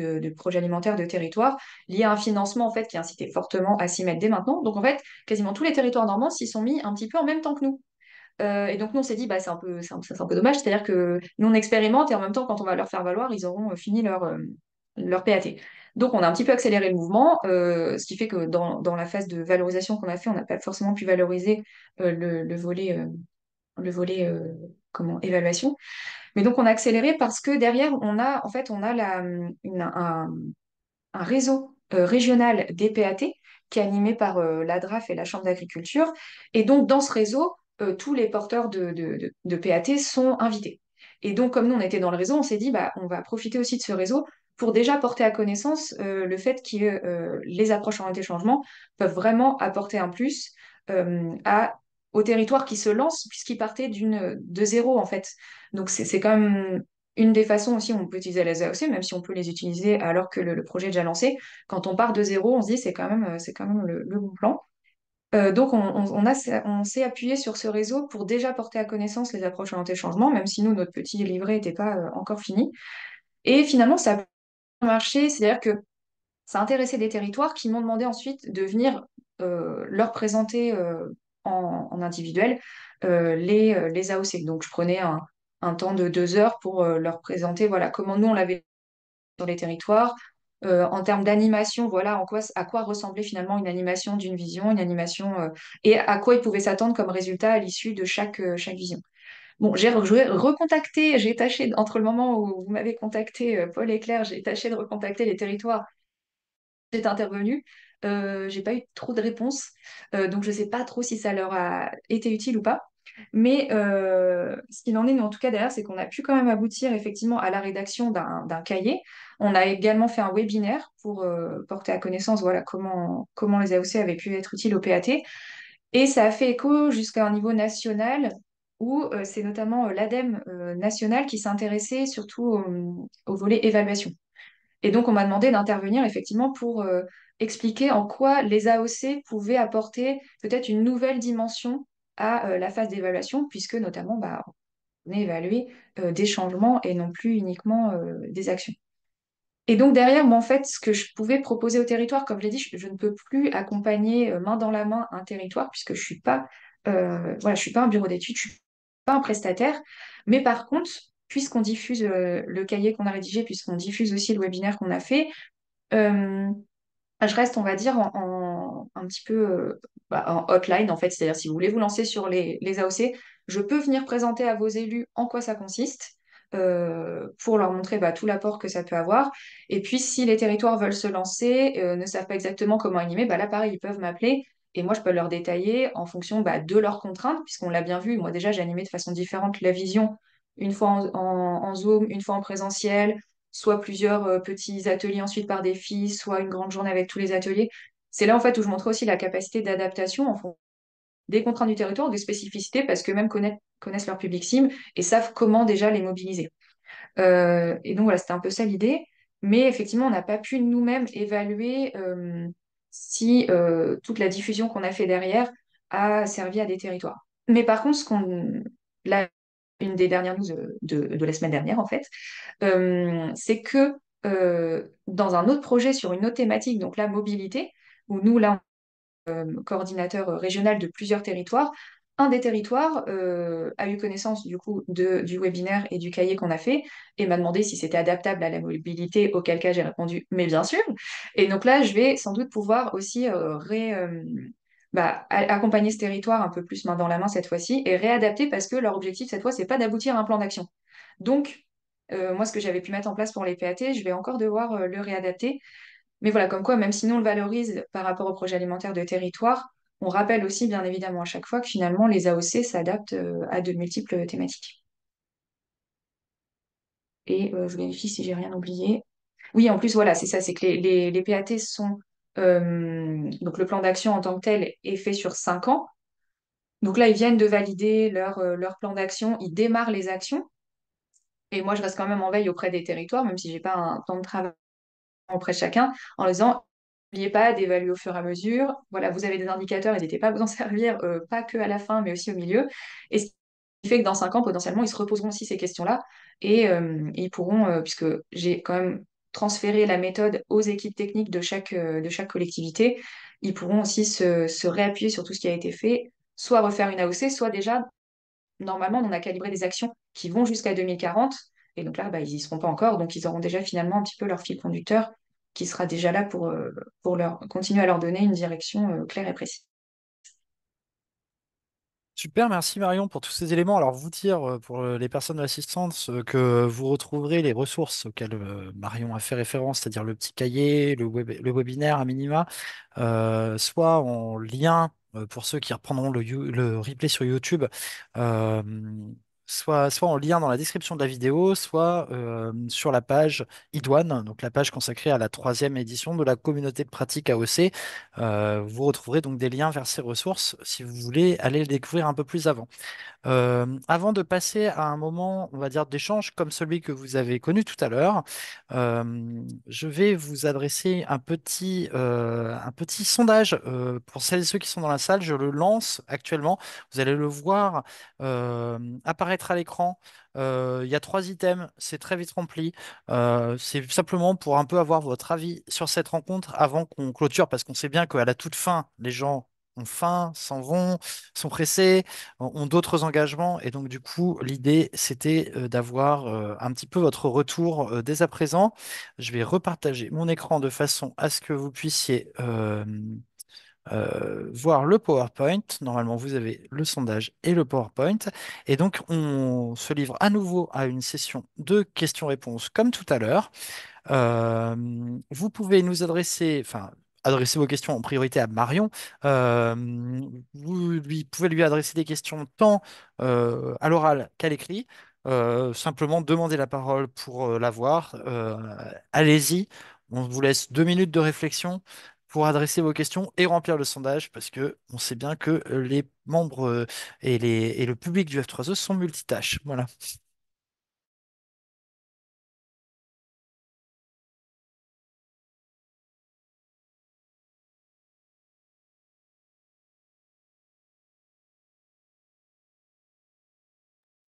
alimentaires de territoire liés à un financement en fait, qui incitait fortement à s'y mettre dès maintenant. Donc en fait, quasiment tous les territoires normands s'y sont mis un petit peu en même temps que nous. Et donc, nous, on s'est dit, bah, c'est un peu dommage, c'est-à-dire que nous, on expérimente et en même temps, quand on va leur faire valoir, ils auront fini leur PAT. Donc, on a un petit peu accéléré le mouvement, ce qui fait que dans la phase de valorisation qu'on a fait, on n'a pas forcément pu valoriser le volet comment, évaluation. Mais donc, on a accéléré parce que derrière, en fait, on a un réseau régional des PAT qui est animé par l'ADRAF et la Chambre d'agriculture. Et donc, dans ce réseau, tous les porteurs de PAT sont invités. Et donc, comme nous, on était dans le réseau, on s'est dit, bah, on va profiter aussi de ce réseau pour déjà porter à connaissance le fait que les approches orientées changement peuvent vraiment apporter un plus aux territoires qui se lancent, puisqu'ils partaient de zéro, en fait. Donc, c'est quand même une des façons aussi où on peut utiliser les AOC, même si on peut les utiliser alors que le projet est déjà lancé. Quand on part de zéro, on se dit c'est quand même le bon plan. Donc on s'est appuyé sur ce réseau pour déjà porter à connaissance les approches orientées changement, même si nous, notre petit livret n'était pas encore fini. Et finalement, ça a marché, c'est-à-dire que ça a intéressé des territoires qui m'ont demandé ensuite de venir leur présenter en individuel les AOC. Donc je prenais un temps de 2 heures pour leur présenter voilà, comment nous on l'avait sur les territoires. En termes d'animation, voilà à quoi ressemblait finalement une animation d'une vision, une animation, et à quoi ils pouvaient s'attendre comme résultat à l'issue de chaque vision. Bon, j'ai recontacté, j'ai tâché, entre le moment où vous m'avez contacté, Paul et Claire, j'ai tâché de recontacter les territoires qui étaient intervenus. J'ai pas eu trop de réponses, donc je sais pas trop si ça leur a été utile ou pas. Mais ce qu'il en est, nous, en tout cas, derrière, c'est qu'on a pu quand même aboutir effectivement à la rédaction d'un cahier. On a également fait un webinaire pour porter à connaissance voilà, comment les AOC avaient pu être utiles au PAT. Et ça a fait écho jusqu'à un niveau national où c'est notamment l'ADEME national qui s'intéressait surtout au volet évaluation. Et donc, on m'a demandé d'intervenir effectivement pour expliquer en quoi les AOC pouvaient apporter peut-être une nouvelle dimension à la phase d'évaluation, puisque notamment, bah, on est évalué des changements et non plus uniquement des actions. Et donc derrière, moi, en fait, ce que je pouvais proposer au territoire, comme je l'ai dit, je ne peux plus accompagner main dans la main un territoire puisque je suis pas, voilà, je suis pas un bureau d'études, je suis pas un prestataire. Mais par contre, puisqu'on diffuse le cahier qu'on a rédigé, puisqu'on diffuse aussi le webinaire qu'on a fait, euh, je reste, on va dire, un petit peu en hotline, en fait. C'est-à-dire, si vous voulez vous lancer sur les AOC, je peux venir présenter à vos élus en quoi ça consiste, pour leur montrer bah, tout l'apport que ça peut avoir. Et puis, si les territoires veulent se lancer, ne savent pas exactement comment animer, bah, là, pareil, ils peuvent m'appeler. Et moi, je peux leur détailler en fonction bah, de leurs contraintes, puisqu'on l'a bien vu. Moi, déjà, j'ai animé de façon différente la vision, une fois en Zoom, une fois en présentiel, soit plusieurs petits ateliers ensuite par des filles, soit une grande journée avec tous les ateliers. C'est là en fait où je montre aussi la capacité d'adaptation en fonction des contraintes du territoire, des spécificités, parce que même connaissent leur public cible et savent comment déjà les mobiliser. Et donc voilà, c'était un peu ça l'idée. Mais effectivement, on n'a pas pu nous-mêmes évaluer si toute la diffusion qu'on a fait derrière a servi à des territoires. Mais par contre, là, une des dernières news de la semaine dernière, en fait, c'est que dans un autre projet sur une autre thématique, donc la mobilité, où nous, là, coordinateur régional de plusieurs territoires, un des territoires a eu connaissance du coup du webinaire et du cahier qu'on a fait et m'a demandé si c'était adaptable à la mobilité, auquel cas j'ai répondu mais bien sûr. Et donc là, je vais sans doute pouvoir aussi accompagner ce territoire un peu plus main dans la main cette fois-ci et réadapter parce que leur objectif cette fois, c'est pas d'aboutir à un plan d'action. Donc, moi, ce que j'avais pu mettre en place pour les PAT, je vais encore devoir le réadapter. Mais voilà, comme quoi, même si nous on le valorise par rapport au projet alimentaire de territoire, on rappelle aussi bien évidemment à chaque fois que finalement les AOC s'adaptent à de multiples thématiques. Et je vérifie si j'ai rien oublié. Oui, en plus, voilà, c'est ça, c'est que les PAT sont... donc le plan d'action en tant que tel est fait sur 5 ans. Donc là, ils viennent de valider leur plan d'action, ils démarrent les actions. Et moi, je reste quand même en veille auprès des territoires, même si j'ai pas un temps de travail auprès de chacun, en leur disant, n'oubliez pas d'évaluer au fur et à mesure. Voilà, vous avez des indicateurs, n'hésitez pas à vous en servir, pas que à la fin, mais aussi au milieu. Et ce qui fait que dans 5 ans, potentiellement, ils se reposeront aussi ces questions-là et ils pourront, puisque j'ai quand même transféré la méthode aux équipes techniques de chaque collectivité, ils pourront aussi se réappuyer sur tout ce qui a été fait, soit refaire une AOC, soit déjà normalement, on a calibré des actions qui vont jusqu'à 2040. Et donc là, bah, ils n'y seront pas encore. Donc, ils auront déjà finalement un petit peu leur fil conducteur qui sera déjà là pour continuer à leur donner une direction claire et précise. Super, merci Marion pour tous ces éléments. Alors, vous dire pour les personnes de l'assistance que vous retrouverez les ressources auxquelles Marion a fait référence, c'est-à-dire le petit cahier, le webinaire à minima, soit en lien pour ceux qui reprendront le replay sur YouTube, euh, soit en lien dans la description de la vidéo, soit sur la page Idoine, donc la page consacrée à la troisième édition de la communauté de pratique AOC. Vous retrouverez donc des liens vers ces ressources si vous voulez aller le découvrir un peu plus avant. Avant de passer à un moment, on va dire, d'échange comme celui que vous avez connu tout à l'heure, je vais vous adresser un petit sondage pour celles et ceux qui sont dans la salle. Je le lance actuellement. Vous allez le voir apparaître à l'écran. Il y a 3 items, c'est très vite rempli. C'est simplement pour un peu avoir votre avis sur cette rencontre avant qu'on clôture, parce qu'on sait bien qu'à la toute fin, les gens ont faim, s'en vont, sont pressés ont d'autres engagements. Et donc, du coup, l'idée, c'était d'avoir un petit peu votre retour dès à présent. Je vais repartager mon écran de façon à ce que vous puissiez voir le PowerPoint. Normalement, vous avez le sondage et le PowerPoint. Et donc, on se livre à nouveau à une session de questions-réponses comme tout à l'heure. Vous pouvez nous adresser, enfin, adresser vos questions en priorité à Marion. Euh, pouvez lui adresser des questions tant à l'oral qu'à l'écrit. Simplement demander la parole pour l'avoir. Allez-y, on vous laisse 2 minutes de réflexion pour adresser vos questions et remplir le sondage parce que on sait bien que les membres et le public du F3E sont multitâches. Voilà.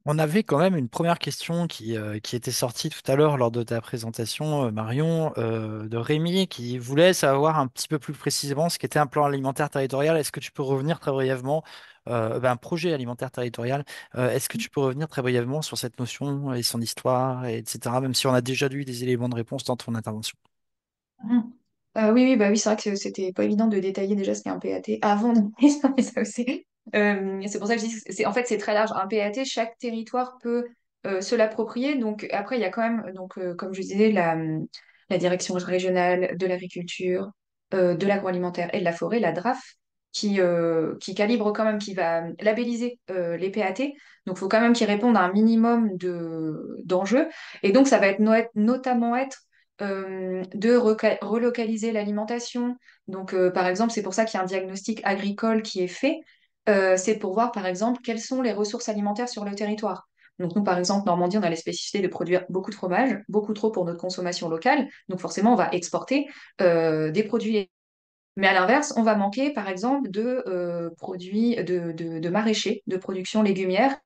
On avait quand même une première question qui était sortie tout à l'heure lors de ta présentation, Marion, de Rémi, qui voulait savoir un petit peu plus précisément ce qu'était un plan alimentaire territorial. Est-ce que tu peux revenir très brièvement, un projet alimentaire territorial, est-ce que tu peux revenir très brièvement sur cette notion et son histoire, etc., même si on a déjà eu des éléments de réponse dans ton intervention. Mhm. Oui, oui, bah oui, c'est vrai que c'était pas évident de détailler déjà ce qu'est un PAT avant de mais ça aussi. C'est pour ça que je dis que en fait, c'est très large. Un PAT, chaque territoire peut se l'approprier. Donc après, il y a quand même, donc, comme je disais, la direction régionale de l'agriculture, de l'agroalimentaire et de la forêt, la DRAF, qui calibre quand même, qui va labelliser les PAT. Donc il faut quand même qu'ils répondent à un minimum d'enjeux. Et donc ça va être notamment être de relocaliser l'alimentation. Donc, par exemple, c'est pour ça qu'il y a un diagnostic agricole qui est fait. C'est pour voir, par exemple, quelles sont les ressources alimentaires sur le territoire. Donc, nous, par exemple, Normandie, on a la spécificité de produire beaucoup de fromage, beaucoup trop pour notre consommation locale. Donc, forcément, on va exporter des produits. Mais à l'inverse, on va manquer, par exemple, de produits de maraîchers, de production légumière.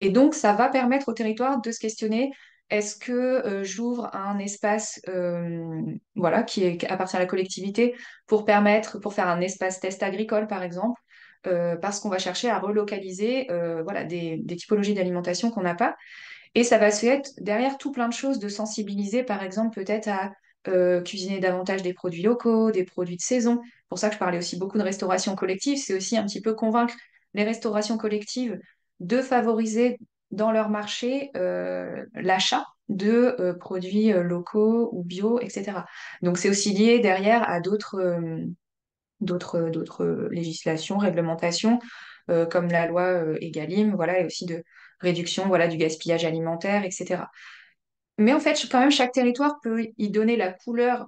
Et donc, ça va permettre au territoire de se questionner, est-ce que j'ouvre un espace voilà, qui appartient à la collectivité pour faire un espace test agricole, par exemple, parce qu'on va chercher à relocaliser voilà, des typologies d'alimentation qu'on n'a pas. Et ça va se faire derrière tout plein de choses, de sensibiliser, par exemple, peut-être à cuisiner davantage des produits locaux, des produits de saison. C'est pour ça que je parlais aussi beaucoup de restauration collective. C'est aussi un petit peu convaincre les restaurations collectives de favoriser dans leur marché l'achat de produits locaux ou bio, etc. Donc c'est aussi lié derrière à d'autres législations, réglementations, comme la loi Egalim, voilà, et aussi de réduction, voilà, du gaspillage alimentaire, etc. Mais en fait, quand même, chaque territoire peut y donner la couleur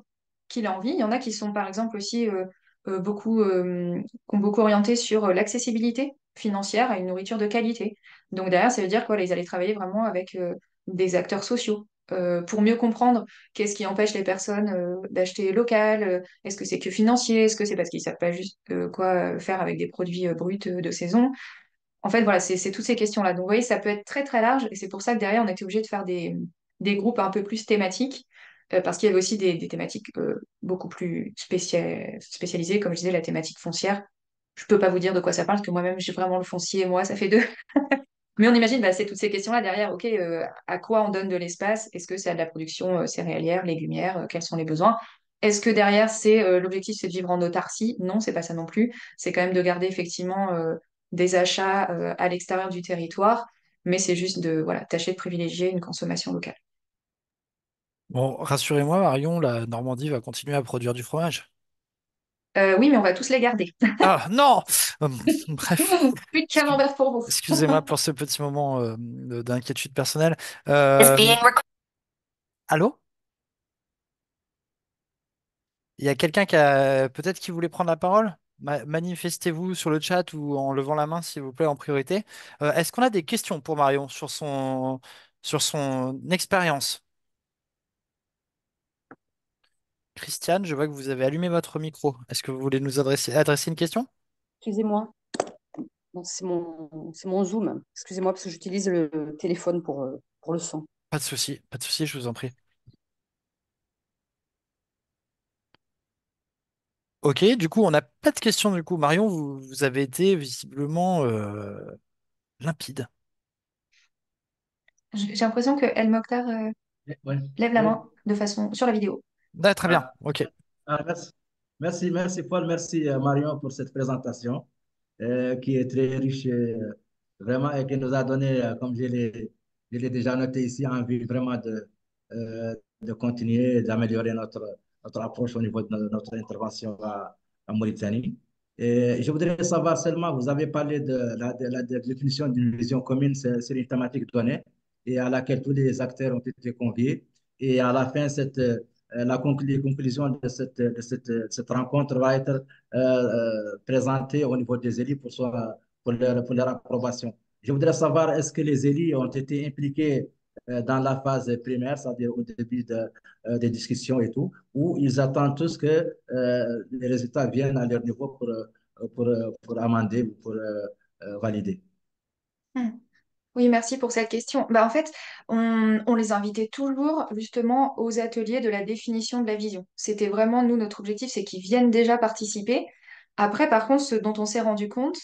qu'il a envie. Il y en a qui sont, par exemple, aussi qui ont beaucoup orienté sur l'accessibilité financière à une nourriture de qualité. Donc derrière, ça veut dire quoi? Ils allaient travailler vraiment avec des acteurs sociaux pour mieux comprendre qu'est-ce qui empêche les personnes d'acheter local. Est-ce que c'est que financier? Est-ce que c'est parce qu'ils savent pas juste quoi faire avec des produits bruts de saison? En fait, voilà, c'est toutes ces questions-là. Donc, vous voyez, ça peut être très, très large. Et c'est pour ça que derrière, on était obligé de faire des groupes un peu plus thématiques, parce qu'il y avait aussi des thématiques beaucoup plus spécialisées. Comme je disais, la thématique foncière. Je peux pas vous dire de quoi ça parle, parce que moi-même, j'ai vraiment le foncier, et moi, ça fait deux. Mais on imagine, bah, c'est toutes ces questions-là derrière. OK, à quoi on donne de l'espace? Est-ce que c'est à de la production céréalière, légumière? Quels sont les besoins? Est-ce que derrière, c'est l'objectif, c'est de vivre en autarcie? Non, c'est pas ça non plus. C'est quand même de garder effectivement des achats à l'extérieur du territoire, mais c'est juste de voilà, tâcher de privilégier une consommation locale. Bon, rassurez-moi, Marion, la Normandie va continuer à produire du fromage. Oui, mais on va tous les garder. Ah non! Bref, Plus de excu- camembert pour vous. excusez-moi pour ce petit moment d'inquiétude personnelle. Euh, Allô? Il y a quelqu'un qui a peut-être qui voulait prendre la parole? Manifestez-vous sur le chat ou en levant la main, s'il vous plaît, en priorité. Est-ce qu'on a des questions pour Marion sur son expérience? Christiane, je vois que vous avez allumé votre micro. Est-ce que vous voulez nous adresser une question? Excusez-moi, bon, c'est mon Zoom. Excusez-moi parce que j'utilise le téléphone pour le son. Pas de souci, je vous en prie. Ok, du coup, on n'a pas de questions du coup. Marion, vous avez été visiblement limpide. J'ai l'impression que El Mokhtar Ouais, lève la ouais. main de façon sur la vidéo. Ah, très bien, Ah, ok. merci. Merci Paul, merci Marion pour cette présentation qui est très riche vraiment et qui nous a donné, comme je l'ai déjà noté ici, envie vraiment de continuer, d'améliorer notre approche au niveau de notre intervention en Mauritanie. Et je voudrais savoir seulement, vous avez parlé de la définition d'une vision commune sur une thématique donnée et à laquelle tous les acteurs ont été conviés. Et à la fin, les conclusions de cette rencontre va être présentée au niveau des élus pour leur approbation. Je voudrais savoir, est-ce que les élus ont été impliqués dans la phase primaire, c'est-à-dire au début des discussions et tout, ou ils attendent tous que les résultats viennent à leur niveau pour amender ou pour valider. Hmm. Oui, merci pour cette question. Bah, en fait, on les invitait toujours justement aux ateliers de la définition de la vision. C'était vraiment, nous, notre objectif, c'est qu'ils viennent déjà participer. Après, par contre, ce dont on s'est rendu compte,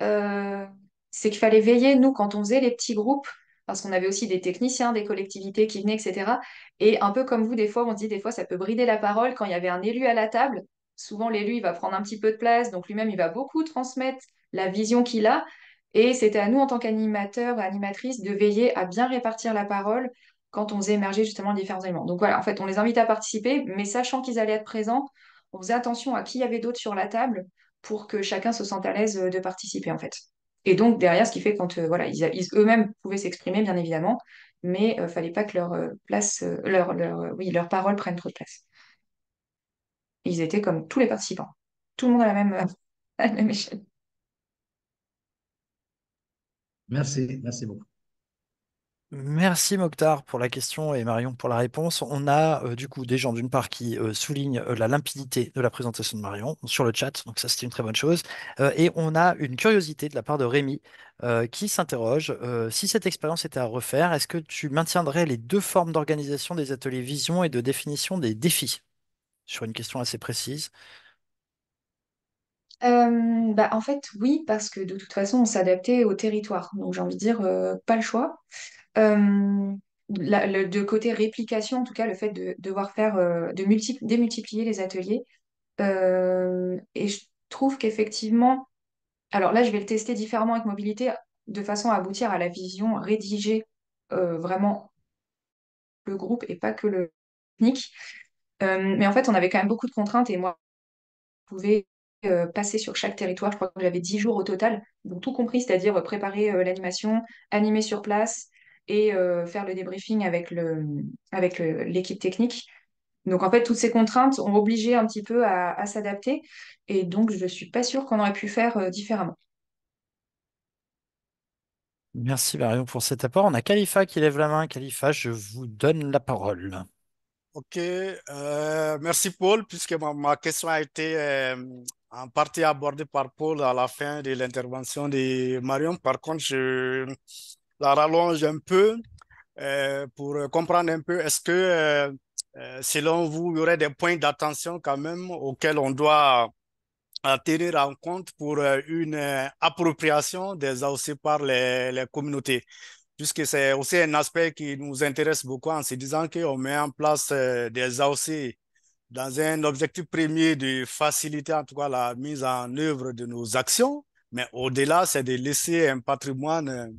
euh, c'est qu'il fallait veiller, nous, quand on faisait les petits groupes, parce qu'on avait aussi des techniciens, des collectivités qui venaient, etc. Et un peu comme vous, des fois, on se dit, des fois, ça peut brider la parole quand il y avait un élu à la table. Souvent, l'élu, il va prendre un petit peu de place, donc lui-même, il va beaucoup transmettre la vision qu'il a. Et c'était à nous, en tant qu'animateurs, animatrices, de veiller à bien répartir la parole quand on faisait émerger justement les différents éléments. Donc voilà, en fait, on les invite à participer, mais sachant qu'ils allaient être présents, on faisait attention à qui y avait d'autres sur la table pour que chacun se sente à l'aise de participer, en fait. Et donc, derrière, ce qui fait quand voilà, eux-mêmes pouvaient s'exprimer, bien évidemment, mais fallait pas que leur place, oui, leur parole prenne trop de place. Ils étaient comme tous les participants. Tout le monde à la même, à la même échelle. Merci beaucoup. Merci Mokhtar pour la question et Marion pour la réponse. On a du coup des gens d'une part qui soulignent la limpidité de la présentation de Marion sur le chat, donc ça c'était une très bonne chose. Et on a une curiosité de la part de Rémi qui s'interroge si cette expérience était à refaire, est-ce que tu maintiendrais les deux formes d'organisation des ateliers vision et de définition des défis? Sur une question assez précise. Bah, en fait, oui, parce que de toute façon, on s'adaptait au territoire. Donc, j'ai envie de dire, pas le choix. Euh, de côté réplication, en tout cas, le fait de devoir faire, démultiplier les ateliers. Et je trouve qu'effectivement, alors là, je vais le tester différemment avec mobilité, de façon à aboutir à la vision rédigée, vraiment le groupe et pas que le technique. Mais en fait, on avait quand même beaucoup de contraintes et moi, pouvais passer sur chaque territoire. Je crois que j'avais 10 jours au total, donc tout compris, c'est-à-dire préparer l'animation, animer sur place et faire le débriefing avec l'équipe technique. Donc en fait, toutes ces contraintes ont obligé un petit peu à s'adapter et donc je ne suis pas sûre qu'on aurait pu faire différemment. Merci Marion pour cet apport. On a Khalifa qui lève la main. Khalifa, je vous donne la parole. Ok, merci Paul, puisque ma question a été en partie abordée par Paul à la fin de l'intervention de Marion. Par contre, je la rallonge un peu pour comprendre un peu, est-ce que selon vous, il y aurait des points d'attention quand même auxquels on doit tenir en compte pour une appropriation des AOC par les communautés? Puisque c'est aussi un aspect qui nous intéresse beaucoup en se disant qu'on met en place des AOC dans un objectif premier de faciliter en tout cas la mise en œuvre de nos actions, mais au-delà, c'est de laisser un patrimoine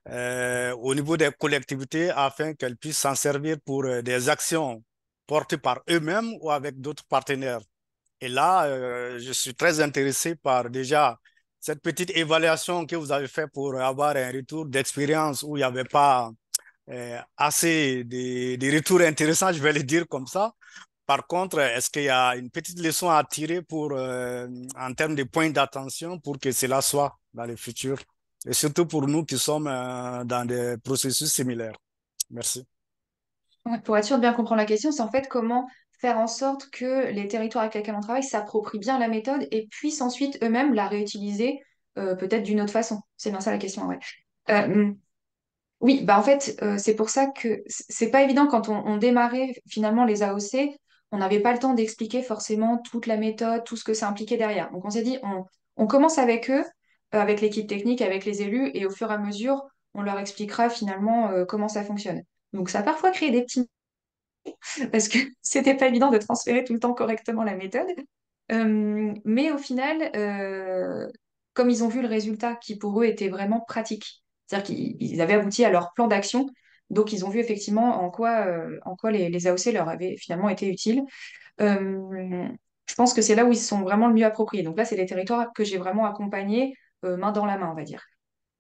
au niveau des collectivités afin qu'elles puissent s'en servir pour des actions portées par eux-mêmes ou avec d'autres partenaires. Et là, je suis très intéressé par déjà cette petite évaluation que vous avez faite pour avoir un retour d'expérience où il n'y avait pas assez de retours intéressants, je vais le dire comme ça. Par contre, est-ce qu'il y a une petite leçon à tirer pour, en termes de points d'attention pour que cela soit dans le futur? Et surtout pour nous qui sommes dans des processus similaires. Merci. Ouais, pour être sûr de bien comprendre la question, c'est en fait comment faire en sorte que les territoires avec lesquels on travaille s'approprient bien la méthode et puissent ensuite eux-mêmes la réutiliser peut-être d'une autre façon. C'est bien ça la question, ouais. Euh, oui, bah en fait, c'est pour ça que c'est pas évident quand on démarrait finalement les AOC, on n'avait pas le temps d'expliquer forcément toute la méthode, tout ce que ça impliquait derrière. Donc on s'est dit, on commence avec eux, avec l'équipe technique, avec les élus, et au fur et à mesure, on leur expliquera finalement comment ça fonctionne. Donc ça a parfois créé des petits parce que c'était pas évident de transférer tout le temps correctement la méthode. Mais au final, comme ils ont vu le résultat qui pour eux était vraiment pratique, c'est-à-dire qu'ils avaient abouti à leur plan d'action, donc ils ont vu effectivement en quoi les AOC leur avaient finalement été utiles. Euh, je pense que c'est là où ils se sont vraiment le mieux appropriés. Donc là, c'est les territoires que j'ai vraiment accompagnés main dans la main, on va dire.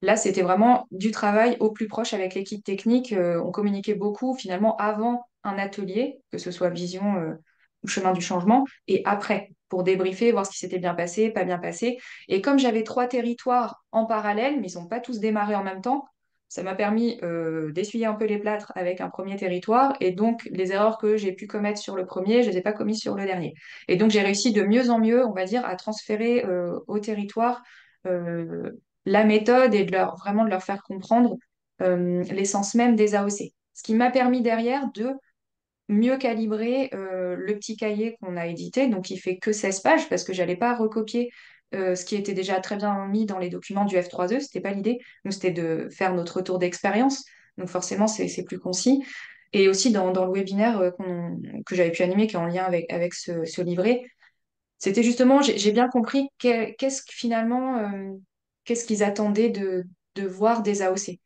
Là, c'était vraiment du travail au plus proche avec l'équipe technique. On communiquait beaucoup finalement avant un atelier, que ce soit Vision ou Chemin du changement, et après, pour débriefer, voir ce qui s'était bien passé, pas bien passé. Et comme j'avais 3 territoires en parallèle, mais ils n'ont pas tous démarré en même temps, ça m'a permis d'essuyer un peu les plâtres avec un premier territoire. Et donc, les erreurs que j'ai pu commettre sur le premier, je ne les ai pas commises sur le dernier. Et donc, j'ai réussi de mieux en mieux, on va dire, à transférer au territoire. La méthode et vraiment de leur faire comprendre l'essence même des AOC. Ce qui m'a permis derrière de mieux calibrer le petit cahier qu'on a édité, donc il fait que 16 pages parce que j'allais pas recopier ce qui était déjà très bien mis dans les documents du F3E, c'était pas l'idée. Nous, c'était de faire notre retour d'expérience, donc forcément c'est plus concis. Et aussi dans le webinaire que j'avais pu animer, qui est en lien avec ce livret, c'était justement, j'ai bien compris qu'est-ce que finalement, qu'est-ce qu'ils attendaient de voir des AOC.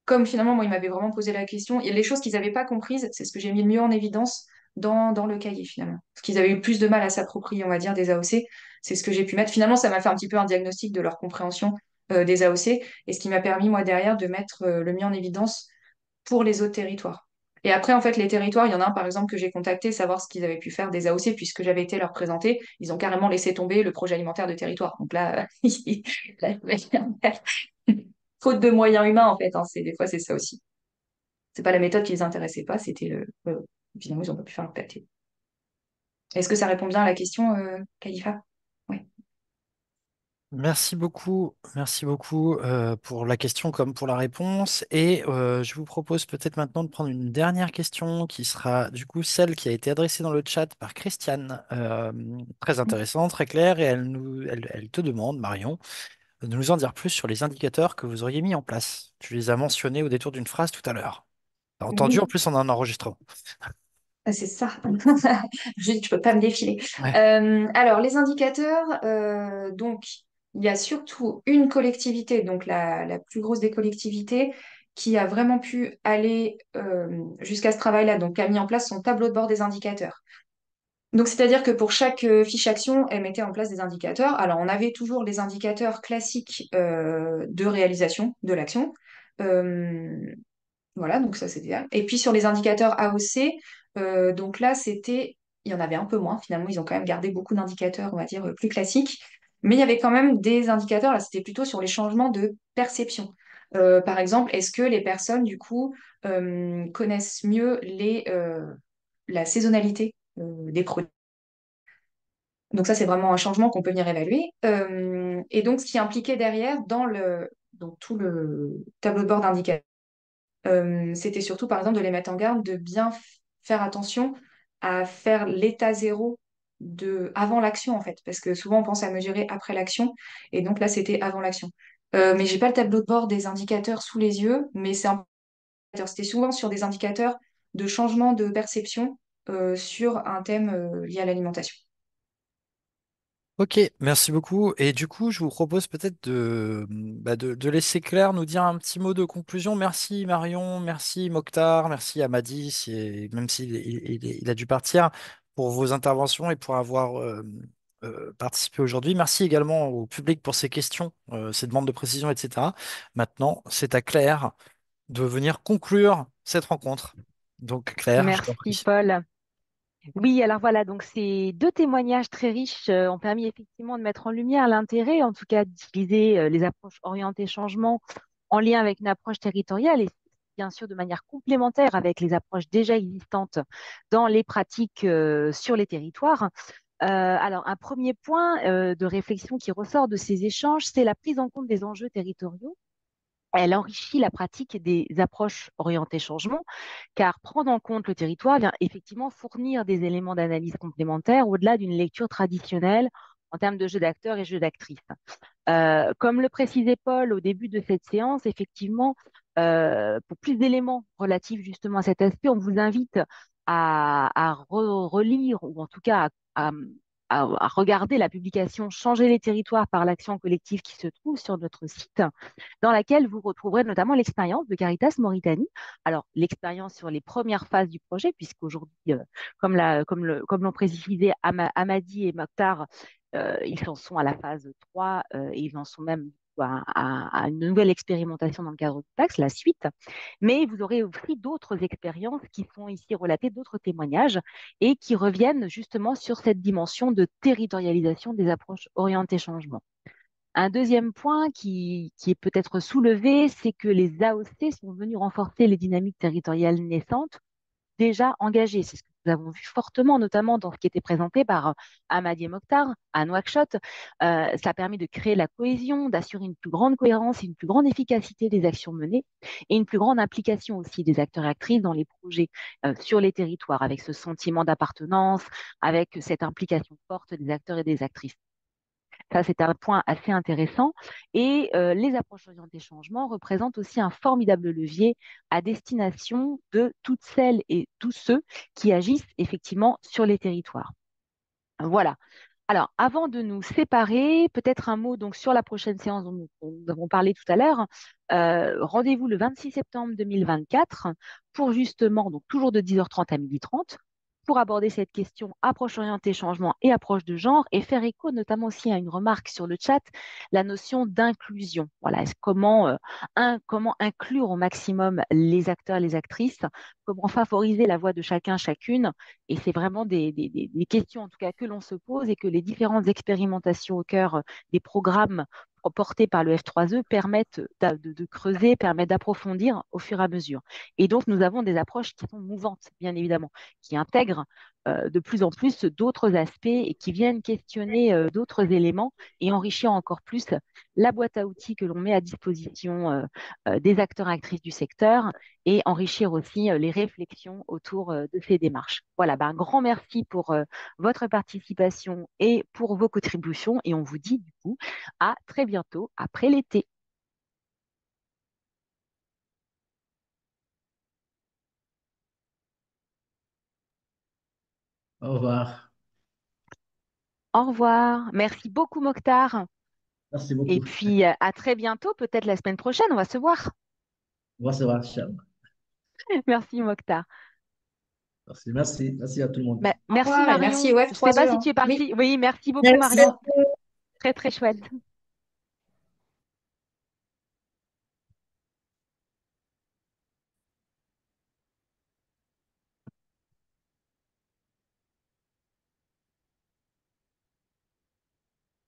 Comme finalement, moi, ils m'avaient vraiment posé la question, et les choses qu'ils n'avaient pas comprises, c'est ce que j'ai mis le mieux en évidence dans le cahier, finalement. Parce qu'ils avaient eu plus de mal à s'approprier, on va dire, des AOC. C'est ce que j'ai pu mettre. Finalement, ça m'a fait un petit peu un diagnostic de leur compréhension des AOC, et ce qui m'a permis, moi, derrière, de mettre le mieux en évidence pour les autres territoires. Et après, en fait, les territoires, il y en a un, par exemple, que j'ai contacté, savoir ce qu'ils avaient pu faire des AOC, puisque j'avais été leur présenter. Ils ont carrément laissé tomber le projet alimentaire de territoire. Donc là, faute de moyens humains, en fait, hein, des fois, c'est ça aussi. C'est pas la méthode qui les intéressait pas, c'était finalement, ils n'ont pas pu faire leur PAT. Est-ce que ça répond bien à la question, Khalifa? Oui. Merci beaucoup pour la question comme pour la réponse. Et je vous propose peut-être maintenant de prendre une dernière question qui sera du coup celle qui a été adressée dans le chat par Christiane. Très intéressante, très claire, et elle te demande, Marion, de nous en dire plus sur les indicateurs que vous auriez mis en place. Tu les as mentionnés au détour d'une phrase tout à l'heure. T'as entendu en Oui, plus en un enregistrement. c'est ça. Je peux pas me défiler. Ouais. Alors, les indicateurs, donc, il y a surtout une collectivité, donc la plus grosse des collectivités, qui a vraiment pu aller jusqu'à ce travail-là, donc qui a mis en place son tableau de bord des indicateurs. Donc, c'est-à-dire que pour chaque fiche action, elle mettait en place des indicateurs. Alors, on avait toujours les indicateurs classiques de réalisation de l'action. Euh, voilà, donc ça, c'était bien. Et puis, sur les indicateurs AOC, donc là, il y en avait un peu moins. Finalement, ils ont quand même gardé beaucoup d'indicateurs, on va dire, plus classiques. Mais il y avait quand même des indicateurs, là, c'était plutôt sur les changements de perception. Par exemple, est-ce que les personnes, du coup, connaissent mieux la saisonnalité des produits? Donc ça, c'est vraiment un changement qu'on peut venir évaluer. Et donc, ce qui impliquait derrière, dans tout le tableau de bord d'indicateurs, c'était surtout, par exemple, de les mettre en garde de bien faire attention à faire l'état zéro avant l'action, en fait, parce que souvent, on pense à mesurer après l'action, et donc là, c'était avant l'action. Mais j'ai pas le tableau de bord des indicateurs sous les yeux, mais c'était souvent sur des indicateurs de changement de perception sur un thème lié à l'alimentation. Ok, merci beaucoup. Et du coup, je vous propose peut-être de laisser Claire nous dire un petit mot de conclusion. Merci Marion, merci Mokhtar, merci Amadi, même s'il il a dû partir, pour vos interventions et pour avoir participé aujourd'hui. Merci également au public pour ses questions, ses demandes de précision, etc. Maintenant, c'est à Claire de venir conclure cette rencontre. Donc Claire, je t'en Merci, prie. Paul. Oui, alors voilà, donc ces deux témoignages très riches ont permis effectivement de mettre en lumière l'intérêt, en tout cas, d'utiliser les approches orientées changement en lien avec une approche territoriale et bien sûr de manière complémentaire avec les approches déjà existantes dans les pratiques sur les territoires. Alors, un premier point de réflexion qui ressort de ces échanges, c'est la prise en compte des enjeux territoriaux. Elle enrichit la pratique des approches orientées changement, car prendre en compte le territoire vient effectivement fournir des éléments d'analyse complémentaires au-delà d'une lecture traditionnelle en termes de jeu d'acteurs et jeu d'actrices. Comme le précisait Paul au début de cette séance, effectivement, pour plus d'éléments relatifs justement à cet aspect, on vous invite à relire ou en tout cas à regarder la publication Changer les territoires par l'action collective qui se trouve sur notre site, dans laquelle vous retrouverez notamment l'expérience de Caritas Mauritanie. Alors, l'expérience sur les premières phases du projet, puisqu'aujourd'hui, comme l'ont précisé Amadi et Mokhtar, ils en sont à la phase 3 et ils en sont même à une nouvelle expérimentation dans le cadre du PAX, la suite. Mais vous aurez aussi d'autres expériences qui sont ici relatées, d'autres témoignages et qui reviennent justement sur cette dimension de territorialisation des approches orientées changement. Un deuxième point qui est peut-être soulevé, c'est que les AOC sont venus renforcer les dynamiques territoriales naissantes déjà engagées. C'est ce que nous avons vu fortement, notamment dans ce qui était présenté par Hamadi et Mokhtar à Nouakchott. Ça permet de créer la cohésion, d'assurer une plus grande cohérence et une plus grande efficacité des actions menées et une plus grande implication aussi des acteurs et actrices dans les projets sur les territoires, avec ce sentiment d'appartenance, avec cette implication forte des acteurs et des actrices. Ça, c'est un point assez intéressant. Et les approches orientées changement représentent aussi un formidable levier à destination de toutes celles et tous ceux qui agissent effectivement sur les territoires. Voilà. Alors, avant de nous séparer, peut-être un mot donc sur la prochaine séance dont nous avons parlé tout à l'heure. Rendez-vous le 26 septembre 2024 pour justement, donc toujours de 10h30 à 12h30, pour aborder cette question approche orientée changement et approche de genre et faire écho notamment aussi à une remarque sur le chat, la notion d'inclusion. Voilà, comment inclure au maximum les acteurs, les actrices, comment favoriser la voix de chacun, chacune. Et c'est vraiment des questions en tout cas que l'on se pose et que les différentes expérimentations au cœur des programmes portés par le F3E permettent de creuser, permettent d'approfondir au fur et à mesure. Et donc, nous avons des approches qui sont mouvantes, bien évidemment, qui intègrent de plus en plus d'autres aspects et qui viennent questionner d'autres éléments et enrichir encore plus la boîte à outils que l'on met à disposition des acteurs et actrices du secteur et enrichir aussi les réflexions autour de ces démarches. Voilà, ben, un grand merci pour votre participation et pour vos contributions et on vous dit du coup à très bientôt après l'été. Au revoir. Au revoir. Merci beaucoup Mokhtar. Merci Et beaucoup. puis à très bientôt, peut-être la semaine prochaine, on va se voir. On va se voir, Inch'Allah. Merci Mokhtar. Merci, merci. Merci à tout le monde. Au Merci revoir et merci Marion. au Je ne sais pas F3E, si hein. tu es Oui. partie. Oui, merci beaucoup Merci. Marion. Très très chouette.